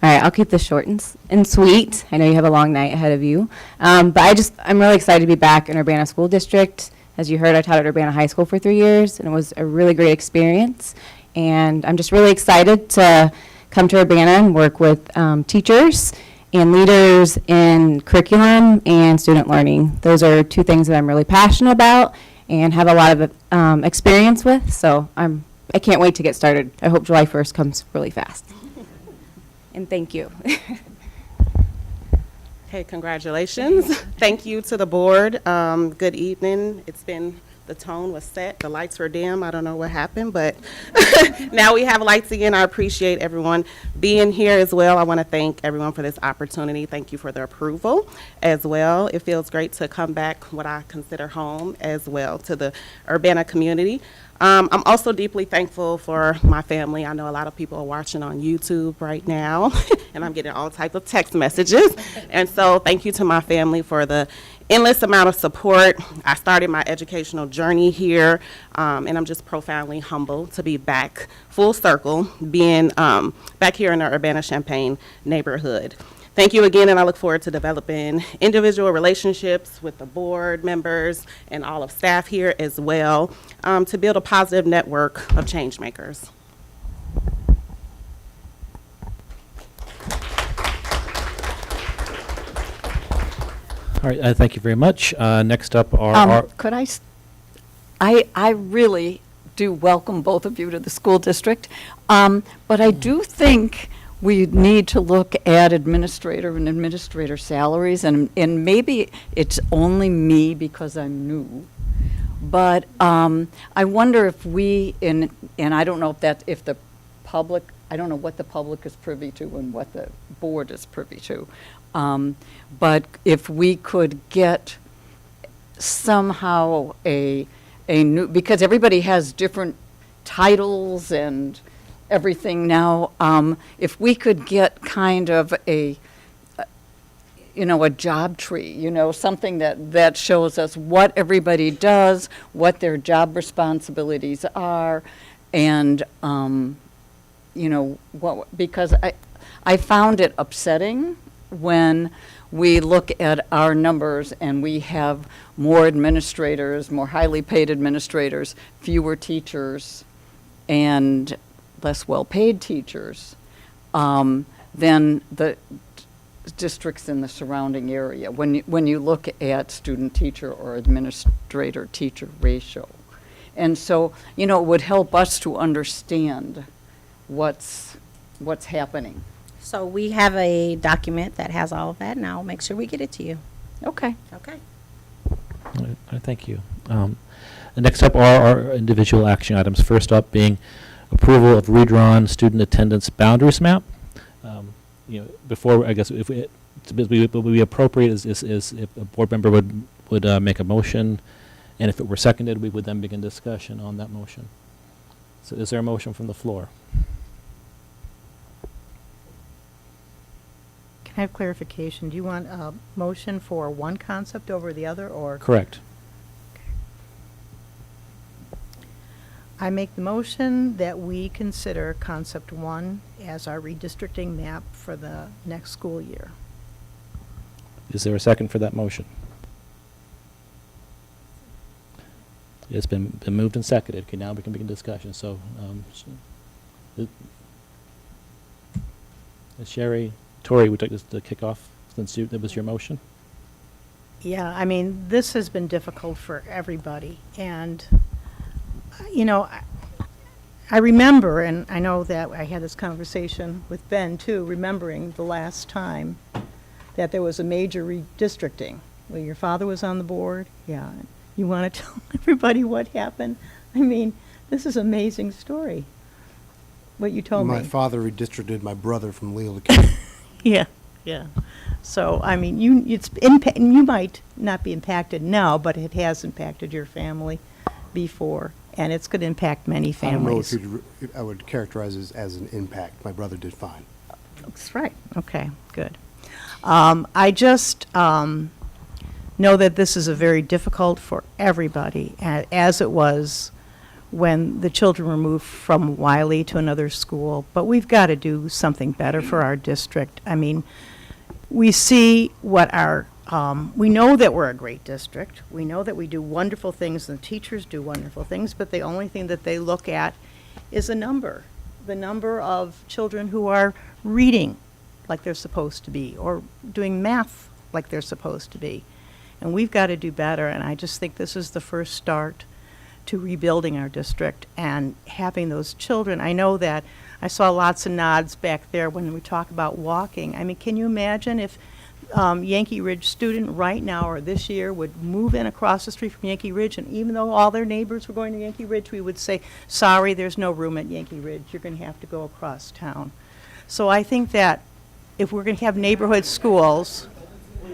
All right, I'll keep this short and sweet. I know you have a long night ahead of you. But I'm really excited to be back in Urbana School District. As you heard, I taught at Urbana High School for 3 years, and it was a really great experience. And I'm just really excited to come to Urbana and work with teachers and leaders in curriculum and student learning. Those are two things that I'm really passionate about and have a lot of experience with. So I can't wait to get started. I hope July 1st comes really fast. And thank you. Hey, congratulations. Thank you to the board. Good evening. The tone was set, the lights were dim. I don't know what happened, but now we have lights again. I appreciate everyone being here as well. I want to thank everyone for this opportunity. Thank you for the approval as well. It feels great to come back, what I consider home as well, to the Urbana community. I'm also deeply thankful for my family. I know a lot of people are watching on YouTube right now, and I'm getting all types of text messages. And so thank you to my family for the endless amount of support. I started my educational journey here, and I'm just profoundly humbled to be back full circle, being back here in the Urbana-Champaign neighborhood. Thank you again, and I look forward to developing individual relationships with the board members and all of staff here as well, to build a positive network of change makers. All right, thank you very much. Next up are Could I really do welcome both of you to the school district, but I do think we need to look at administrator salaries, and maybe it's only me because I'm new, but I wonder if and I don't know if the public, I don't know what the public is privy to and what the board is privy to, but if we could get somehow a new, because everybody has different titles and everything now, if we could get kind of a job tree, something that shows us what everybody does, what their job responsibilities are, and, because I found it upsetting when we look at our numbers and we have more administrators, more highly paid administrators, fewer teachers, and less well-paid teachers than the districts in the surrounding area when you look at student-teacher or administrator-teacher ratio. And so, it would help us to understand what's happening. So we have a document that has all of that, and I'll make sure we get it to you. Okay. Okay. All right, thank you. Next up are our individual action items. First up being approval of redrawn student attendance boundaries map. Before, I guess, if it would be appropriate is if a board member would make a motion, and if it were seconded, we would then begin discussion on that motion. So is there a motion from the floor? Can I have clarification? Do you want a motion for one concept over the other, or? Correct. I make the motion that we consider concept 1 as our redistricting map for the next school year. Is there a second for that motion? It's been moved and seconded. Okay, now we can begin discussion. So, Sherry, Tori, would you like to kick off since that was your motion? Yeah, I mean, this has been difficult for everybody, and I remember, and I know that I had this conversation with Ben too, remembering the last time that there was a major redistricting, where your father was on the board. Yeah, you want to tell everybody what happened? I mean, this is an amazing story, what you told me. My father redistricted my brother from Leo to King. Yeah. So, I mean, you might not be impacted now, but it has impacted your family before, and it's going to impact many families. I don't know if I would characterize it as an impact. My brother did fine. That's right. Okay, good. I just know that this is a very difficult for everybody, as it was when the children were moved from Wiley to another school. But we've got to do something better for our district. I mean, we see what we know that we're a great district. We know that we do wonderful things and the teachers do wonderful things, but the only thing that they look at is a number. The number of children who are reading like they're supposed to be, or doing math like they're supposed to be. And we've got to do better, and I just think this is the first start to rebuilding our district and having those children. I know that I saw lots of nods back there when we talk about walking. I mean, can you imagine if Yankee Ridge student right now or this year would move in across the street from Yankee Ridge, and even though all their neighbors were going to Yankee Ridge, we would say, sorry, there's no room at Yankee Ridge. You're going to have to go across town. So I think that if we're going to have neighborhood schools,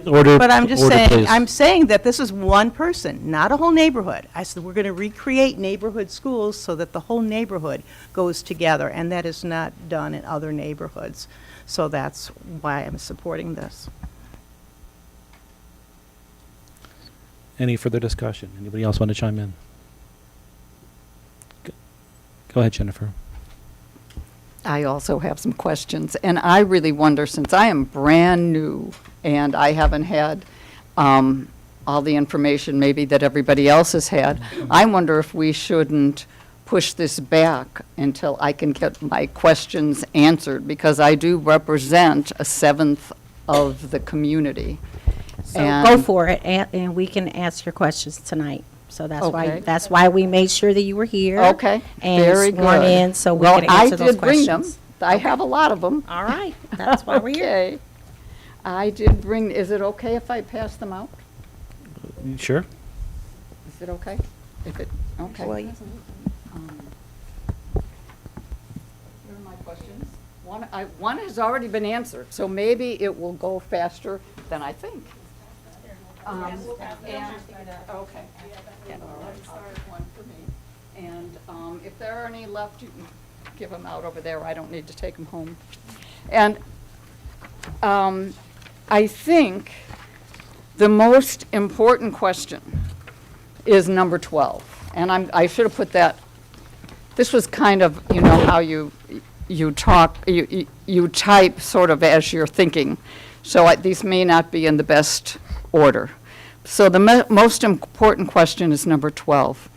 Order, but I'm just order, saying, please. I'm saying that this is one person, not a whole neighborhood. I said we're going to recreate neighborhood schools so that the whole neighborhood goes together, and that is not done in other neighborhoods. So that's why I'm supporting this. Any further discussion? Anybody else want to chime in? Go ahead, Jennifer. I also have some questions, and I really wonder, since I am brand new and I haven't had all the information maybe that everybody else has had, I wonder if we shouldn't push this back until I can get my questions answered, because I do represent a seventh of the community. So go for it, and we can ask your questions tonight. So that's why we made sure that you were here. Okay, And very sworn good. in, so we Well, can answer those I did bring them. questions. I have a lot of them. All right, that's why we're here. Okay. I did bring, is it okay if I pass them out? Sure. Is it okay? If it, okay. Well, Here are my questions. One has already been answered, so maybe it will go faster than I think. Okay. One for me. And if there are any left, you can give them out over there. I don't need to take them home. And I think the most important question is number 12. And I should have put that, this was kind of, you know, how you talk, you type sort of as you're thinking. So these may not be in the best order. So the most important question is number 12.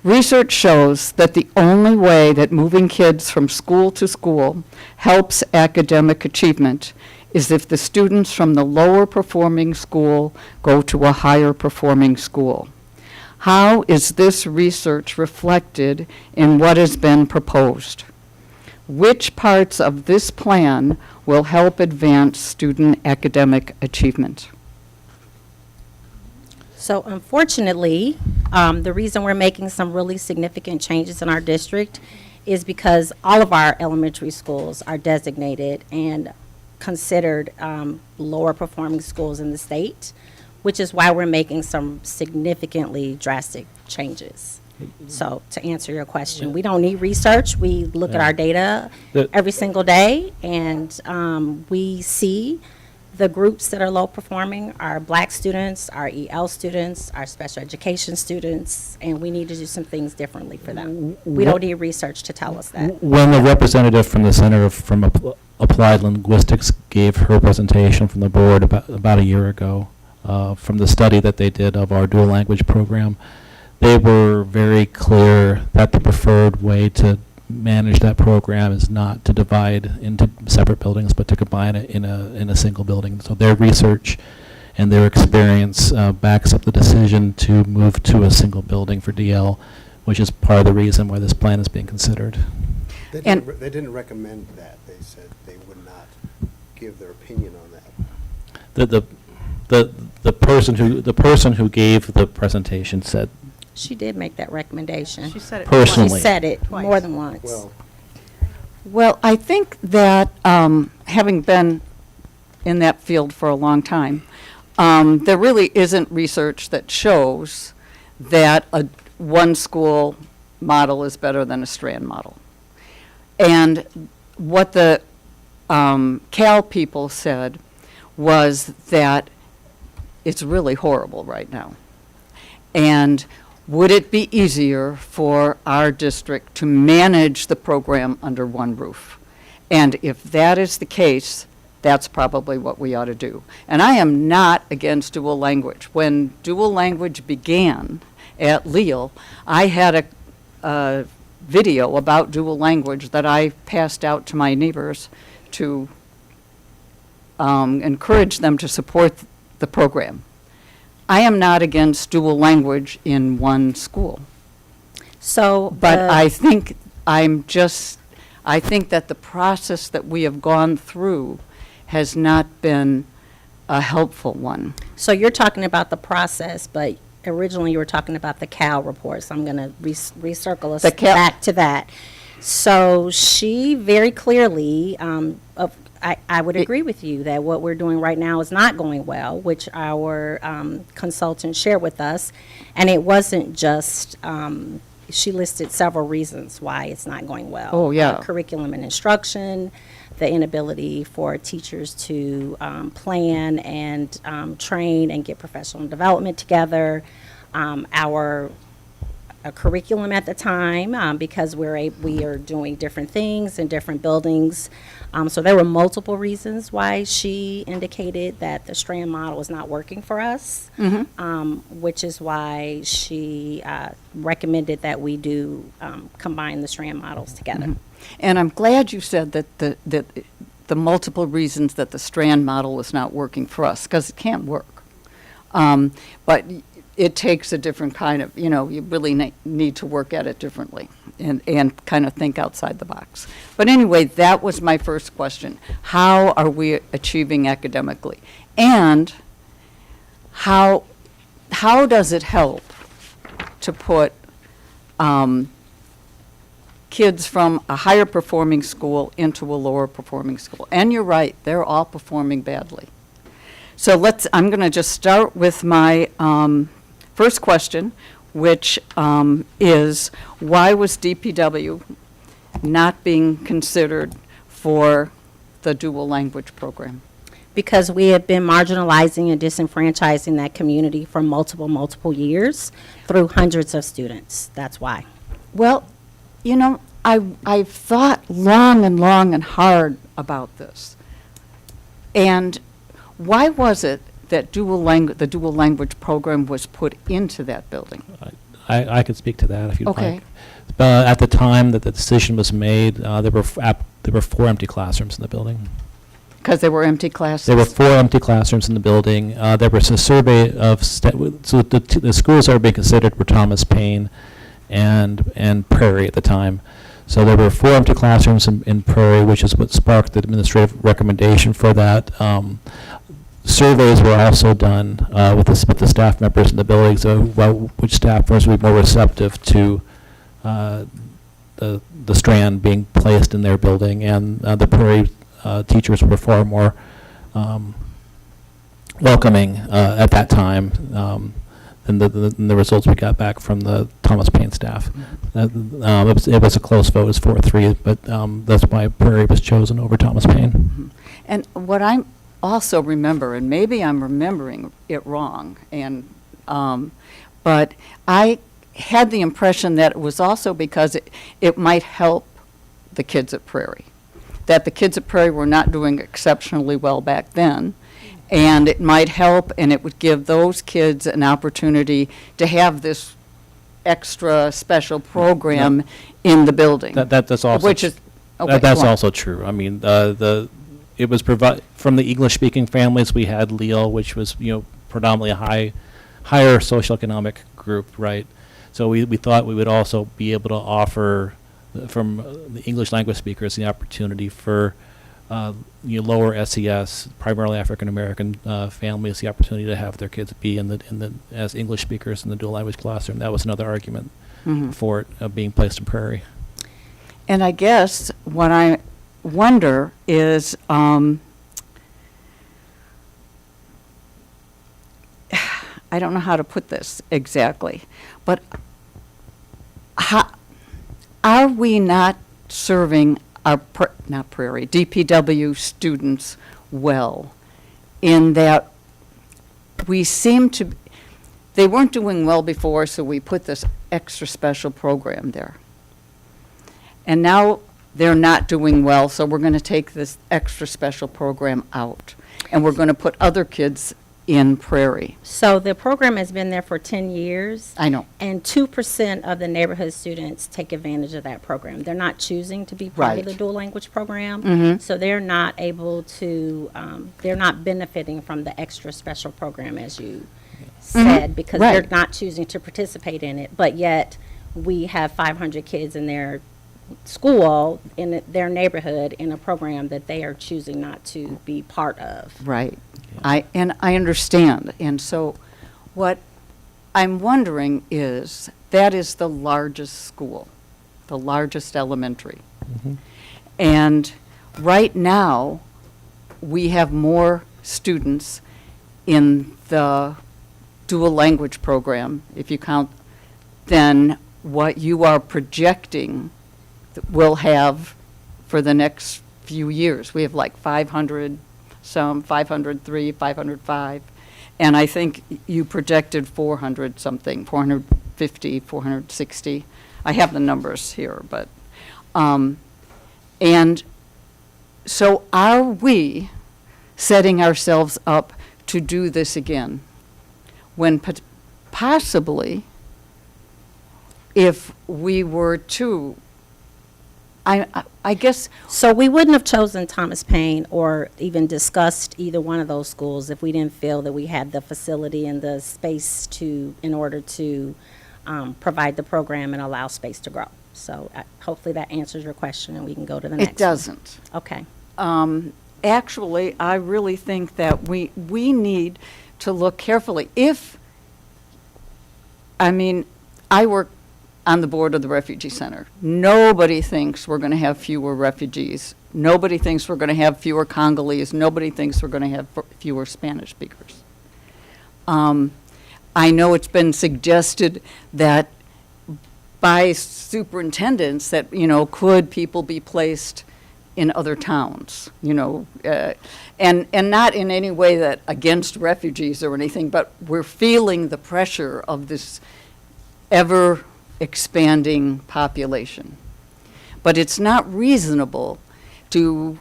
Research shows that the only way that moving kids from school to school helps academic achievement is if the students from the lower performing school go to a higher performing school. How is this research reflected in what has been proposed? Which parts of this plan will help advance student academic achievement? So unfortunately, the reason we're making some really significant changes in our district is because all of our elementary schools are designated and considered lower performing schools in the state, which is why we're making some significantly drastic changes. So to answer your question, we don't need research. We look at our data every single day, and we see the groups that are low performing are Black students, our EL students, our special education students, and we need to do some things differently for them. We don't need research to tell us that. When the representative from the Center from Applied Linguistics gave her presentation from the board about a year ago, from the study that they did of our dual language program, they were very clear that the preferred way to manage that program is not to divide into separate buildings, but to combine it in a single building. So their research and their experience backs up the decision to move to a single building for DL, which is part of the reason why this plan is being considered. They didn't recommend that. They said they would not give their opinion on that. The person who gave the presentation said She did make that recommendation. She said it personally. She said it Twice. more than once. Well, I think that having been in that field for a long time, there really isn't research that shows that a one school model is better than a strand model. And what the Cal people said was that it's really horrible right now. And would it be easier for our district to manage the program under one roof? And if that is the case, that's probably what we ought to do. And I am not against dual language. When dual language began at Leal, I had a video about dual language that I passed out to my neighbors to encourage them to support the program. I am not against dual language in one school. So, But I think I think that the process that we have gone through has not been a helpful one. So you're talking about the process, but originally you were talking about the Cal report, so I'm going to recircle us back to that. So she very clearly, I would agree with you that what we're doing right now is not going well, which our consultant shared with us, and it wasn't just, she listed several reasons why it's not going well. Oh, yeah. Curriculum and instruction, the inability for teachers to plan and train and get professional development together, our curriculum at the time, because we are doing different things in different buildings. So there were multiple reasons why she indicated that the strand model is not working for us, which is why she recommended that we do combine the strand models together. And I'm glad you said that the multiple reasons that the strand model is not working for us, because it can't work. But it takes a different kind of, you really need to work at it differently and kind of think outside the box. But anyway, that was my first question. How are we achieving academically? And how does it help to put kids from a higher performing school into a lower performing school? And you're right, they're all performing badly. So I'm going to just start with my first question, which is, why was DPW not being considered for the dual language program? Because we have been marginalizing and disenfranchising that community for multiple years through hundreds of students. That's why. Well, I've thought long and hard about this. And why was it that the dual language program was put into that building? I could speak to that if you'd Okay. like. At the time that the decision was made, there were 4 empty classrooms in the building. Because there were empty classes? There were 4 empty classrooms in the building. There was a survey of, so the schools that were being considered were Thomas Paine and Prairie at the time. So there were 4 empty classrooms in Prairie, which is what sparked the administrative recommendation for that. Surveys were also done with the staff members in the buildings, so which staff members would be more receptive to the strand being placed in their building, and the Prairie teachers were far more welcoming at that time than the results we got back from the Thomas Paine staff. It was a close vote, it was 4-3, but that's why Prairie was chosen over Thomas Paine. And what I'm also remember, and maybe I'm remembering it wrong, but I had the impression that it was also because it might help the kids at Prairie, that the kids at Prairie were not doing exceptionally well back then, and it might help, and it would give those kids an opportunity to have this extra special program in the building. That's also which is okay, that's go on. also true. I mean, it was from the English-speaking families. We had Lille, which was predominantly a higher socioeconomic group, right? So we thought we would also be able to offer from the English language speakers the opportunity for lower SES, primarily African American families, the opportunity to have their kids be as English speakers in the dual language classroom. That was another argument for it being placed in Prairie. And I guess what I wonder is, I don't know how to put this exactly, but are we not serving our, not Prairie, DPW students well, in that we seem to, they weren't doing well before, so we put this extra special program there. And now they're not doing well, so we're going to take this extra special program out. And we're going to put other kids in Prairie? So the program has been there for 10 years. I know. And 2% of the neighborhood students take advantage of that program. They're not choosing to be part of the Right. dual language program. Mhm. So they're not able to, they're not benefiting from the extra special program, as you said, because they're Right. not choosing to participate in it. But yet, we have 500 kids in their school, in their neighborhood, in a program that they are choosing not to be part of. Right. I understand. And so what I'm wondering is, that is the largest school, the largest elementary. And right now, we have more students in the dual language program, if you count, than what you are projecting that we'll have for the next few years. We have like 500, some 503, 505, and I think you projected 400 something, 450, 460. I have the numbers here, but, and so are we setting ourselves up to do this again? When possibly, if we were to, I guess. So we wouldn't have chosen Thomas Paine or even discussed either one of those schools if we didn't feel that we had the facility and the space to, in order to provide the program and allow space to grow. So hopefully that answers your question, and we can go to the next one. It doesn't. Okay. Actually, I really think that we need to look carefully. I work on the board of the Refugee Center. Nobody thinks we're going to have fewer refugees. Nobody thinks we're going to have fewer Congolese. Nobody thinks we're going to have fewer Spanish speakers. I know it's been suggested that by superintendents that, could people be placed in other towns, and not in any way that against refugees or anything, but we're feeling the pressure of this ever expanding population. But it's not reasonable to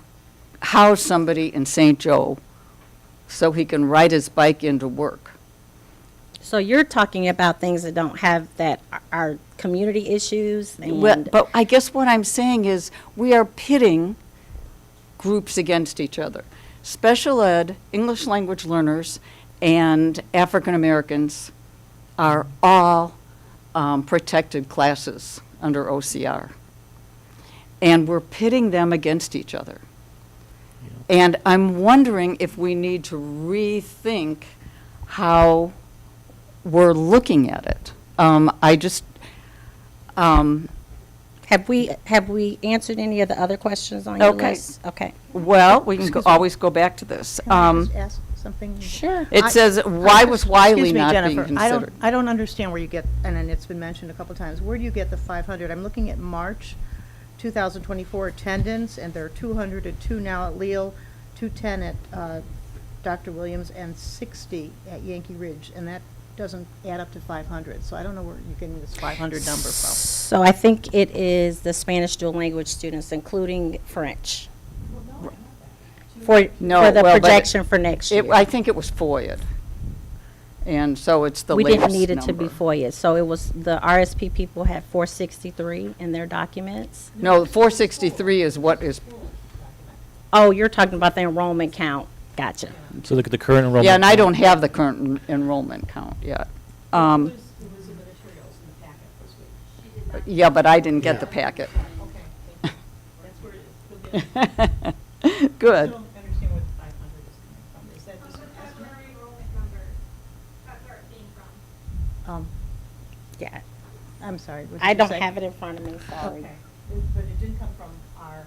house somebody in St. Joe so he can ride his bike into work. So you're talking about things that don't have, that are community issues? Well, but I guess what I'm saying is we are pitting groups against each other. Special ed, English language learners, and African Americans are all protected classes under OCR. And we're pitting them against each other. And I'm wondering if we need to rethink how we're looking at it. Have we answered any of the other questions on your list? Okay. Well, we can always go back to this. Can I just ask something? Sure. It says, why was Wiley Excuse me, not Jennifer, being considered? I don't understand where you get, and then it's been mentioned a couple times, where do you get the 500? I'm looking at March 2024 attendance, and there are 202 now at Leal, 210 at Dr. Williams, and 60 at Yankee Ridge, and that doesn't add up to 500. So I don't know where you're getting this 500 number from. So I think it is the Spanish dual language students, including French. For the projection for next year. I think it was FOIA. And so it's the We latest didn't need it to be number. FOIA. So it was, the RSP people had 463 in their documents. No, 463 is what is. Oh, you're talking about the enrollment count. Gotcha. So the current enrollment. Yeah, and I don't have the current enrollment count yet. Yeah, but I didn't get the packet. Good. Yeah, I'm sorry. what did I you don't say? have it in front of me, sorry. Okay, but it didn't come from our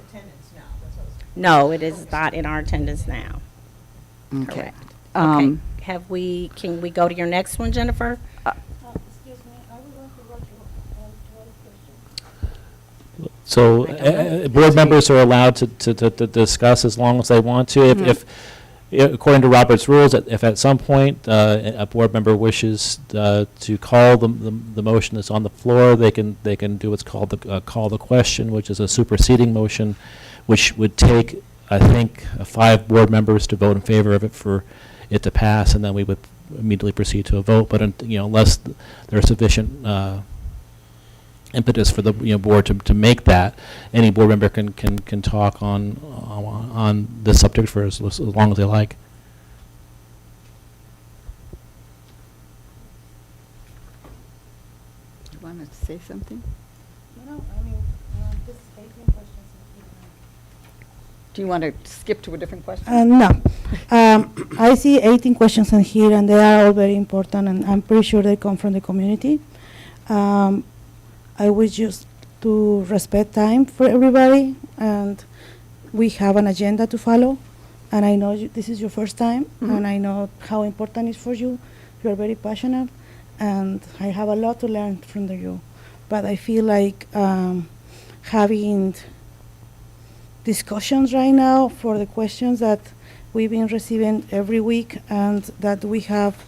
attendance now, that's what I was. No, it is not in our attendance now. Okay. Correct. Okay, can we go to your next one, Jennifer? So board members are allowed to discuss as long as they want to. If according to Robert's rules, if at some point a board member wishes to call the motion that's on the floor, they can do what's called the call the question, which is a superseding motion, which would take, I think, 5 board members to vote in favor of it for it to pass, and then we would immediately proceed to a vote. But unless there's sufficient impetus for the board to make that, any board member can talk on this subject for as long as they like. You want to say something? Do you want to skip to a different question? No. I see 18 questions in here, and they are all very important, and I'm pretty sure they come from the community. I wish just to respect time for everybody, and we have an agenda to follow. And I know this is your first time, and I know how important it is for you. You are very passionate, and I have a lot to learn from you. But I feel like having discussions right now for the questions that we've been receiving every week and that we have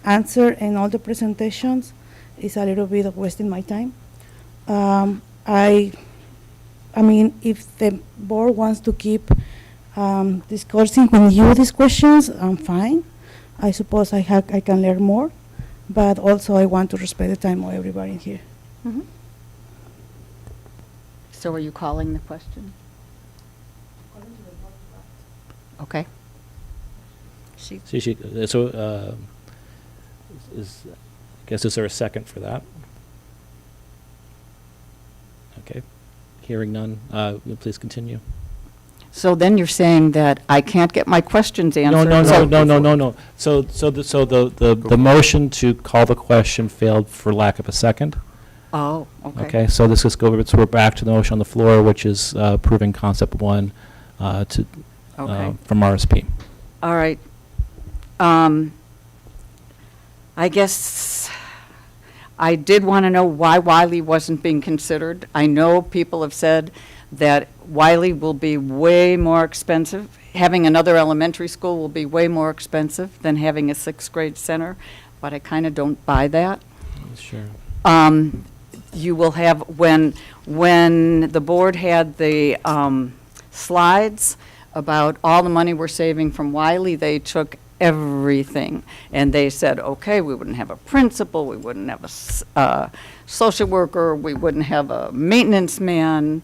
answered in all the presentations is a little bit of wasting my time. I mean, if the board wants to keep discussing with you these questions, I'm fine. I suppose I can learn more, but also I want to respect the time of everybody here. So are you calling the question? Okay. So, is there a second for that? Okay. Hearing none, please continue. So then you're saying that I can't get my questions answered? No. So the motion to call the question failed for lack of a second. Oh, okay. Okay, so this is we're back to the motion on the floor, which is approving concept 1 from RSP. All right. I guess I did want to know why Wiley wasn't being considered. I know people have said that Wiley will be way more expensive. Having another elementary school will be way more expensive than having a 6th grade center, but I kind of don't buy that. Sure. You will have, when the board had the slides about all the money we're saving from Wiley, they took everything. And they said, okay, we wouldn't have a principal, we wouldn't have a social worker, we wouldn't have a maintenance man,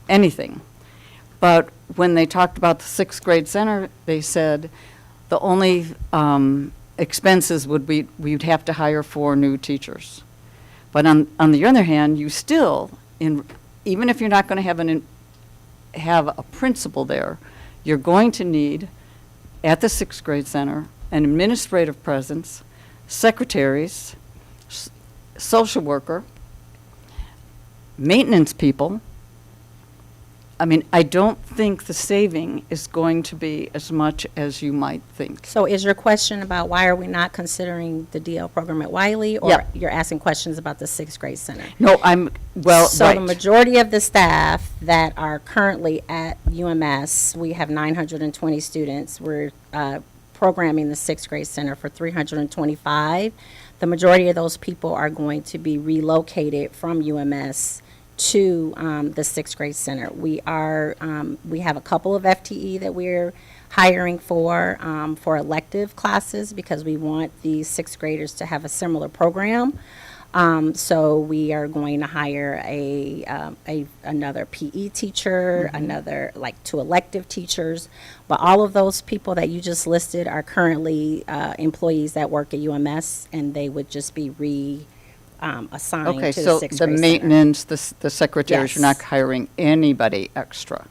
anything. But when they talked about the 6th grade center, they said the only expenses would be we'd have to hire 4 new teachers. But on the other hand, you still, even if you're not going to have a principal there, you're going to need, at the 6th grade center, an administrative presence, secretaries, social worker, maintenance people. I mean, I don't think the saving is going to be as much as you might think. So is your question about why are we not considering the DL program at Wiley? Or Yeah. you're asking questions about the 6th grade center? No, So right. the majority of the staff that are currently at UMS, we have 920 students. We're programming the 6th grade center for 325. The majority of those people are going to be relocated from UMS to the 6th grade center. We have a couple of FTE that we're hiring for elective classes because we want the 6th graders to have a similar program. So we are going to hire another PE teacher, another 2 elective teachers. But all of those people that you just listed are currently employees that work at UMS, and they would just be assigned Okay, to so the 6th the grade maintenance, the secretaries, Yes. you're not hiring anybody extra.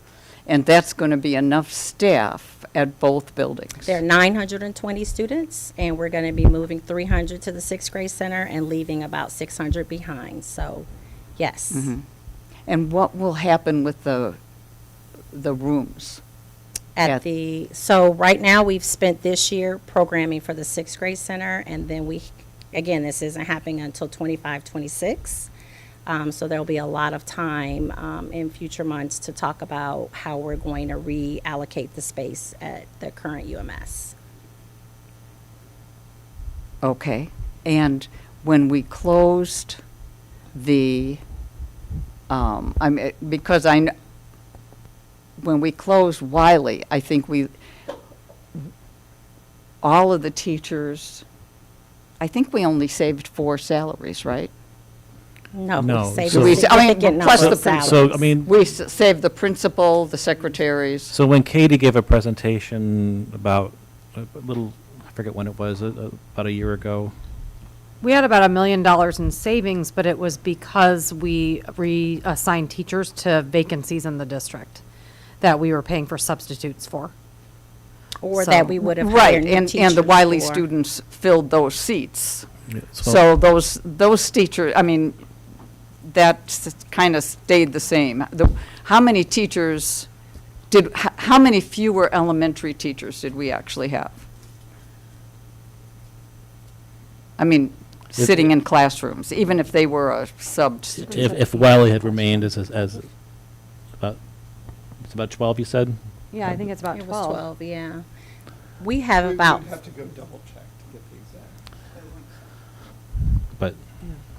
And that's going to be enough staff at both buildings. There are 920 students, and we're going to be moving 300 to the 6th grade center and leaving about 600 behind. So, yes. Mhm. And what will happen with the rooms? So right now, we've spent this year programming for the 6th grade center, and then again, this isn't happening until 25, 26. So there'll be a lot of time in future months to talk about how we're going to reallocate the space at the current UMS. Okay. And when we closed when we closed Wiley, I think all of the teachers, I think we only saved 4 salaries, right? No, No, we saved so- a I mean, significant plus number the of salaries. So, I mean, We saved the principal, the secretaries. so when Katie gave a presentation about a little, I forget when it was, about a year ago. We had about $1 million in savings, but it was because we reassigned teachers to vacancies in the district that we were paying for substitutes for. Or So- that we would have Right, hired new and the teachers Wiley for. students filled those seats. Yeah, So those teachers, I mean, that kind of stayed the same. How many teachers how many fewer elementary teachers did we actually have? I mean, sitting in classrooms, even if they were a substitute. If Wiley had remained as about, it's about 12, you said? Yeah, I think it's about It 12. was 12, yeah. We have about, have to go double check to get the exact. But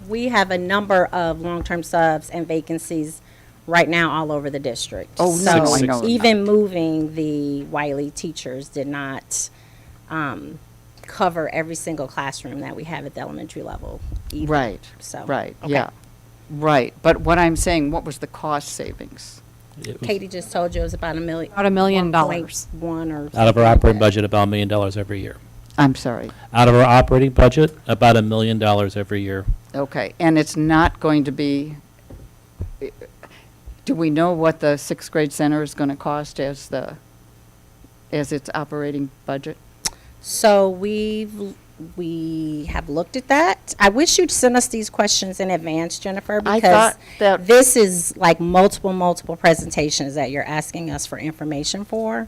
we have a number of long-term subs and vacancies right now all over the district. Oh, no, I So know. even moving the Wiley teachers did not cover every single classroom that we have at the elementary level either. Right, So, right, okay. yeah. Right, but what I'm saying, what was the cost savings? it was Katie just told you it was about $1 million. About $1 million. 1.1 or out of our something like operating that. budget, about $1 million every year. I'm sorry. Out of our operating budget, about $1 million every year. Okay, and it's not going to be, do we know what the 6th grade center is going to cost as its operating budget? So we have looked at that. I wish you'd send us these questions in advance, Jennifer, I because thought that- this is like multiple presentations that you're asking us for information for.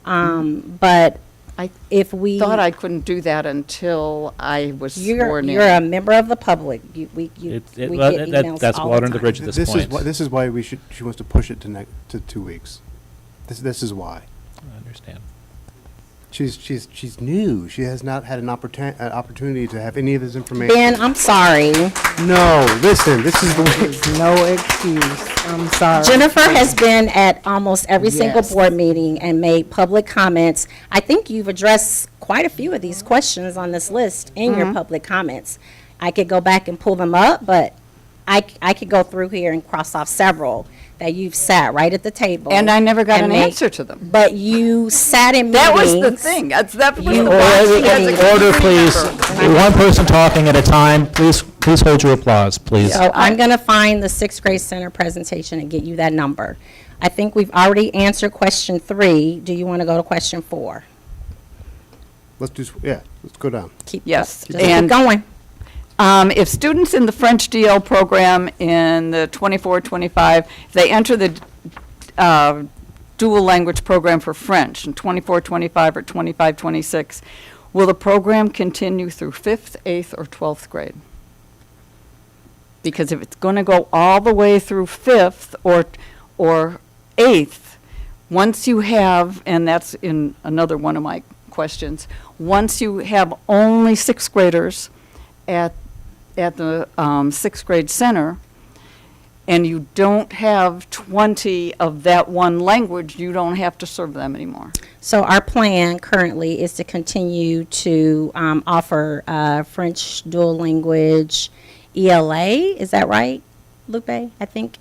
But I if we thought I couldn't do that until I was sworn in. you're a member of the public. We Well, get emails that's all water the under the time. bridge at this point. This is why she wants to push it to 2 weeks. This is why. I understand. She's new. She has not had an opportunity to have any of this information. Ben, I'm sorry. No, listen, this is the way. No excuse. I'm sorry. Jennifer has been at almost every single Yes. board meeting and made public comments. I think you've addressed quite a few of these questions on this list in your public comments. I could go back and pull them up, but I could go through here and cross off several that you've sat right at the table. And I never got and an made- answer to them. But you sat in meetings. That was the thing. That was You the were box. in He has a meetings. Order, community please. member. One person talking at a time. Please hold your applause, please. So I'm going to find the 6th grade center presentation and get you that number. I think we've already answered question 3. Do you want to go to question 4? Let's go down. Yes, Just and keep going. If students in the French DL program in the 24-25, if they enter the dual language program for French in 24-25 or 25-26, will the program continue through 5th, 8th, or 12th grade? Because if it's going to go all the way through 5th or 8th, once you have, and that's in another one of my questions, once you have only 6th graders at the 6th grade center, and you don't have 20 of that one language, you don't have to serve them anymore. So our plan currently is to continue to offer French dual language ELA. Is that right, Lupe? I think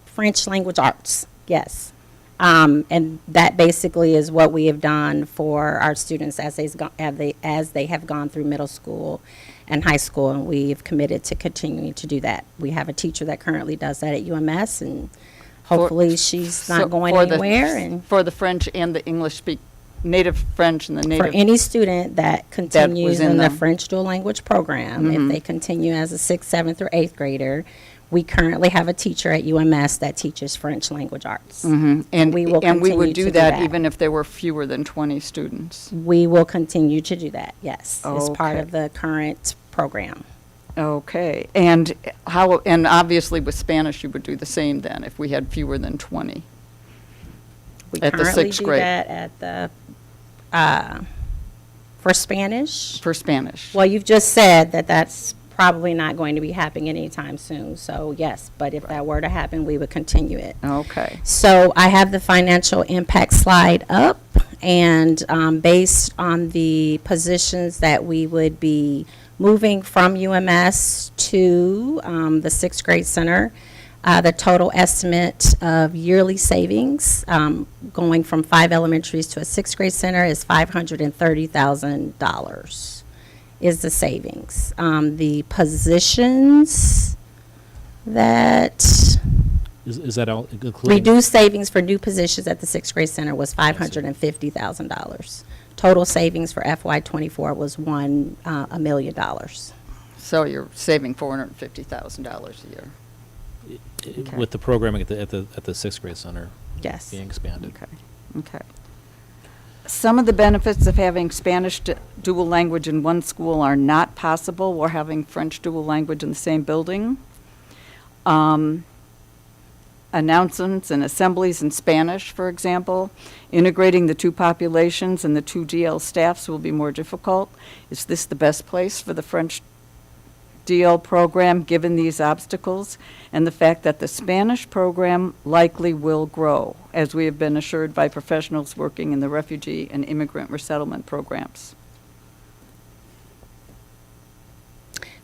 French language arts, yes. And that basically is what we have done for our students as they have gone through middle school and high school, and we've committed to continuing to do that. We have a teacher that currently does that at UMS, and hopefully she's not going anywhere. And for the French and the English native French and the native. for any student that continues in in the the- French dual language program, if they continue as a 6th, 7th, or 8th grader, we currently have a teacher at UMS that teaches French language arts. Mhm. And we will and we continue would to do do that that. even if there were fewer than 20 students. We will continue to do that, yes, as part Okay. of the current program. Okay, and and obviously with Spanish, you would do the same then, if we had fewer than 20 We at the currently 6th do grade. that at the, for Spanish. For Spanish. Well, you've just said that that's probably not going to be happening anytime soon, so yes, but if that were to happen, we would continue it. Okay. So I have the financial impact slide up, And based on the positions that we would be moving from UMS to the sixth grade center, the total estimate of yearly savings going from 5 elementaries to a sixth grade center is $530,000 is the savings. The positions that Is that all including? reduced savings for new positions at the sixth grade center was $550,000. Total savings for FY24 was $1 million. So you're saving $450,000 a year. With the programming at the sixth grade center. Yes. Being expanded. Okay. Some of the benefits of having Spanish dual language in one school are not possible. We're having French dual language in the same building. Announcements and assemblies in Spanish, for example. Integrating the two populations and the two DL staffs will be more difficult. Is this the best place for the French DL program, given these obstacles, and the fact that the Spanish program likely will grow, as we have been assured by professionals working in the refugee and immigrant resettlement programs?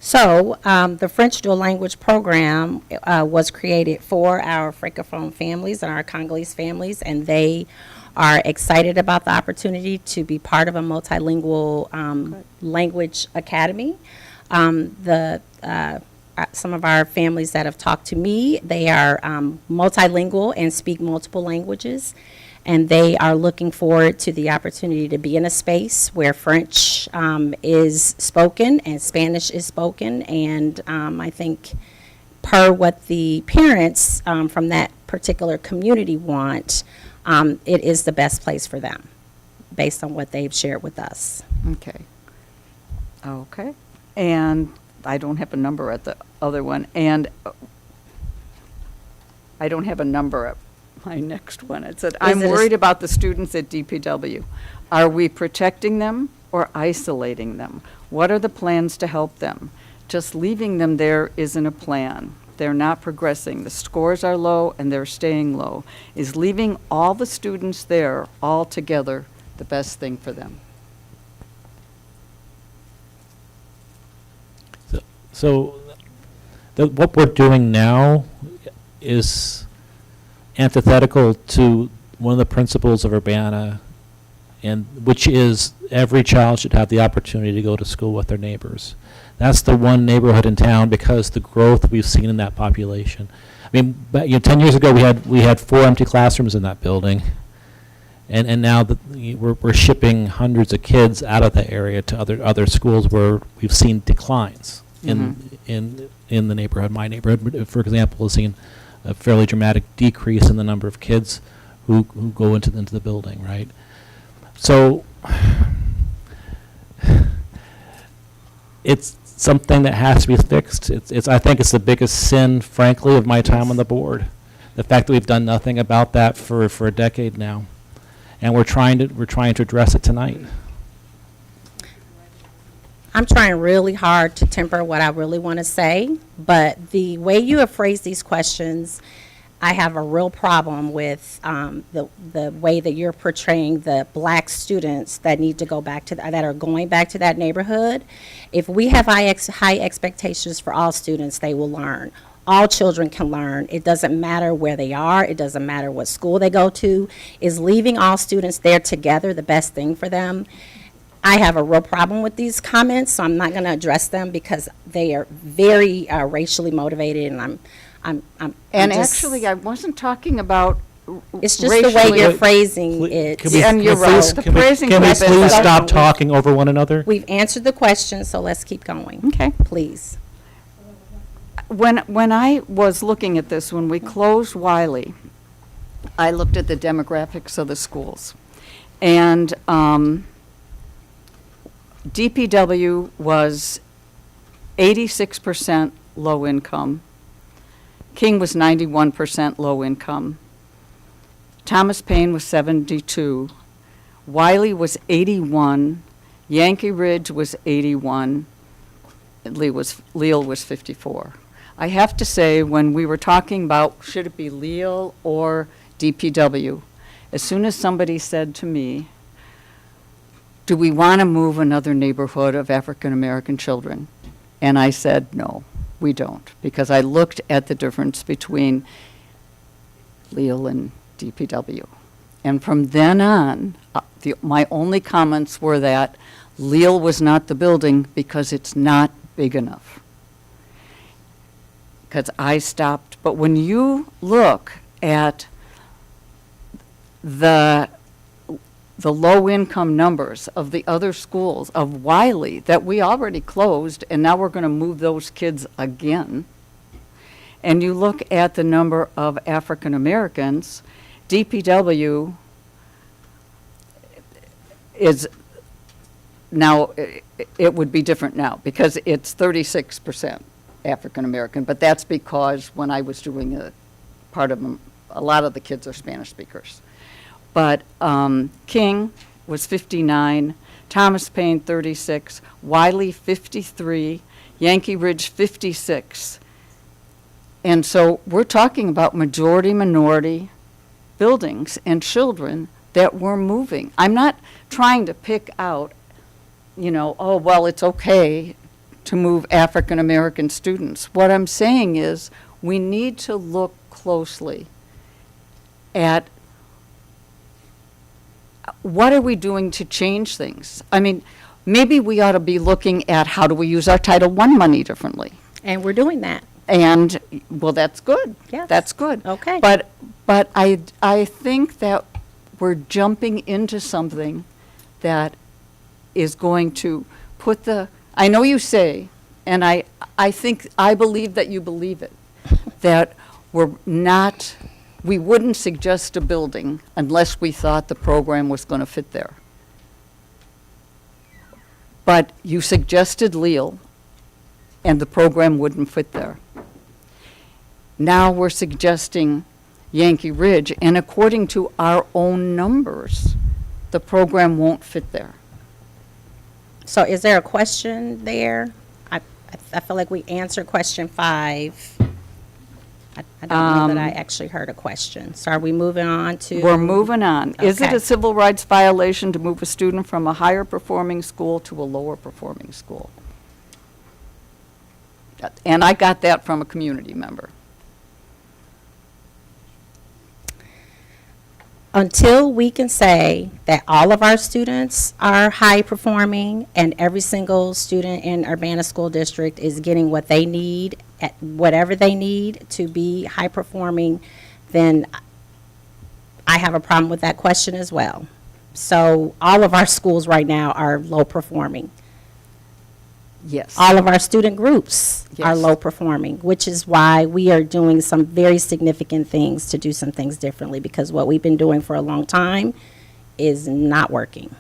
So the French dual language program was created for our Francophone families and our Congolese families, and they are excited about the opportunity to be part of a multilingual language academy. Some of our families that have talked to me, they are multilingual and speak multiple languages, and they are looking forward to the opportunity to be in a space where French is spoken and Spanish is spoken, and I think per what the parents from that particular community want, it is the best place for them based on what they've shared with us. Okay. Okay. And I don't have a number at the other one, and I don't have a number at my next one. It said, I'm worried about the students at DPW. Are we protecting them or isolating them? What are the plans to help them? Just leaving them there isn't a plan. They're not progressing. The scores are low and they're staying low. Is leaving all the students there all together the best thing for them? So what we're doing now is antithetical to one of the principles of Urbana, and which is every child should have the opportunity to go to school with their neighbors. That's the one neighborhood in town because the growth we've seen in that population. I mean, 10 years ago we had 4 empty classrooms in that building, and now we're shipping hundreds of kids out of the area to other schools where we've seen declines. In the neighborhood. My neighborhood, for example, has seen a fairly dramatic decrease in the number of kids who go into the building, right? So it's something that has to be fixed. I think it's the biggest sin, frankly, of my time on the board. The fact that we've done nothing about that for a decade now, and we're trying to address it tonight. I'm trying really hard to temper what I really want to say, but the way you have phrased these questions, I have a real problem with the way that you're portraying the black students that need to go back to that are going back to that neighborhood. If we have high expectations for all students, they will learn. All children can learn. It doesn't matter where they are. It doesn't matter what school they go to. Is leaving all students there together the best thing for them? I have a real problem with these comments, so I'm not going to address them because they are very racially motivated, and Actually, I wasn't talking about. It's just the way you're phrasing it. Can we please stop talking over one another? We've answered the question, so let's keep going. Okay. Please. When I was looking at this, when we closed Wiley, I looked at the demographics of the schools, and DPW was 86% low income. King was 91% low income. Thomas Paine was 72. Wiley was 81. Yankee Ridge was 81. Leal was 54. I have to say, when we were talking about should it be Leal or DPW, as soon as somebody said to me do we want to move another neighborhood of African-American children? And I said, no, we don't, because I looked at the difference between Leal and DPW. And from then on, my only comments were that Leal was not the building because it's not big enough. Because I stopped, but when you look at the low-income numbers of the other schools, of Wiley, that we already closed, and now we're going to move those kids again, and you look at the number of African Americans, DPW is now, it would be different now, because it's 36% African American, but that's because when I was doing a lot of the kids are Spanish speakers. But King was 59, Thomas Paine 36, Wiley 53, Yankee Ridge 56. And so we're talking about majority minority buildings and children that were moving. I'm not trying to pick out, oh, well, it's okay to move African American students. What I'm saying is we need to look closely at what are we doing to change things? I mean, maybe we ought to be looking at how do we use our Title I money differently. And we're doing that. And, well, that's good. Yes. That's good. Okay. But I think that we're jumping into something that is going to put I know you say, and I believe that you believe it, that we wouldn't suggest a building unless we thought the program was going to fit there. But you suggested Leal, and the program wouldn't fit there. Now we're suggesting Yankee Ridge, and according to our own numbers, the program won't fit there. So is there a question there? I feel like we answered question 5. I don't know that I actually heard a question. So are we moving on to? We're moving on. Is it Okay. a civil rights violation to move a student from a higher performing school to a lower performing school? And I got that from a community member. Until we can say that all of our students are high performing and every single student in Urbana School District is getting what they need, at whatever they need to be high performing, then I have a problem with that question as well. So all of our schools right now are low performing. Yes. All of our student groups are Yes. low performing, which is why we are doing some very significant things to do some things differently, because what we've been doing for a long time is not working.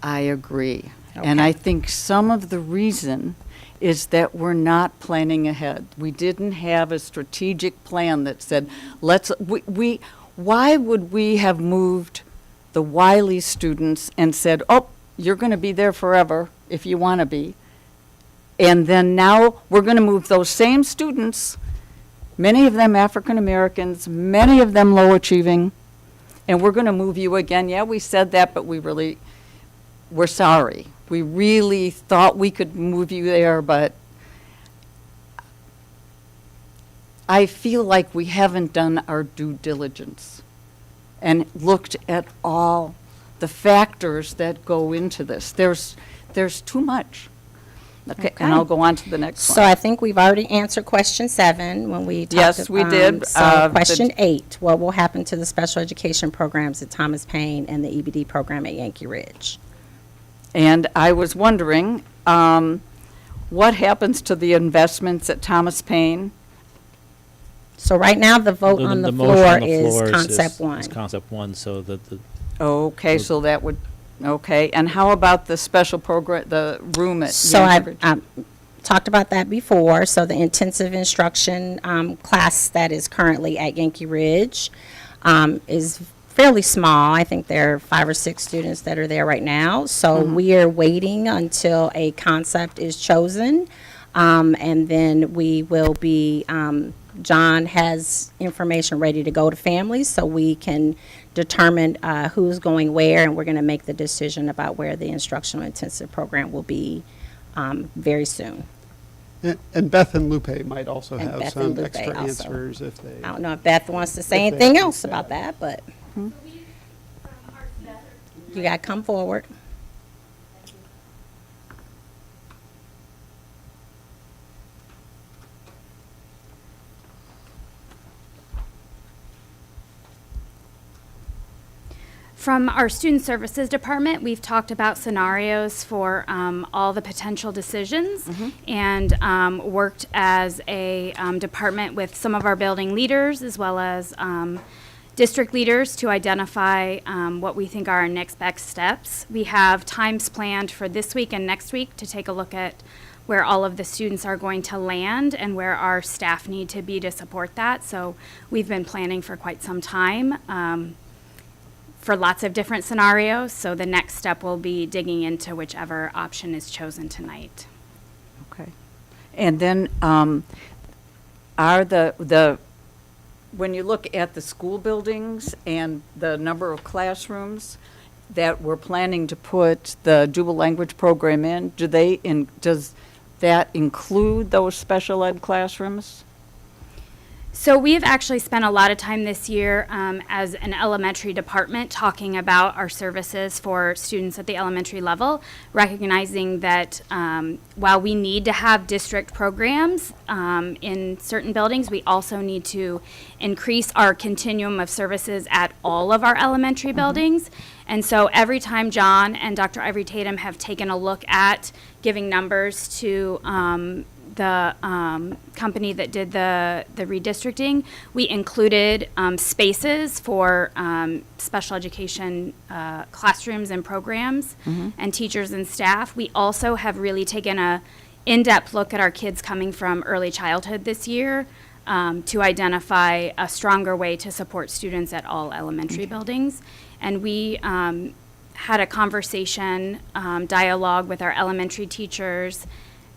I agree. And I think some of the reason is that we're not planning ahead. We didn't have a strategic plan that said, why would we have moved the Wiley students and said, oh, you're going to be there forever if you want to be. And then now we're going to move those same students, many of them African Americans, many of them low achieving, and we're going to move you again. Yeah, we said that, but we're sorry. We really thought we could move you there, but I feel like we haven't done our due diligence and looked at all the factors that go into this. There's too much. Okay, and I'll go on to the next one. So I think we've already answered question 7 when we talked. Yes, we did. So question 8, what will happen to the special education programs at Thomas Paine and the EBD program at Yankee Ridge? And I was wondering, what happens to the investments at Thomas Paine? So right now, the vote on the motion floor on the is floor concept 1. Is concept 1, so that the. Okay, so that would, okay. And how about the special program, the room at So Yankee I Ridge? talked about that before. So the intensive instruction class that is currently at Yankee Ridge is fairly small. I think there are 5 or 6 students that are there right now. So we are waiting until a concept is chosen. And then we will be, John has information ready to go to families so we can determine who's going where, and we're going to make the decision about where the instructional intensive program will be very soon. And Beth and Lupe might also And have Beth some and Lupe extra also. answers if they. I don't know if Beth wants to say If they anything think else that- about that, but you got to come forward. From our Student Services Department, we've talked about scenarios for all the potential decisions and worked as a department with some of our building leaders as well as district leaders to identify what we think are our next best steps. We have times planned for this week and next week to take a look at where all of the students are going to land and where our staff need to be to support that. So we've been planning for quite some time. For lots of different scenarios, so the next step will be digging into whichever option is chosen tonight. Okay. And then are when you look at the school buildings and the number of classrooms that we're planning to put the dual language program in, does that include those special ed classrooms? So we've actually spent a lot of time this year as an elementary department talking about our services for students at the elementary level, recognizing that while we need to have district programs in certain buildings, we also need to increase our continuum of services at all of our elementary buildings. And so every time John and Dr. Ivory Tatum have taken a look at giving numbers to the company that did the redistricting, we included spaces for special education classrooms and programs and teachers and staff. We also have really taken a in-depth look at our kids coming from early childhood this year to identify a stronger way to support students at all elementary buildings. And we had a conversation, dialogue with our elementary teachers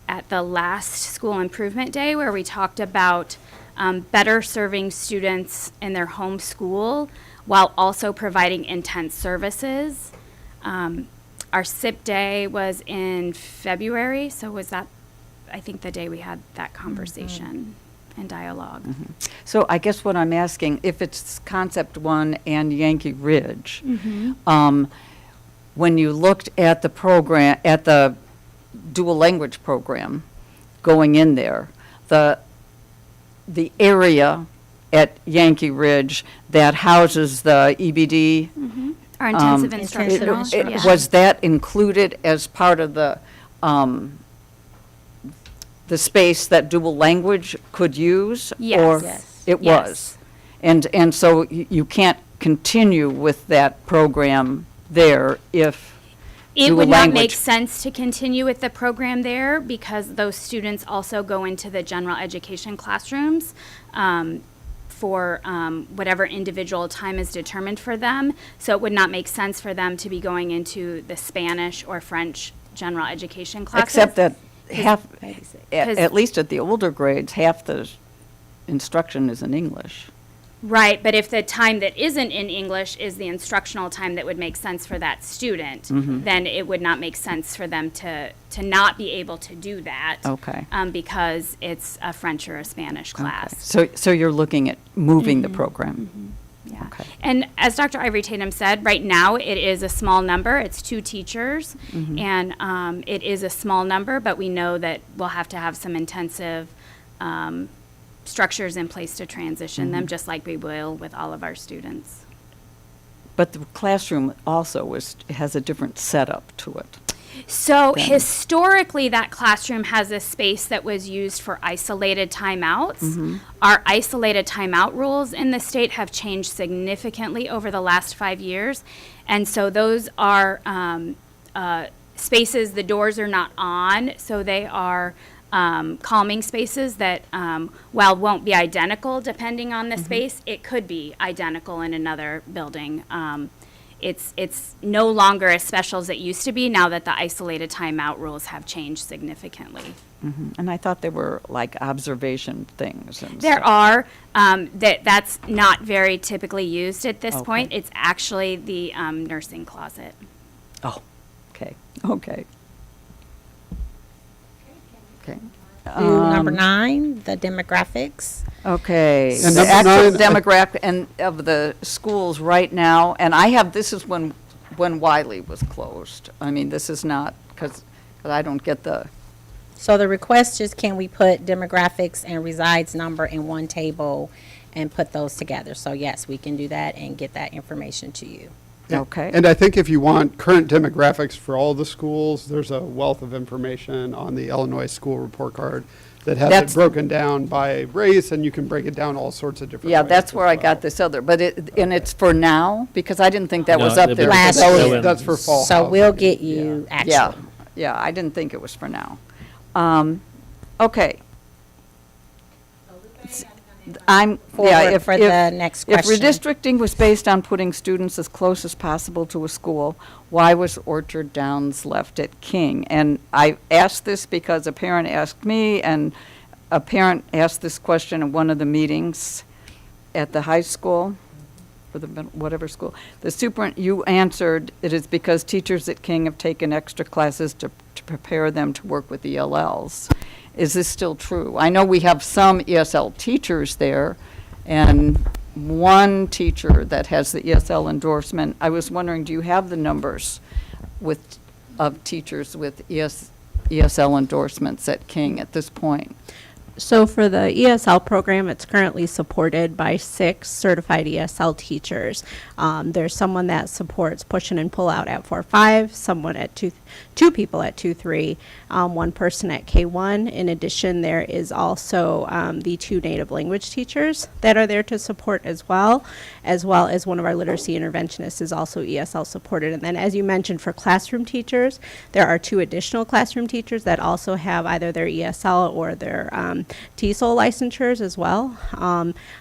at the last school improvement day where we talked about better serving students in their home school while also providing intense services. Our SIP day was in February, so was that, I think, the day we had that conversation and dialogue. So I guess what I'm asking, if it's Concept 1 and Yankee Ridge, when you looked at the program, at the dual language program going in there, the area at Yankee Ridge that houses the EBD. Our intensive instructional. Yeah. Was that included as part of the space that dual language could use? Yes. Or Yes. it Yes. was? And so you can't continue with that program there if It dual would not language- make sense to continue with the program there because those students also go into the general education classrooms for whatever individual time is determined for them. So it would not make sense for them to be going into the Spanish or French general education classes. Except that half, Because- at least at the older grades, half the instruction is in English. Right, but if the time that isn't in English is the instructional time that would make sense for that student, then it would not make sense for them to not be able to do that. Okay. Because it's a French or a Spanish class. So you're looking at moving the program? Yeah. And as Dr. Ivory Tatum said, right now it is a small number. It's 2 teachers, and it is a small number, but we know that we'll have to have some intensive structures in place to transition them, just like we will with all of our students. But the classroom also has a different setup to it. So Then- historically, that classroom has a space that was used for isolated timeouts. Our isolated timeout rules in the state have changed significantly over the last 5 years. And so those are spaces, the doors are not on, so they are calming spaces that, while won't be identical depending on the space, it could be identical in another building. it's no longer as special as it used to be now that the isolated timeout rules have changed significantly. And I thought they were like observation things. And There stuff. are, that's not very typically used at this Okay. point. It's actually the nursing closet. Oh, okay, okay. Okay. Number 9, the demographics. Okay, And the number active 9, demographic and of the schools right now, and I have, this is when Wiley was closed. I mean, this is not, because I don't get the, So the request is, can we put demographics and resides number in one table and put those together? So yes, we can do that and get that information to you. okay. And I think if you want current demographics for all the schools, there's a wealth of information on the Illinois School Report Card that has That's- it broken down by race, and you can break it down all sorts of different Yeah, ways that's as where I well. got this other, but and it's for now, because I didn't think that No, was up it'll there. be- Last it'll year. go in- That's for fall So housing. we'll get you Yeah, actual. yeah, I didn't think it was for now. Okay. I'm, yeah, Forward if, for if- the next if question. redistricting was based on putting students as close as possible to a school, why was Orchard Downs left at King? And I asked this because a parent asked me, and a parent asked this question at one of the meetings at the high school, or the whatever school. You answered, it is because teachers at King have taken extra classes to prepare them to work with ELLs. Is this still true? I know we have some ESL teachers there, and one teacher that has the ESL endorsement. I was wondering, do you have the numbers of teachers with ESL endorsements at King at this point? So for the ESL program, it's currently supported by 6 certified ESL teachers. There's someone that supports push in and pull out at 4-5, someone at 2 people at 2-3, 1 person at K1. In addition, there is also the 2 native language teachers that are there to support as well as one of our literacy interventionists is also ESL supported. And then, as you mentioned, for classroom teachers, there are 2 additional classroom teachers that also have either their ESL or their TESOL licensures as well.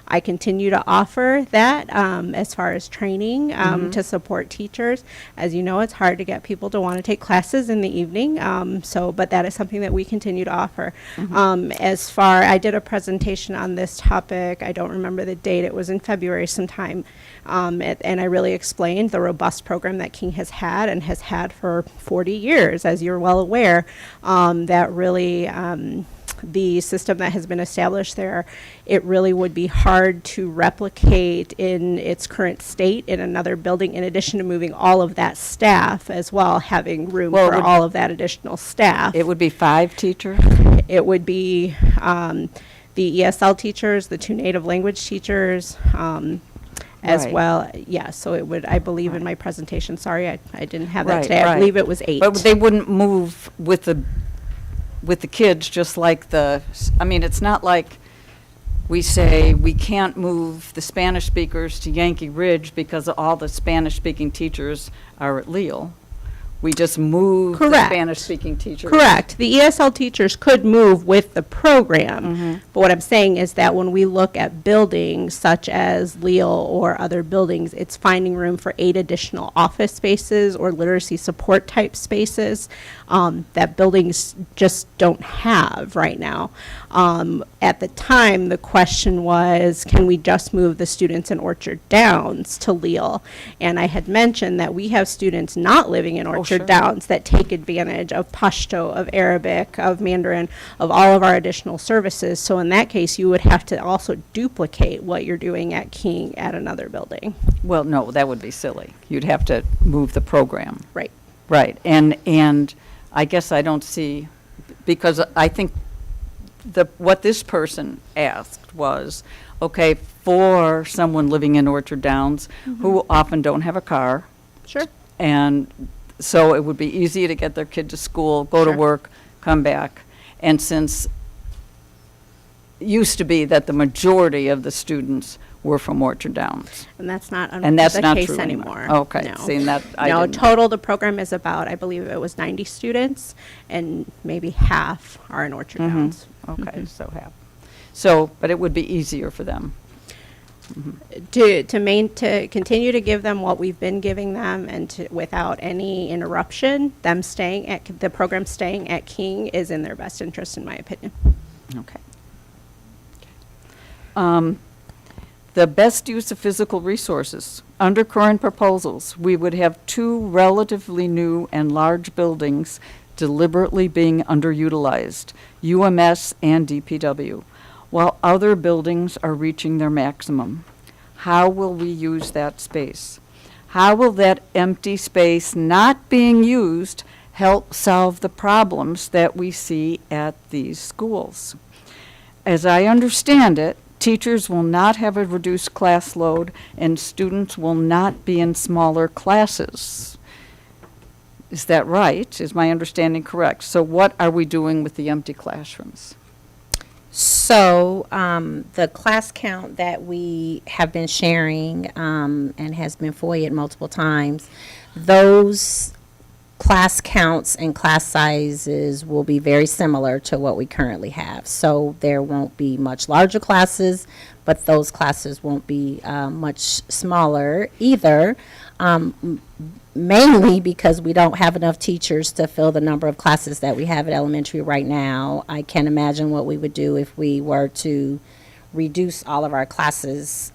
I continue to offer that as far as training to support teachers. As you know, it's hard to get people to want to take classes in the evening, but that is something that we continue to offer. I did a presentation on this topic. I don't remember the date. It was in February sometime, and I really explained the robust program that King has had for 40 years, as you're well aware, that really the system that has been established there, it really would be hard to replicate in its current state in another building, in addition to moving all of that staff as well, having room for all of that additional staff. It would be 5 teachers? It would be the ESL teachers, the 2 native language teachers, as Right. well. Yeah, so it would, I believe in my presentation, sorry, I didn't have that Right, today. I right. believe it was 8. But they wouldn't move with the kids just like it's not like we say we can't move the Spanish speakers to Yankee Ridge because all the Spanish-speaking teachers are at Leal. We just move the Correct. Spanish-speaking teachers. Correct. The ESL teachers could move with the program. But what I'm saying is that when we look at buildings such as Leal or other buildings, it's finding room for 8 additional office spaces or literacy support type spaces that buildings just don't have right now. At the time, the question was, can we just move the students in Orchard Downs to Leal? And I had mentioned that we have students not living in Orchard Downs that take advantage of Pashto, of Arabic, of Mandarin, of all of our additional services. So in that case, you would have to also duplicate what you're doing at King at another building. Well, no, that would be silly. You'd have to move the program. Right. Right, and I guess I don't see, because I think what this person asked was, okay, for someone living in Orchard Downs who often don't have a car. Sure. And so it would be easy to get their kid to school, go to Sure. work, come back. And since it used to be that the majority of the students were from Orchard Downs. And that's not And that's the not case true anymore. Okay, No. seeing that, I No, didn't. total, the program is about, I believe it was 90 students, and maybe half are in Orchard Downs. Okay, so half. So, but it would be easier for them. To continue to give them what we've been giving them and to, without any interruption, them staying at, the program staying at King is in their best interest, in my opinion. Okay. The best use of physical resources. Under current proposals, we would have two relatively new and large buildings deliberately being underutilized, UMS and DPW, while other buildings are reaching their maximum. How will we use that space? How will that empty space not being used help solve the problems that we see at these schools? As I understand it, teachers will not have a reduced class load and students will not be in smaller classes. Is that right? Is my understanding correct? So what are we doing with the empty classrooms? So the class count that we have been sharing and has been FOIA'd multiple times, those class counts and class sizes will be very similar to what we currently have. So there won't be much larger classes, but those classes won't be much smaller either, mainly because we don't have enough teachers to fill the number of classes that we have at elementary right now. I can't imagine what we would do if we were to reduce all of our classes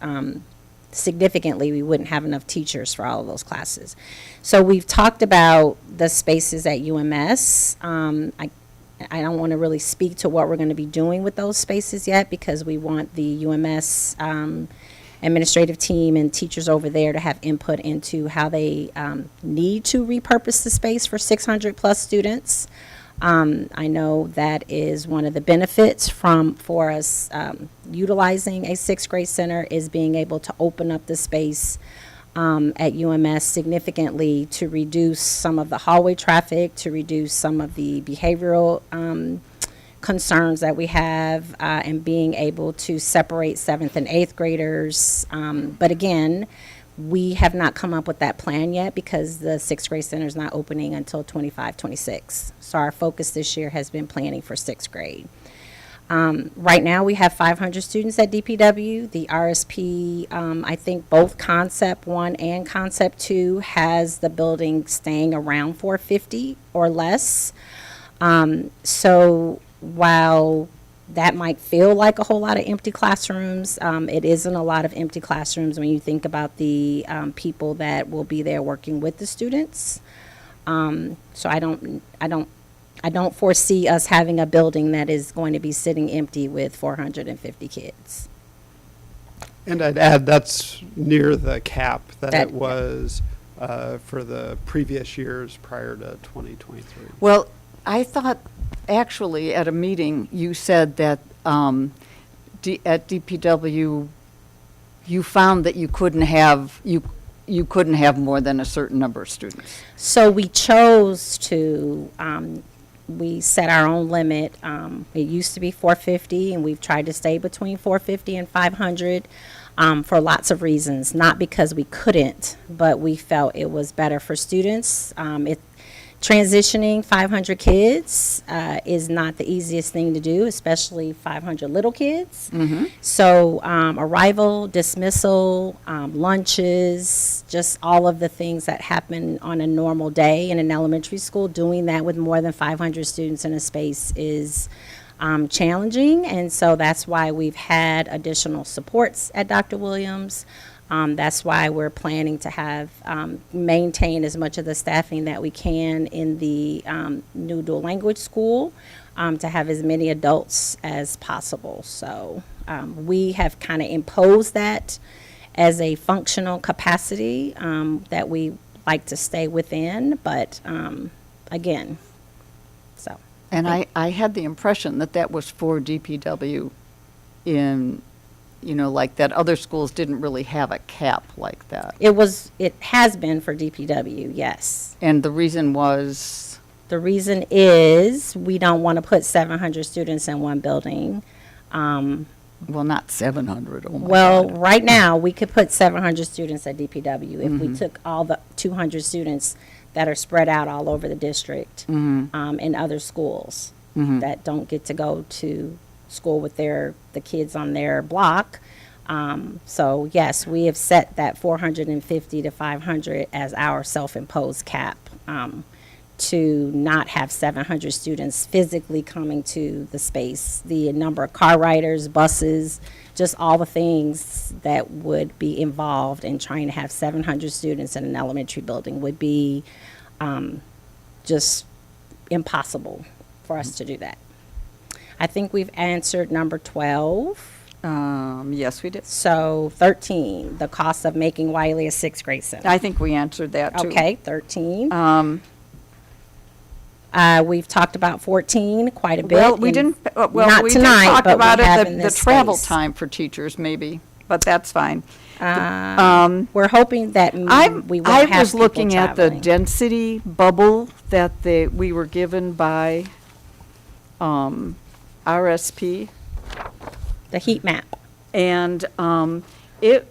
significantly. We wouldn't have enough teachers for all of those classes. So we've talked about the spaces at UMS. I don't want to really speak to what we're going to be doing with those spaces yet because we want the UMS administrative team and teachers over there to have input into how they need to repurpose the space for 600 plus students. I know that is one of the benefits for us utilizing a sixth grade center is being able to open up the space at UMS significantly to reduce some of the hallway traffic, to reduce some of the behavioral concerns that we have, and being able to separate 7th and 8th graders. But again, we have not come up with that plan yet because the 6th grade center is not opening until 25-26. So our focus this year has been planning for 6th grade. Right now we have 500 students at DPW. The RSP, I think both Concept 1 and Concept 2 has the building staying around 450 or less. So while that might feel like a whole lot of empty classrooms, it isn't a lot of empty classrooms when you think about the people that will be there working with the students. So I don't foresee us having a building that is going to be sitting empty with 450 kids. And I'd add that's near the cap that it was for the previous years prior to 2023. Well, I thought actually at a meeting you said that at DPW you found that you couldn't have more than a certain number of students. So we chose to we set our own limit. It used to be 450, and we've tried to stay between 450 and 500 for lots of reasons. Not because we couldn't, but we felt it was better for students. Transitioning 500 kids is not the easiest thing to do, especially 500 little kids. Mm-hmm. So arrival, dismissal, lunches, just all of the things that happen on a normal day in an elementary school, doing that with more than 500 students in a space is challenging. And so that's why we've had additional supports at Dr. Williams. That's why we're planning to have maintain as much of the staffing that we can in the new dual language school to have as many adults as possible. So we have kind of imposed that as a functional capacity that we like to stay within, but again, so. And I had the impression that that was for DPW in, like that other schools didn't really have a cap like that. It has been for DPW, yes. And the reason was? The reason is we don't want to put 700 students in one building. Well, not 700. Oh my God. Right now we could put 700 students at DPW if we took all the 200 students that are spread out all over the district in other schools that don't get to go to school with the kids on their block. So yes, we have set that 450 to 500 as our self-imposed cap, to not have 700 students physically coming to the space. The number of car riders, buses, just all the things that would be involved in trying to have 700 students in an elementary building would be just impossible for us to do that. I think we've answered number 12. Yes, we did. So 13, the cost of making Wiley a sixth grade center. I think we answered that too. Okay, 13. We've talked about 14 quite a bit. Well, we and didn't, not we tonight, did talk but about we have it, in the this travel space. time for teachers maybe, but that's fine. We're hoping that we won't I have was people looking at the traveling. density bubble that we were given by RSP. The heat map. And it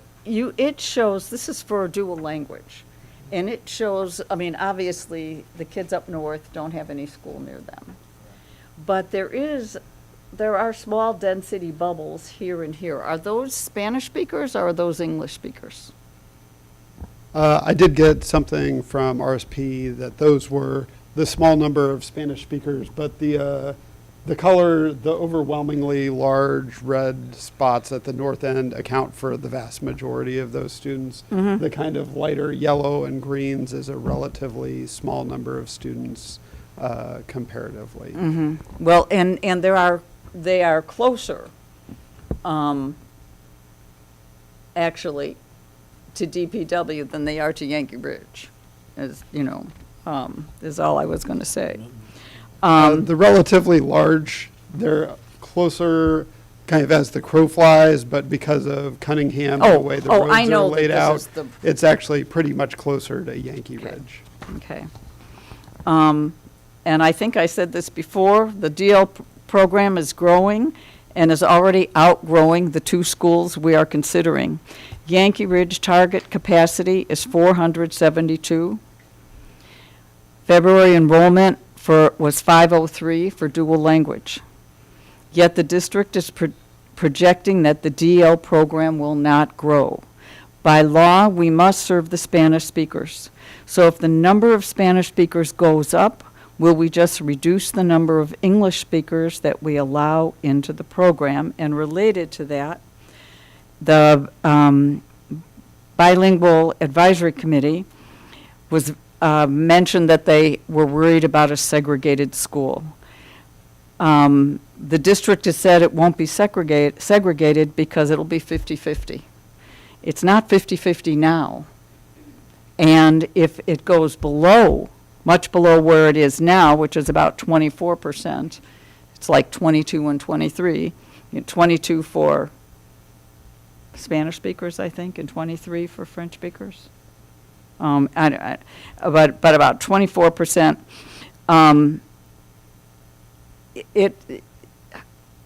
shows, this is for dual language, and it shows, I mean, obviously, the kids up north don't have any school near them. But there are small density bubbles here and here. Are those Spanish speakers or are those English speakers? I did get something from RSP that those were the small number of Spanish speakers, but the color, the overwhelmingly large red spots at the north end account for the vast majority of those students. Mhm. The kind of lighter yellow and greens is a relatively small number of students comparatively. Mm-hmm. Well, and they are closer, actually, to DPW than they are to Yankee Ridge, as you know, is all I was going to say. The relatively large, they're closer kind of as the crow flies, but because of Cunningham and the way the roads I are know laid that out, this is the- it's actually pretty much closer to Yankee Ridge. Okay. And I think I said this before, the DL program is growing and is already outgrowing the two schools we are considering. Yankee Ridge target capacity is 472. February enrollment was 503 for dual language. Yet the district is projecting that the DL program will not grow. By law, we must serve the Spanish speakers. So if the number of Spanish speakers goes up, will we just reduce the number of English speakers that we allow into the program? And related to that, the Bilingual Advisory Committee was mentioned that they were worried about a segregated school. The district has said it won't be segregated because it'll be 50-50. It's not 50-50 now. And if it goes below, much below where it is now, which is about 24%, it's like 22 and 23, 22 for Spanish speakers, I think, and 23 for French speakers. But about 24%.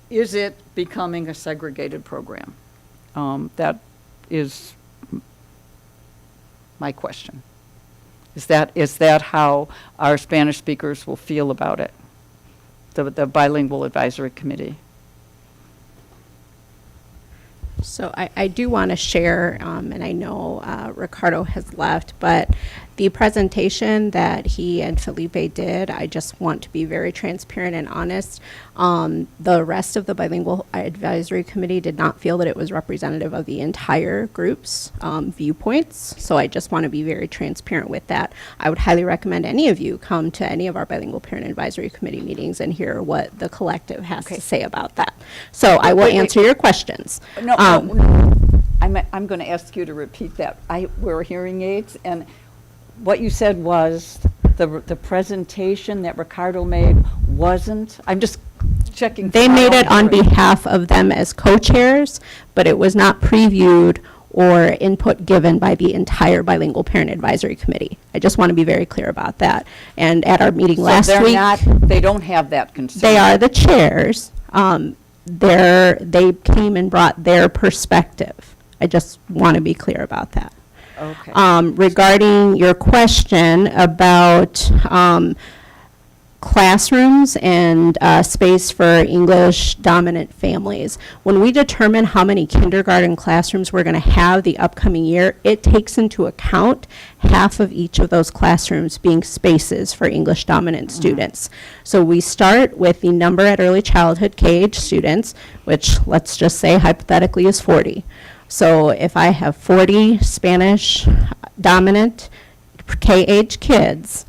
Is it becoming a segregated program? That is my question. Is that how our Spanish speakers will feel about it? The Bilingual Advisory Committee. So I do want to share, and I know Ricardo has left, but the presentation that he and Felipe did, I just want to be very transparent and honest. The rest of the Bilingual Advisory Committee did not feel that it was representative of the entire group's viewpoints. So I just want to be very transparent with that. I would highly recommend any of you come to any of our Bilingual Parent Advisory Committee meetings and hear what the collective has to say about that. So I will answer your questions. No, I'm going to ask you to repeat that. We're hearing aids, and what you said was the presentation that Ricardo made wasn't, I'm just checking. They made it on behalf of them as co-chairs, but it was not previewed or input given by the entire Bilingual Parent Advisory Committee. I just want to be very clear about that. And at our meeting last week, they don't have that concern. they are the chairs. They came and brought their perspective. I just want to be clear about that. Okay. Regarding your question about classrooms and space for English dominant families. When we determine how many kindergarten classrooms we're going to have the upcoming year, it takes into account half of each of those classrooms being spaces for English dominant students. So we start with the number at early childhood K-age students, which let's just say hypothetically is 40. So if I have 40 Spanish dominant K-age kids,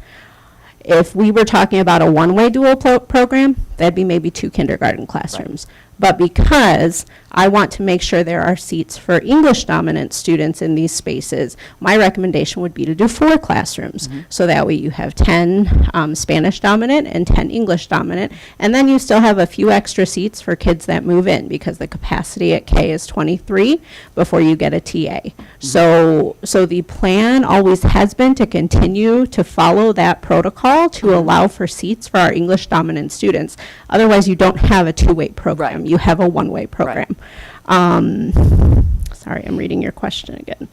if we were talking about a one-way dual program, that'd be maybe 2 kindergarten classrooms. But because I want to make sure there are seats for English dominant students in these spaces, my recommendation would be to do 4 classrooms. So that way you have 10 Spanish dominant and 10 English dominant, and then you still have a few extra seats for kids that move in, because the capacity at K is 23 before you get a TA. So the plan always has been to continue to follow that protocol to allow for seats for our English dominant students. Otherwise, you don't have a 2-way program. You have a 1-way program. Sorry, I'm reading your question again.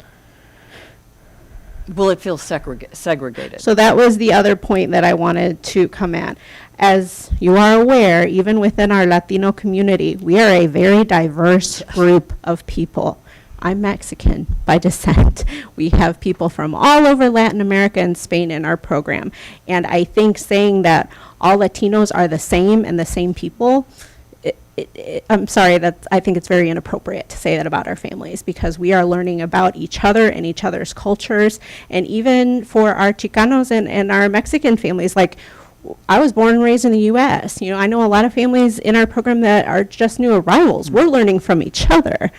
Will it feel segregated? So that was the other point that I wanted to come at. As you are aware, even within our Latino community, we are a very diverse group of people. I'm Mexican by descent. We have people from all over Latin America and Spain in our program. And I think saying that all Latinos are the same and the same people, I'm sorry, I think it's very inappropriate to say that about our families, because we are learning about each other and each other's cultures. And even for our Chicanos and our Mexican families, like, I was born and raised in the U.S. You know, I know a lot of families in our program that are just new arrivals. We're learning from each other.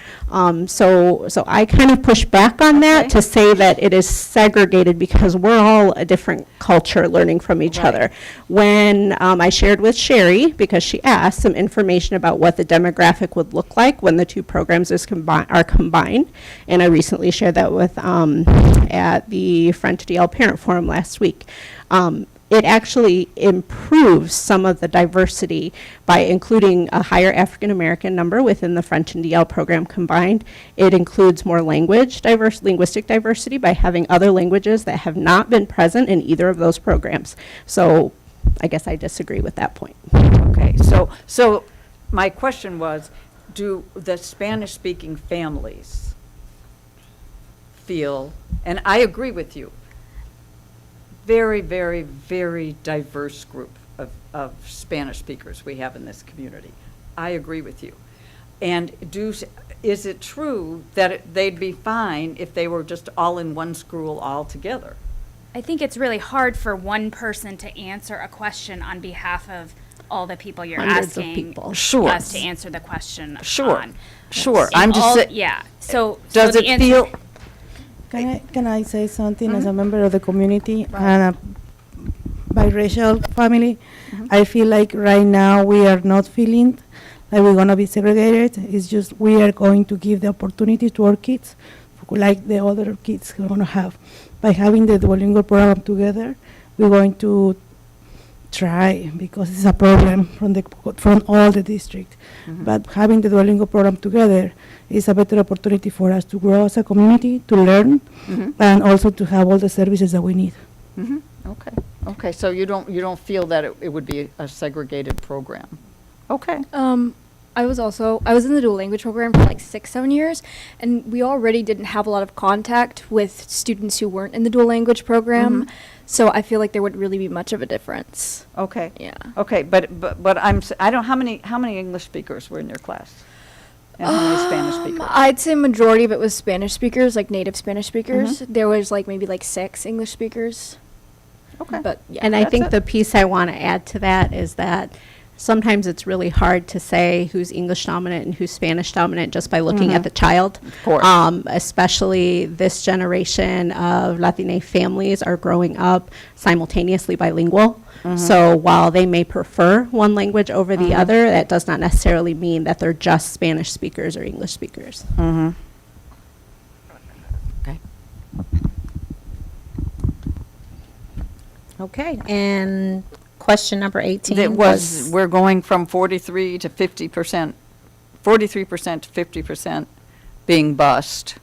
So I kind of push back on that to say that it is segregated, because we're all a different culture learning from each other. When I shared with Sherry, because she asked some information about what the demographic would look like when the 2 programs are combined, and I recently shared that with at the French DL Parent Forum last week. It actually improves some of the diversity by including a higher African American number within the French and DL program combined. It includes more linguistic diversity by having other languages that have not been present in either of those programs. So I guess I disagree with that point. Okay, so my question was, do the Spanish-speaking families feel, and I agree with you, very, very, very diverse group of Spanish speakers we have in this community. I agree with you. And is it true that they'd be fine if they were just all in one school all together? I think it's really hard for one person to answer a question on behalf of all the people you're Hundreds of asking people. Sure. us to answer the question on. Sure. And I'm just saying. yeah. So Does so it the answer- feel? Can I say something as a member of the community and a biracial family? I feel like right now we are not feeling like we're going to be segregated. It's just we are going to give the opportunity to our kids, like the other kids are going to have. By having the Duolingo program together, we're going to try, because it's a problem from all the district. But having the Duolingo program together is a better opportunity for us to grow as a community, to learn, and also to have all the services that we need. Okay. So you don't feel that it would be a segregated program? Okay. I was in the dual language program for like 6-7 years, and we already didn't have a lot of contact with students who weren't in the dual language program. So I feel like there wouldn't really be much of a difference. Okay. Yeah. Okay, but I don't, how many English speakers were in your class? And how many Spanish speakers? I'd say majority of it was Spanish speakers, like native Spanish speakers. There was like maybe like 6 English speakers. Okay. But yeah. And I think the piece I want to add to that is that sometimes it's really hard to say who's English dominant and who's Spanish dominant just by looking at the child. Of course. Especially this generation of Latina families are growing up simultaneously bilingual. So while they may prefer one language over the other, that does not necessarily mean that they're just Spanish speakers or English speakers. Okay. Okay, and question number 18 It was, we're going from 43 to 50%, 43% to 50% being bused.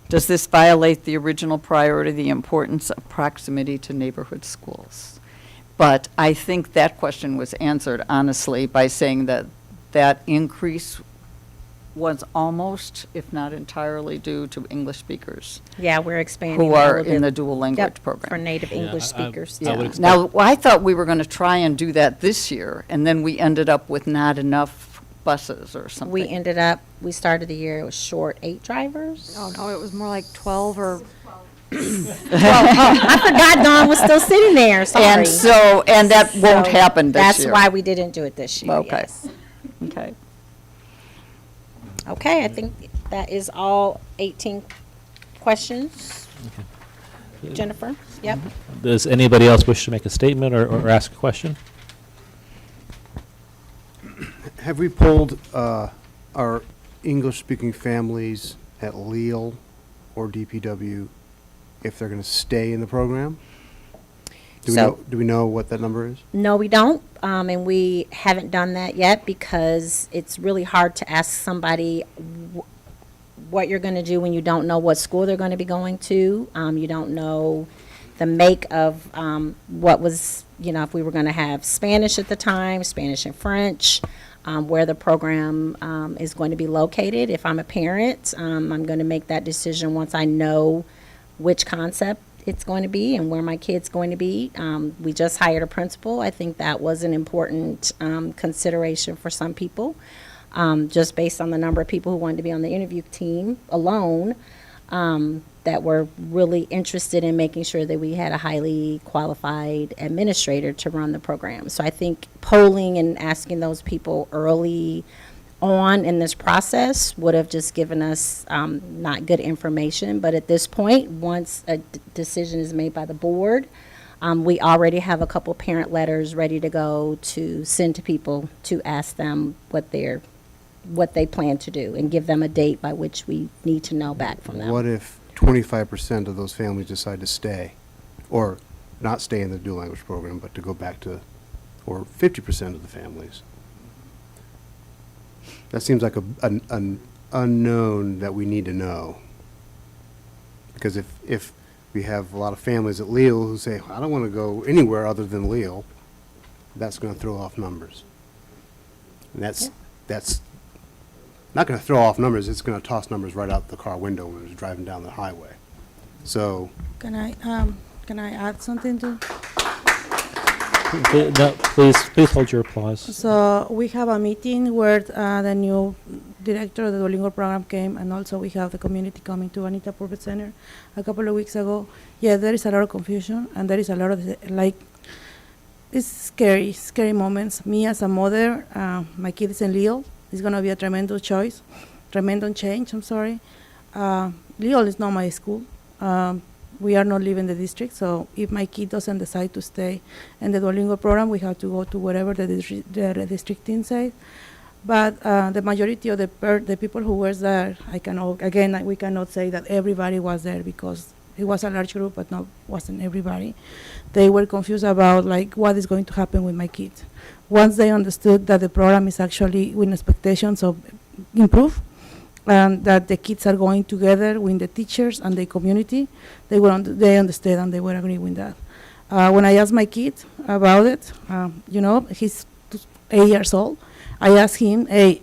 Does this violate the original priority, the importance of proximity to neighborhood schools? But I think that question was answered honestly by saying that that increase was almost, if not entirely, due to English speakers. Yeah, we're expanding. Who all are of in it. the dual language Yep, program. for native English speakers. I would Yeah. expect- Now, I thought we were going to try and do that this year, and then we ended up with not enough buses or something. We started the year, it was short 8 drivers. Oh, no, it was more like 12 or. I forgot Dawn was still sitting there, sorry. And that won't happen this year. That's why we didn't do it this year, Okay. yes. Okay. Okay, I think that is all 18 questions. Jennifer, yep. Does anybody else wish to make a statement or ask a question? Have we polled our English-speaking families at Leal or DPW if they're going to stay in the program? Do we know what that number is? No, we don't, and we haven't done that yet because it's really hard to ask somebody what you're going to do when you don't know what school they're going to be going to. You don't know the make of what was, if we were going to have Spanish at the time, Spanish and French, where the program is going to be located. If I'm a parent, I'm going to make that decision once I know which concept it's going to be and where my kid's going to be. We just hired a principal. I think that was an important consideration for some people, just based on the number of people who wanted to be on the interview team alone, that were really interested in making sure that we had a highly qualified administrator to run the program. So I think polling and asking those people early on in this process would have just given us not good information. But at this point, once a decision is made by the board, we already have a couple parent letters ready to go to send to people to ask them what they plan to do and give them a date by which we need to know back from them. What if 25% of those families decide to stay, or not stay in the dual language program, but to go back to, or 50% of the families? That seems like an unknown that we need to know. Because if we have a lot of families at Leal who say, I don't want to go anywhere other than Leal, that's going to throw off numbers. And that's not going to throw off numbers, it's going to toss numbers right out the car window when it's driving down the highway. So, Can I add something to? No, please hold your applause. So we have a meeting where the new director of the Duolingo program came, and also we have the community coming to Anita Purpose Center a couple of weeks ago. Yeah, there is a lot of confusion, and there is a lot of it's scary moments. Me as a mother, my kid is in Leal. It's going to be a tremendous change. I'm sorry. Leal is not my school. We are not leaving the district, so if my kid doesn't decide to stay in the Duolingo program, we have to go to wherever the redistricting says. But the majority of the people who were there, we cannot say that everybody was there because it was a large group, but wasn't everybody. They were confused about what is going to happen with my kids. Once they understood that the program is actually with expectations of improve, and that the kids are going together with the teachers and the community, they understood and they were agreeing with that. When I asked my kid about it, he's 8 years old. I asked him, hey,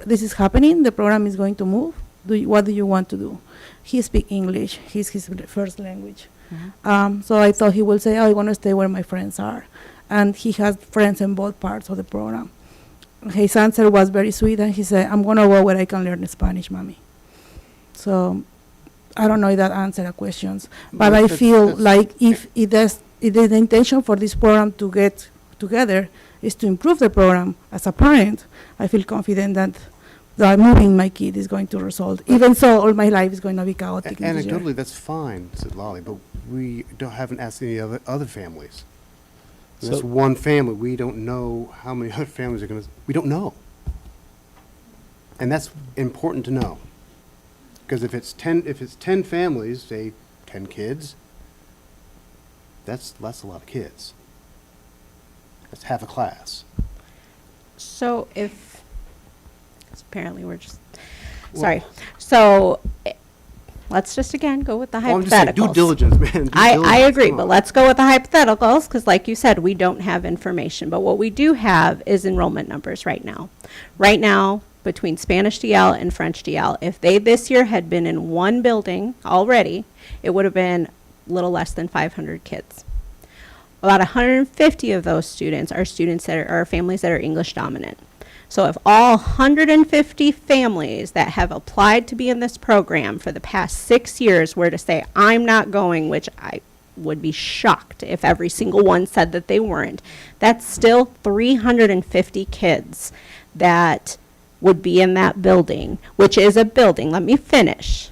this is happening, the program is going to move. What do you want to do? He speaks English, he's his first language. Mm-hmm. So I thought he would say, I want to stay where my friends are. And he has friends in both parts of the program. His answer was very sweet, and he said, I'm going to go where I can learn Spanish, Mommy. So I don't know if that answered the questions, but I feel like if the intention for this program to get together is to improve the program, as a parent, I feel confident that moving my kid is going to result. Even so, all my life is going to be chaotic. anecdotally, that's fine, said Lolly, but we haven't asked any other families. So that's one family. We don't know how many other families are going to. We don't know, and that's important to know. Because if it's 10 families, say 10 kids, that's a lot of kids. That's half a class. So apparently we're just, sorry. So let's just again go with the Well, I'm just saying, hypotheticals. due diligence, man. Due I diligence, agree, come but on. let's go with the hypotheticals, because like you said, we don't have information. But what we do have is enrollment numbers right now. Right now, between Spanish DL and French DL, if they this year had been in one building already, it would have been a little less than 500 kids. About 150 of those students are students that are families that are English dominant. So if all 150 families that have applied to be in this program for the past 6 years were to say, I'm not going, which I would be shocked if every single one said that they weren't, that's still 350 kids that would be in that building, which is a building. Let me finish.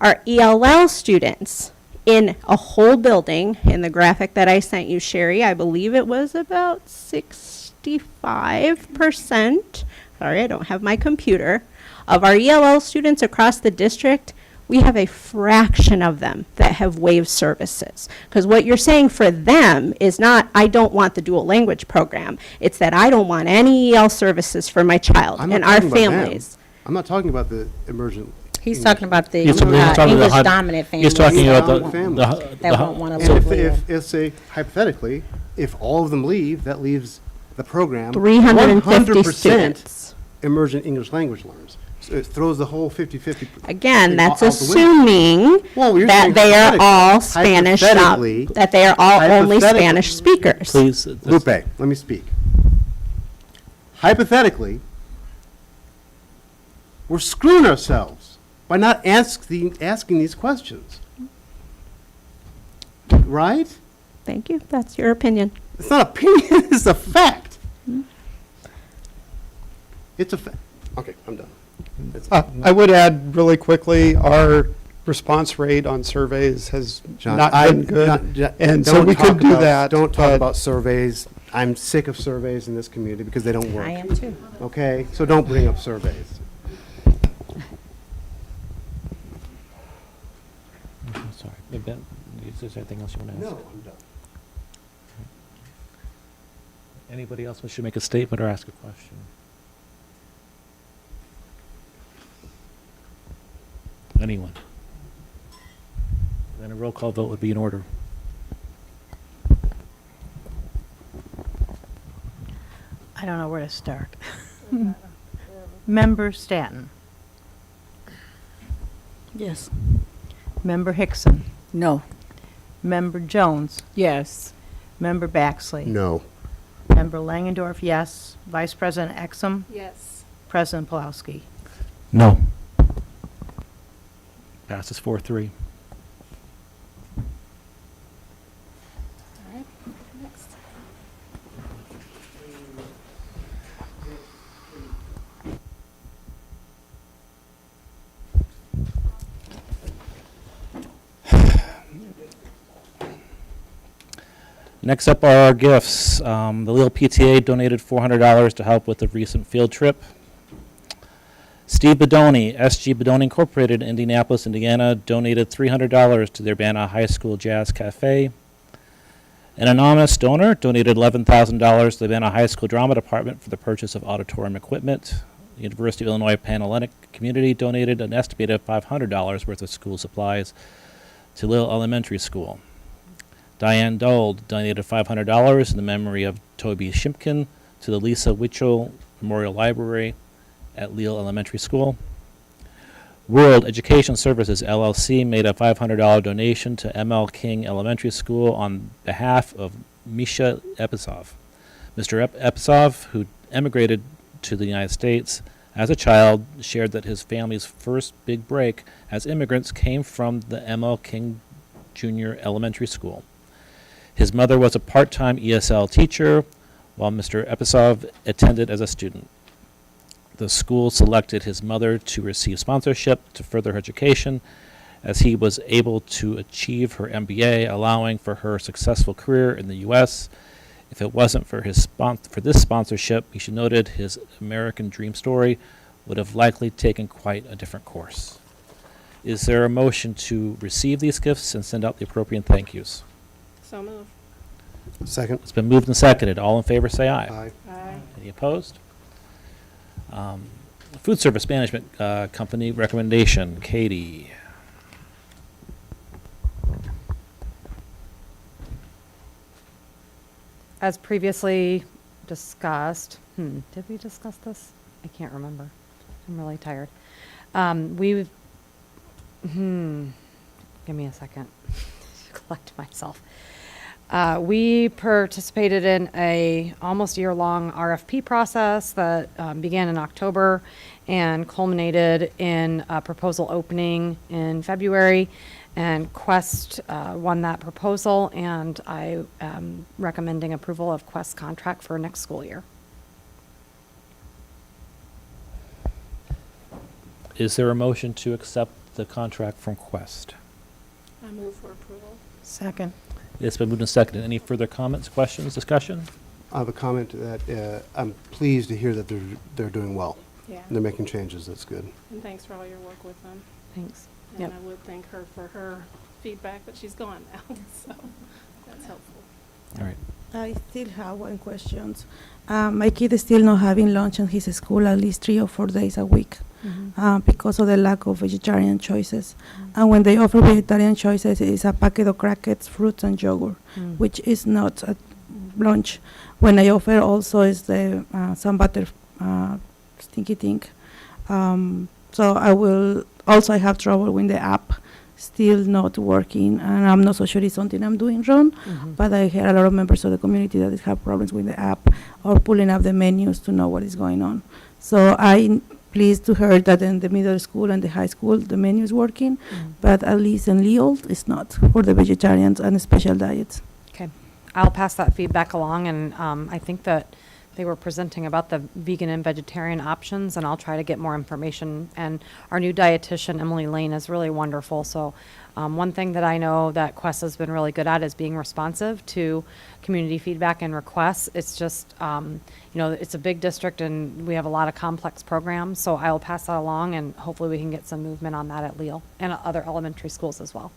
Our ELL students in a whole building, in the graphic that I sent you, Sherry, I believe it was about 65%, sorry, I don't have my computer, of our ELL students across the district, we have a fraction of them that have waived services. Because what you're saying for them is not, I don't want the dual language program. It's that I don't want any EL services for my child I'm not and our talking about them. families. I'm not talking about the emergent. He's talking about the He's talking about the English hy- dominant families. He's talking about Dominant families. That won't want to And live if, with. let's say hypothetically, if all of them leave, that leaves the program 350 100% students. emergent English language learners. So it throws the whole 50-50. Again, thing that's out the window. assuming Well, you're that saying they are hypothetically. all Spanish, Hypothetically- that they are all only hypothetically- Spanish speakers. Please. Lupe, let me speak. Hypothetically, we're screwing ourselves by not asking these questions. Right? Thank you. That's your opinion. It's not opinion, it's a fact. It's a fact. Okay, I'm done. I would add really quickly, our response rate on surveys has John, not been good. And so don't we talk could do about- that. Don't talk but- about surveys. I'm sick of surveys in this community because they don't work. I am too. Okay, so don't bring up surveys. I'm sorry. Ben, is there anything else you want to ask? I'm done. Anybody else wish to make a statement or ask a question? Anyone? Then a roll call vote would be in order. I don't know where to start. Member Stanton. Yes. Member Hickson. No. Member Jones. Yes. Member Baxley. No. Member Langendorf, yes. Vice President Exum. Yes. President Pulowski. No. Passes 4-3. Next up are our gifts. The Lille PTA donated $400 to help with the recent field trip. Steve Bedoni, SG Bedoni Incorporated in Indianapolis, Indiana, donated $300 to the Urbana High School Jazz Cafe. An anonymous donor donated $11,000 to the Urbana High School Drama Department for the purchase of auditorium equipment. The University of Illinois Panhellenic Community donated an estimated $500 worth of school supplies to Lille Elementary School. Diane Dold donated $500 in the memory of Toby Shimpkin to the Lisa Witchell Memorial Library at Lille Elementary School. World Education Services LLC made a $500 donation to ML King Elementary School on behalf of Misha Episov. Mr. Episov, who emigrated to the United States as a child, shared that his family's first big break as immigrants came from the ML King Junior Elementary School. His mother was a part-time ESL teacher, while Mr. Episov attended as a student. The school selected his mother to receive sponsorship to further her education, as he was able to achieve her MBA, allowing for her successful career in the U.S. If it wasn't for his for this sponsorship, he should noted his American dream story would have likely taken quite a different course. Is there a motion to receive these gifts and send out the appropriate thank yous? So moved. Second. It's been moved and seconded. All in favor, say aye. Aye. Aye. Any opposed? Food Service Management Company recommendation. Katie. as previously discussed, did we discuss this? I can't remember. I'm really tired. We've, give me a second to collect myself. We participated in a almost year-long RFP process that began in October and culminated in a proposal opening in February. And Quest won that proposal, and I am recommending approval of Quest's contract for next school year. Is there a motion to accept the contract from Quest? I move for approval. Second. It's been moved and seconded. Any further comments, questions, discussion? I have a comment that I'm pleased to hear that they're doing well. Yeah. They're making changes. That's good. And thanks for all your work with them. Thanks. And Yep. I would thank her for her feedback, but she's gone now, so that's helpful. All right. I still have one question. My kid is still not having lunch in his school at least 3 or 4 days a week because of the lack of vegetarian choices. And when they offer vegetarian choices, it's a packet of crackers, fruits, and yogurt, which is not a lunch. When I offer also is the some butter stinky thing. So I will also have trouble with the app still not working, and I'm not so sure it's something I'm doing wrong, but I hear a lot of members of the community that have problems with the app or pulling up the menus to know what is going on. So I'm pleased to hear that in the middle school and the high school the menu is working, but at least in Leold it's not for the vegetarians and special diets. Okay, I'll pass that feedback along, and I think that they were presenting about the vegan and vegetarian options, and I'll try to get more information. And our new dietitian, Emily Lane, is really wonderful. So one thing that I know that Quest has been really good at is being responsive to community feedback and requests. It's just, it's a big district and we have a lot of complex programs. So I will pass that along, and hopefully we can get some movement on that at Leal and other elementary schools as well.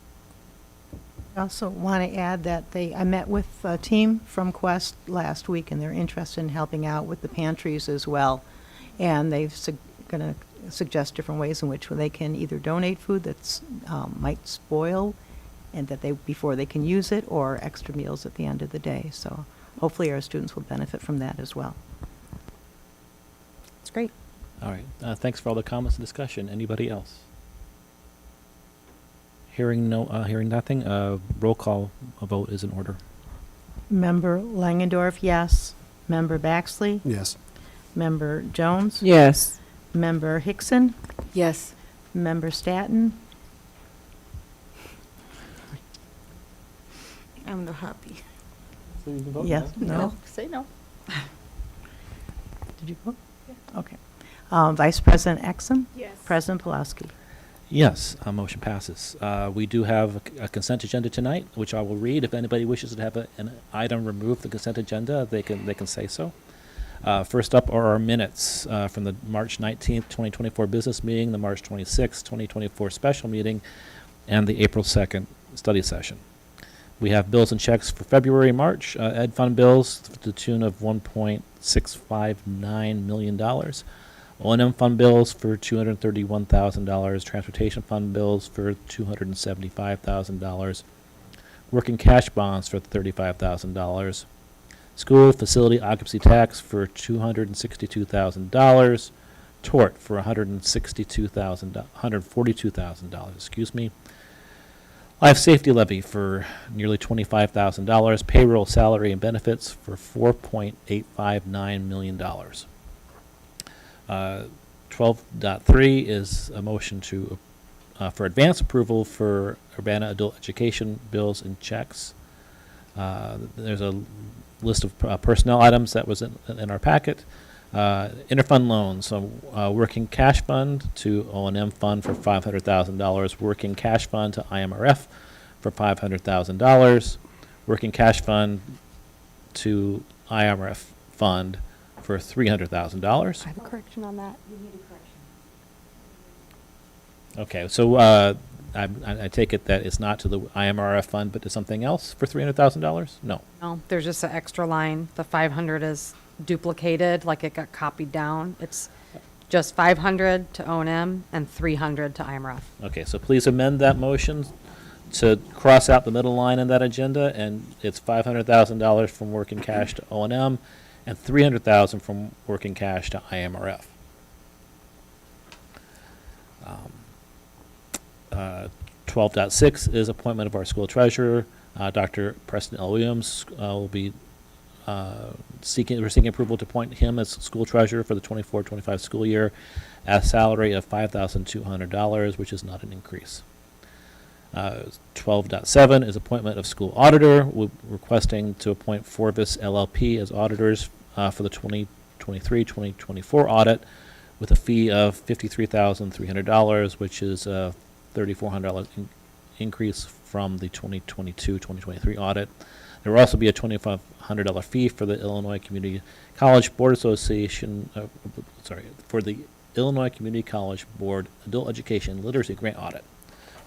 I also want to add that I met with a team from Quest last week, and they're interested in helping out with the pantries as well. And they're going to suggest different ways in which they can either donate food that's might spoil, and that before they can use it, or extra meals at the end of the day. So hopefully our students will benefit from that as well. It's great. All right. Thanks for all the comments and discussion. Anybody else? Hearing nothing, roll call vote is in order. Member Langendorf, yes. Member Baxley? Yes. Member Jones? Yes. Member Hickson? Yes. Member Staton? I'm not happy. So you can vote Yes, no? Say no. Did you vote? Yeah. Okay. Vice President Exum? Yes. President Pulaski? Yes, motion passes. We do have a consent agenda tonight, which I will read. If anybody wishes to have an item removed from the consent agenda, they can say so. First up are our minutes from the March 19th, 2024 business meeting, the March 26th, 2024 special meeting, and the April 2nd study session. We have bills and checks for February and March. Ed fund bills to the tune of $1.659 million. O&M fund bills for $231,000, transportation fund bills for $275,000, working cash bonds for $35,000, school facility occupancy tax for $262,000, tort for $142,000, excuse me, life safety levy for nearly $25,000, payroll, salary, and benefits for $4.859 million. 12.3 is a motion to for advance approval for Urbana adult education bills and checks. There's a list of personnel items that was in our packet. Interfund loans, so working cash fund to O&M fund for $500,000, working cash fund to IMRF for $500,000, working cash fund to IMRF fund for $300,000. I have a correction on that. Okay, so I take it that it's not to the IMRF fund, but to something else for $300,000? No. No, there's just an extra line. The 500 is duplicated, like it got copied down. It's just 500 to O&M and 300 to IMRF. Okay, so please amend that motion to cross out the middle line in that agenda, and it's $500,000 from working cash to O&M and $300,000 from working cash to IMRF. 12.6 is appointment of our school treasurer. Dr. Preston L. Williams will be seeking approval to appoint him as school treasurer for the 24-25 school year at a salary of $5,200, which is not an increase. 12.7 is appointment of school auditor. We're requesting to appoint Forvis LLP as auditors for the 2023-2024 audit with a fee of $53,300, which is a $3,400 increase from the 2022-2023 audit. There will also be a $2,500 fee for the Illinois Community College Board Association, for the Illinois Community College Board Adult Education Literacy Grant Audit.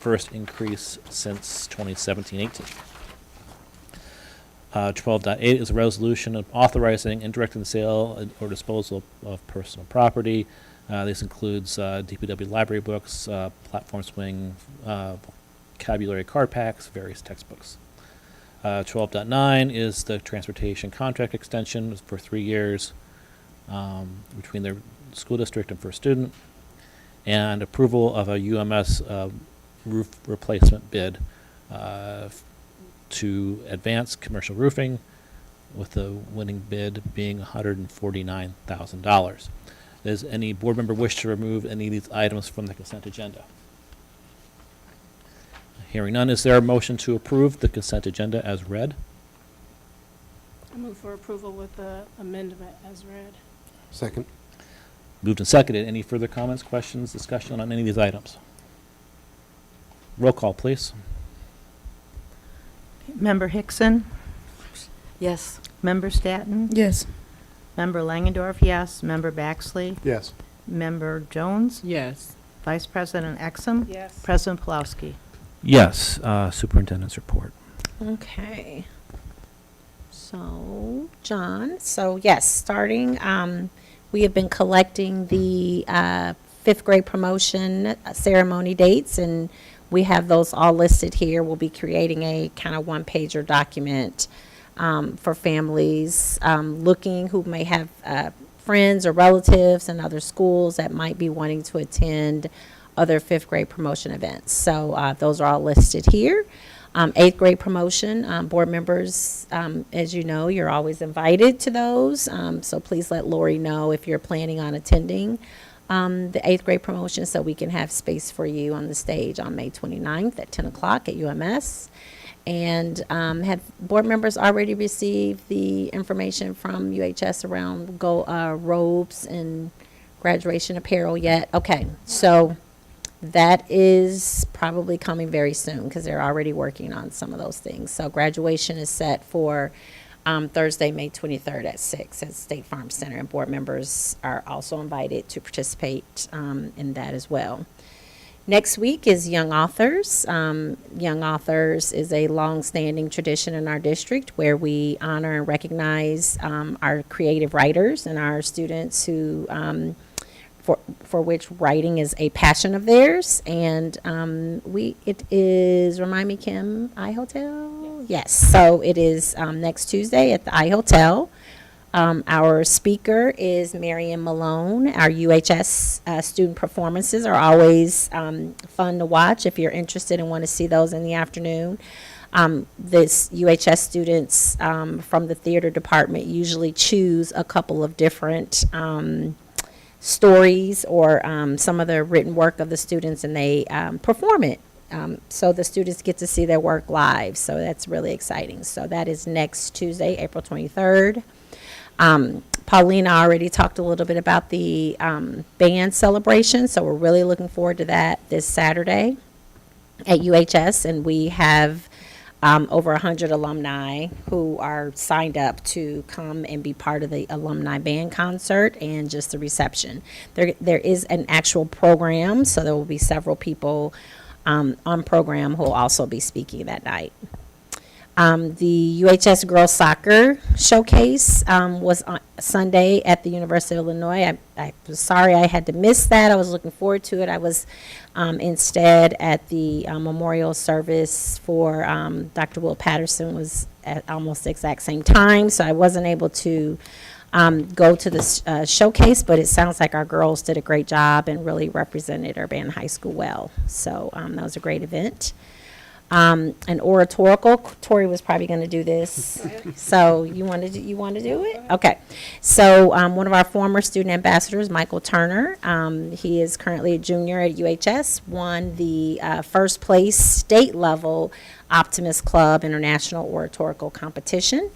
First increase since 2017-18. 12.8 is a resolution of authorizing and directing the sale or disposal of personal property. This includes DPW library books, platform swing, vocabulary card packs, various textbooks. 12.9 is the transportation contract extension for 3 years between the school district and First Student, and approval of a UMS roof replacement bid to Advance Commercial Roofing, with the winning bid being $149,000. Does any board member wish to remove any of these items from the consent agenda? Hearing none, is there a motion to approve the consent agenda as read? I move for approval with the amendment as read. Second. Moved and seconded. Any further comments, questions, discussion on any of these items? Roll call, please. Member Hickson? Yes. Member Staton? Yes. Member Langendorf, yes. Member Baxley? Yes. Member Jones? Yes. Vice President Exum? Yes. President Pulowski? Yes. Superintendent's report. Okay. So, John, yes, starting, we have been collecting the 5th grade promotion ceremony dates, and we have those all listed here. We'll be creating a kind of one-pager document for families looking who may have friends or relatives in other schools that might be wanting to attend other 5th grade promotion events. So those are all listed here. 8th grade promotion, board members, as you know, you're always invited to those. So please let Lori know if you're planning on attending the 8th grade promotion, so we can have space for you on the stage on May 29th at 10 o'clock at UMS. And have board members already received the information from UHS around robes and graduation apparel yet? Okay, so that is probably coming very soon because they're already working on some of those things. So graduation is set for Thursday, May 23rd at 6 at State Farm Center, and board members are also invited to participate in that as well. Next week is Young Authors. Young Authors is a long-standing tradition in our district where we honor and recognize our creative writers and our students who for which writing is a passion of theirs. And it is, remind me, Kim, iHotel? Yes. So it is next Tuesday at the iHotel. Our speaker is Marion Malone. Our UHS student performances are always fun to watch if you're interested and want to see those in the afternoon. This UHS students from the theater department usually choose a couple of different stories or some of the written work of the students, and they perform it. So the students get to see their work live. So that's really exciting. So that is next Tuesday, April 23rd. Paulina already talked a little bit about the band celebration, so we're really looking forward to that this Saturday at UHS, and we have over 100 alumni who are signed up to come and be part of the alumni band concert and just the reception. There is an actual program, so there will be several people on program who will also be speaking that night. The UHS Girls Soccer Showcase was on Sunday at the University of Illinois. I was sorry I had to miss that. I was looking forward to it. I was instead at the memorial service for Dr. Will Patterson was at almost the exact same time, so I wasn't able to go to the showcase, but it sounds like our girls did a great job and really represented Urbana High School well. So that was a great event. An oratorical. Tori was probably going to do this. So you want to do it? Okay. So one of our former student ambassadors, Michael Turner, he is currently a junior at UHS, won the first place state level Optimist Club International Oratorical Competition.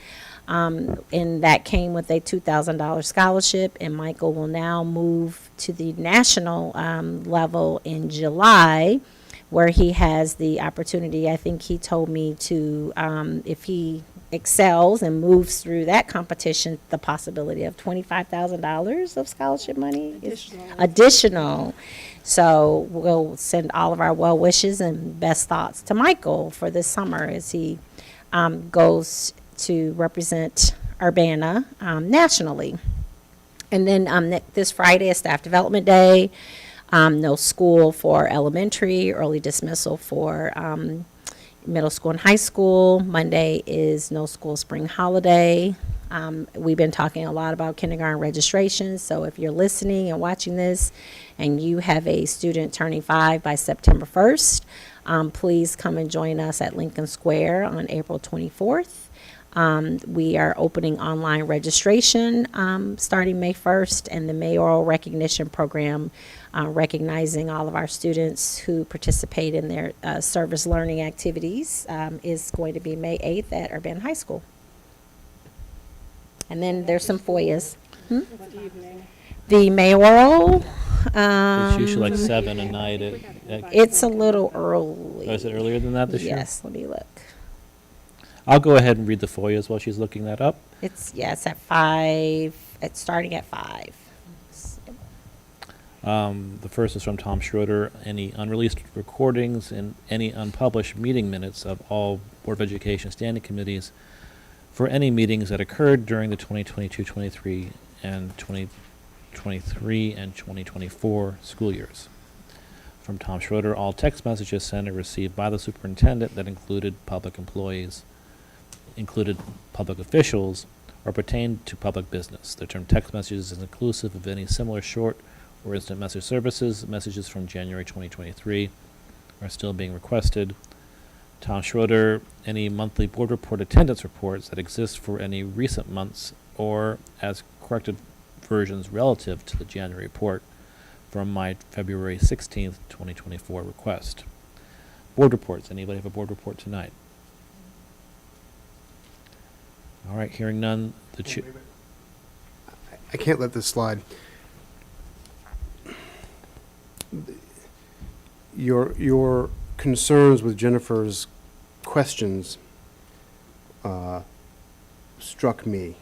And that came with a $2,000 scholarship, and Michael will now move to the national level in July, where he has the opportunity, I think he told me to, if he excels and moves through that competition, the possibility of $25,000 of scholarship money is additional. So we'll send all of our well wishes and best thoughts to Michael for this summer as he goes to represent Urbana nationally. And then this Friday is Staff Development Day. No school for elementary, early dismissal for middle school and high school. Monday is no school spring holiday. We've been talking a lot about kindergarten registration, so if you're listening and watching this and you have a student turning 5 by September 1st, please come and join us at Lincoln Square on April 24th. We are opening online registration starting May 1st, and the mayoral recognition program recognizing all of our students who participate in their service learning activities is going to be May 8th at Urbana High School. And then there's some FOIAs. The mayoral. It's usually like 7 a night. It's a little early. Oh, is it earlier than that this year? Yes, let me look. I'll go ahead and read the FOIAs while she's looking that up. It's at 5. It's starting at 5. The first is from Tom Schroeder. Any unreleased recordings and any unpublished meeting minutes of all Board of Education standing committees for any meetings that occurred during the 2022-23 and 2023 and 2024 school years. From Tom Schroeder, all text messages sent or received by the superintendent that included public employees, included public officials, or pertained to public business. The term text messages is inclusive of any similar short or instant message services. Messages from January 2023 are still being requested. Tom Schroeder, any monthly board report attendance reports that exist for any recent months or as corrected versions relative to the January report from my February 16th, 2024 request. Board reports. Anybody have a board report tonight? All right, hearing none. I can't let this slide. Your concerns with Jennifer's questions struck me.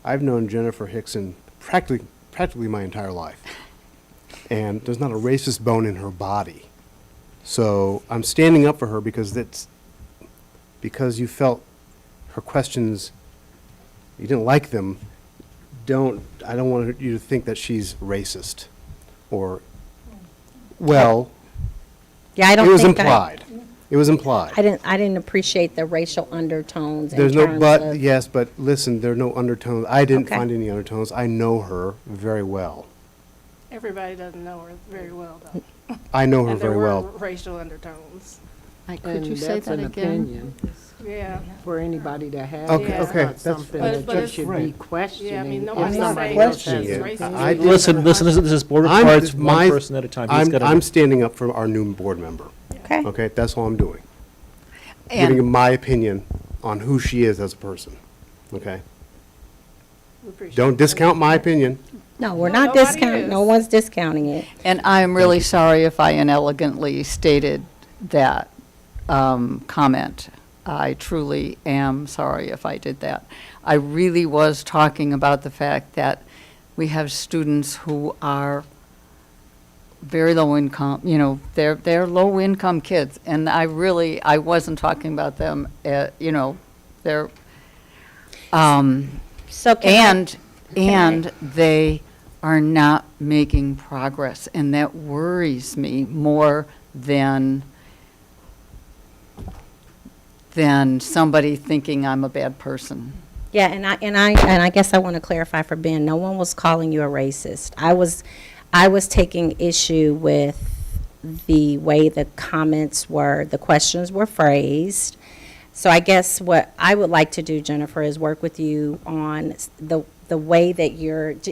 I've known Jennifer Hickson practically my entire life, and there's not a racist bone in her body. So I'm standing up for her because you felt her questions, you didn't like them. I don't want you to think that she's racist, or well. Yeah, I don't. It was implied. It was implied. I didn't appreciate the racial undertones. There's no but. Yes, but listen, there are no undertones. I didn't find any undertones. I know her very well. Everybody doesn't know her very well, though. I know her And very there well. were racial undertones. Could you say that again? Yeah. For anybody to have. Okay, Yeah. okay, It's not something But that it's- should be questioning. Yeah, I mean, if nobody's somebody saying else questioning has it. opinion. I did- Listen, this is board reports, one person at a time. He's gotta- I'm standing up for our new board member. Okay. Okay, that's all I'm doing. And- Giving my opinion on who she is as a person. Okay? Don't discount my opinion. No, we're not discounting. No one's discounting it. And I'm really sorry if I inelegantly stated that comment. I truly am sorry if I did that. I really was talking about the fact that we have students who are very low income, you know, they're low income kids. And I wasn't talking about them, you know, they're, So and they are not making progress. And that worries me more than somebody thinking I'm a bad person. Yeah, and I guess I want to clarify for Ben, no one was calling you a racist. I was taking issue with the way the the questions were phrased. So I guess what I would like to do, Jennifer, is work with you on the way that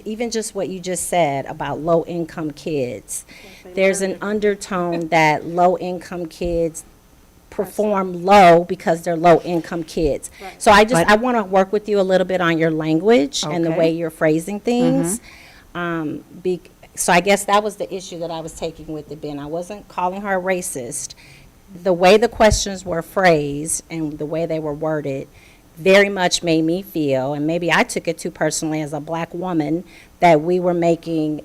even just what you just said about low-income kids. There's an undertone that low-income kids perform low because they're low-income kids. Right. So I want to work with you a little bit on your language and the way you're phrasing things. So I guess that was the issue that I was taking with it, Ben. I wasn't calling her a racist. The way the questions were phrased and the way they were worded very much made me feel, and maybe I took it too personally as a black woman, that we were making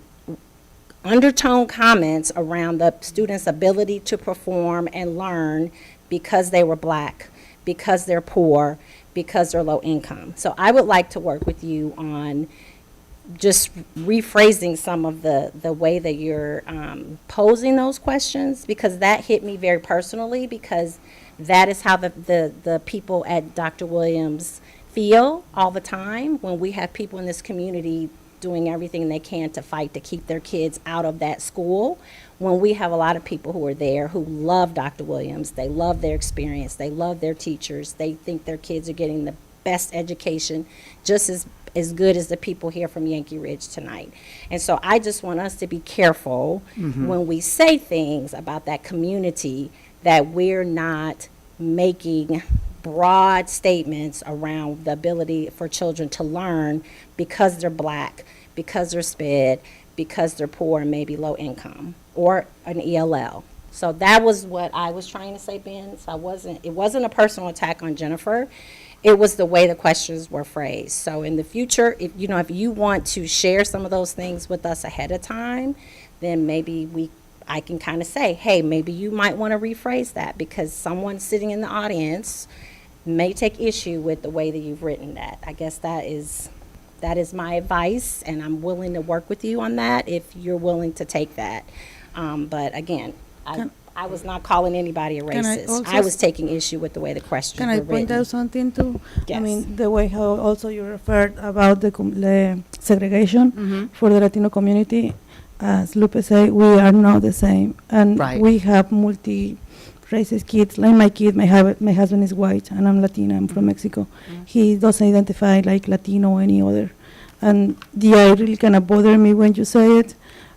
undertone comments around the students' ability to perform and learn because they were black, because they're poor, because they're low income. So I would like to work with you on just rephrasing some of the way that you're posing those questions, because that hit me very personally, because that is how the people at Dr. Williams feel all the time when we have people in this community doing everything they can to fight to keep their kids out of that school, when we have a lot of people who are there who love Dr. Williams, they love their experience, they love their teachers, they think their kids are getting the best education, just as good as the people here from Yankee Ridge tonight. And so I just want us to be careful when we say things about that community, that we're not making broad statements around the ability for children to learn because they're black, because they're SPED, because they're poor and maybe low income, or an ELL. So that was what I was trying to say, Ben. So it wasn't a personal attack on Jennifer. It was the way the questions were phrased. So in the future, if you want to share some of those things with us ahead of time, then maybe I can kind of say, hey, maybe you might want to rephrase that, because someone sitting in the audience may take issue with the way that you've written that. I guess that is my advice, and I'm willing to work with you on that if you're willing to take that. But again, I was not calling anybody a racist. I was taking issue with the way the questions were written. Can I point out something too? Yes. I mean, the way how also you referred about the segregation for the Latino community. As Lupe said, we are not the same. And we have multi-racist kids. Like my kid, my husband is white, and I'm Latina, I'm from Mexico. He doesn't identify like Latino or any other. And it really kind of bothered me when you say it.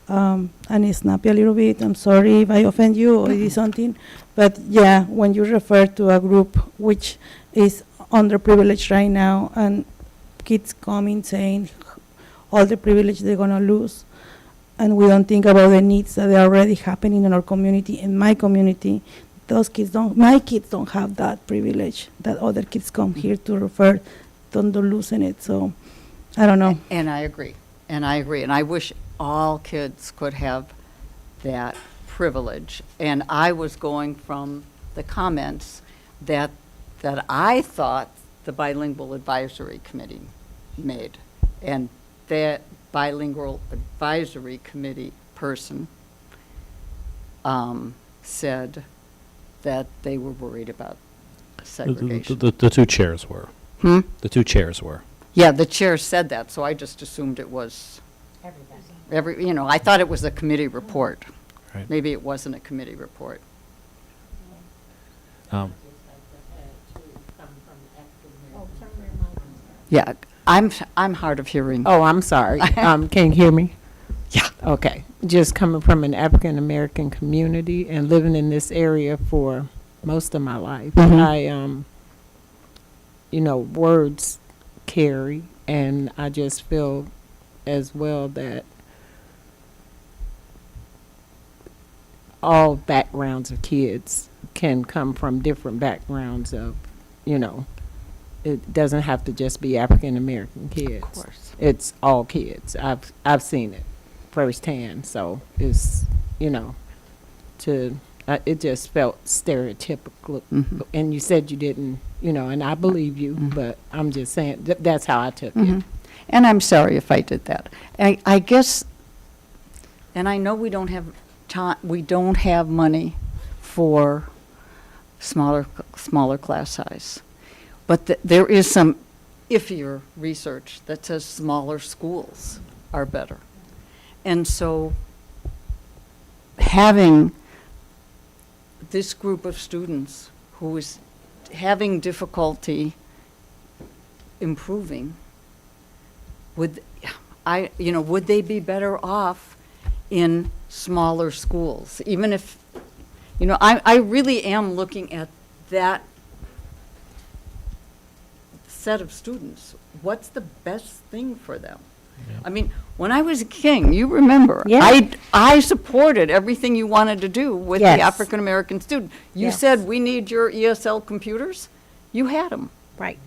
And it snappy a little bit. I'm sorry if I offend you or did something. But yeah, when you refer to a group which is underprivileged right now, and kids coming saying all the privilege they're going to lose, and we don't think about the needs that are already happening in our community, in my community, my kids don't have that privilege that other kids come here to refer, don't losing it. So I don't know. And I agree. And I wish all kids could have that privilege. And I was going from the comments that I thought the Bilingual Advisory Committee made. And that Bilingual Advisory Committee person said that they were worried about segregation. The two chairs were. The two chairs were. Yeah, the chair said that, so I just assumed it was I thought it was a committee report. Right. Maybe it wasn't a committee report. Yeah, I'm hard of hearing. Oh, I'm sorry. Can you hear me? Yeah. Okay. Just coming from an African American community and living in this area for most of my life, words carry, and I just feel as well that all backgrounds of kids can come from different backgrounds of, it doesn't have to just be African American kids. Of course. It's all kids. I've seen it firsthand, so it's you know, it just felt stereotypical. And you said you didn't, you know, and I believe you, but I'm just saying, that's how I took it. And I'm sorry if I did that. I guess, and I know we don't have time, we don't have money for smaller class size. But there is some iffier research that says smaller schools are better. And so having this group of students who is having difficulty improving, would they be better off in smaller schools? Even if, you know, I really am looking at that set of students. What's the best thing for them? Yeah. I mean, when I was a king, you remember, Yeah. I supported everything you wanted to do with Yes. the African-American student. You Yes. said, we need your ESL computers. You had them. Right.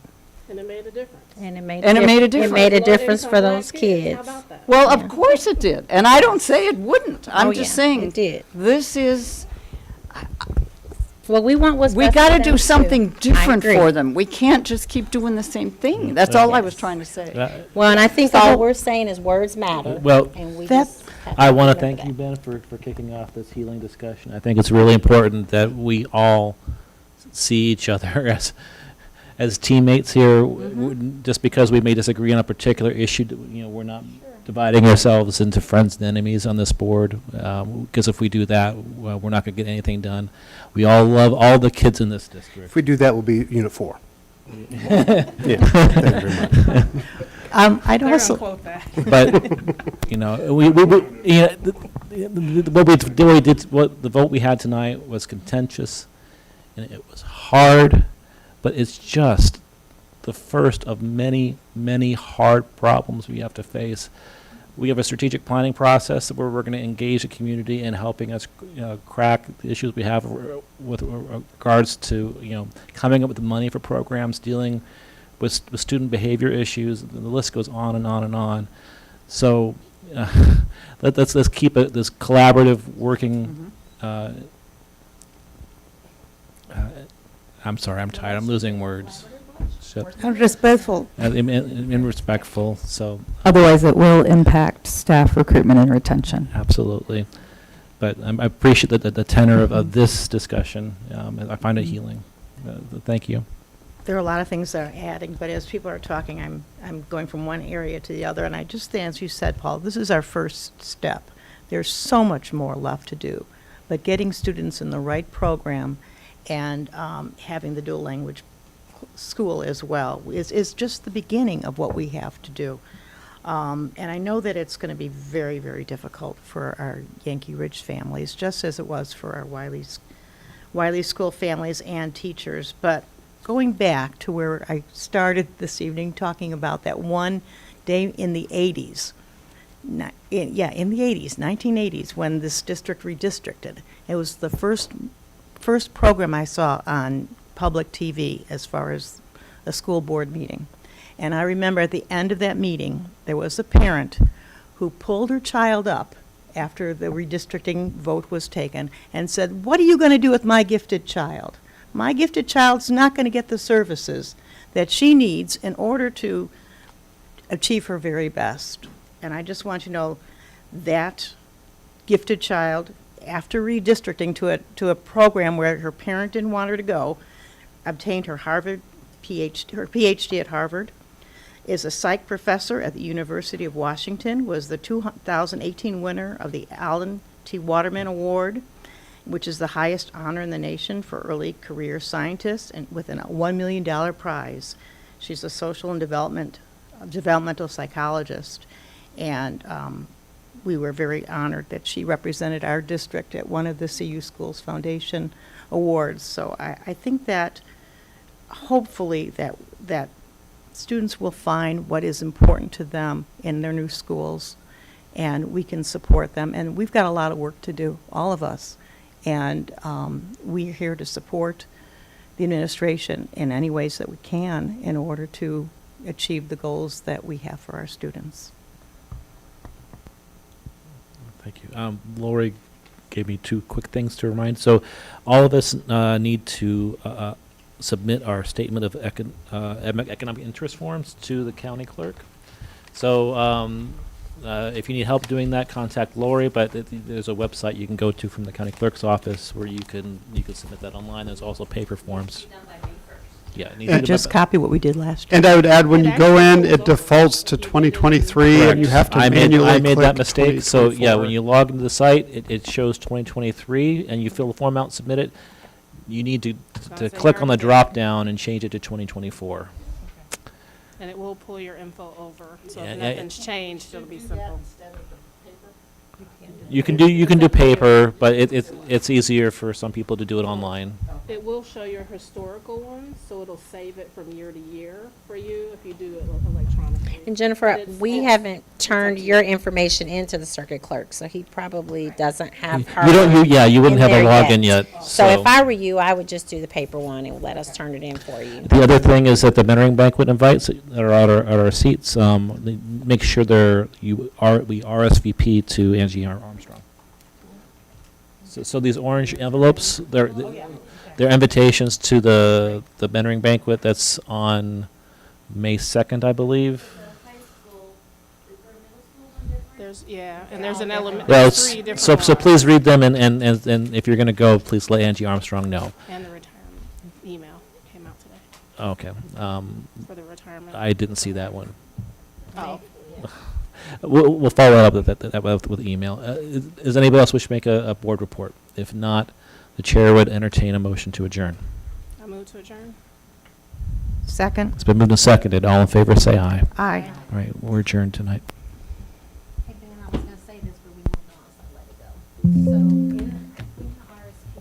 And it made a difference. And it made And it made a difference. It made a Low difference income for black those How kids. about that? Well, of course it did. And I don't say it wouldn't. I'm Oh, just yeah, saying, it did. this is, Well, we want what's we best got for to them, do too. something I different agree. for them. We can't just keep doing the same thing. That's all I was trying to say. Well, and I think all we're saying is words matter. Well, And we That- just have I want to remember thank that. you, Ben, for kicking off this healing discussion. I think it's really important that we all see each other as teammates here. Just because we may disagree on a particular issue, you know, we're not dividing ourselves into friends and enemies on this board. Because if we do that, well, we're not going to get anything done. We all love all the kids in this district. If we do that, we'll be Unit 4. Yeah, thank you very much. I'd They're also, unquote that. But, you know, we you know, what the vote we had tonight was contentious, and it was hard, but it's just the first of many, many hard problems we have to face. We have a strategic planning process where we're going to engage the community in helping us crack the issues we have with regards to, you know, coming up with the money for programs, dealing with student behavior issues. The list goes on and on and on. So let's keep this collaborative working. I'm sorry, I'm tired. I'm losing words. And respectful. And respectful. So Otherwise, it will impact staff recruitment and retention. absolutely. But I appreciate the tenor of this discussion. I find it healing. Thank you. there are a lot of things that are adding, but as people are talking, I'm going from one area to the other, and I just, as you said, Paul, this is our first step. There's so much more left to do, but getting students in the right program and having the dual language school as well is just the beginning of what we have to do. And I know that it's going to be very, very difficult for our Yankee Ridge families, just as it was for our Wiley School families and teachers. But going back to where I started this evening, talking about that one day in the 80s, in the 80s, 1980s, when this district redistricted. It was the first program I saw on public TV as far as a school board meeting. And I remember at the end of that meeting, there was a parent who pulled her child up after the redistricting vote was taken and said, "What are you going to do with my gifted child? My gifted child's not going to get the services that she needs in order to achieve her very best." And I just want you to know that gifted child, after redistricting to a program where her parent didn't want her to go, obtained her PhD at Harvard, is a psych professor at the University of Washington, was the 2018 winner of the Allen T. Waterman Award, which is the highest honor in the nation for early career scientists, and with a $1 million prize. She's a social and developmental psychologist, and we were very honored that she represented our district at one of the CU Schools Foundation Awards. So I think that hopefully that students will find what is important to them in their new schools, and we can support them. And we've got a lot of work to do, all of us. And we're here to support the administration in any ways that we can in order to achieve the goals that we have for our students. Thank you. Lori, gave me two quick things to remind. So all of us need to submit our statement of economic interest forms to the county clerk. So if you need help doing that, contact Lori, but there's a website you can go to from the county clerk's office where you can submit that online. There's also paper forms. Yeah, it needs to be Just copy what we did last year. And I would add, when you go in, it defaults to 2023, and you have to I manually made click that mistake. So yeah, 2024. when you log into the site, it shows 2023, and you fill the form out and submit it. You need to click on the drop down and change it to 2024. And it will pull your info over, so Yeah, if yeah. nothing's changed, it'll be simple. You can do paper, but it's easier for some people to do it online. It will show your historical ones, so it'll save it from year to year for you if you do it electronically. And Jennifer, But it's- we it's- haven't turned your information into the circuit clerk, so he probably doesn't have her. You wouldn't in have a there login yet. So if I were you, I would just do the paper one and let us turn it in for you. The other thing is that the mentoring banquet invites that are at our seats, make sure we RSVP to Angie Armstrong. So these orange envelopes, they're invitations to the mentoring banquet that's on May 2nd, I believe. There's an element, Well, there's 3 different so ones. please read them, and if you're going to go, please let Angie Armstrong know. And the retirement email came out today Okay. for the retirement. I didn't see that one. Oh. We'll follow up with email. Does anybody else wish to make a board report? If not, the chair would entertain a motion to adjourn. I move to adjourn. Second. It's been moved and seconded. All in favor, say aye. Aye. All right, we're adjourned tonight.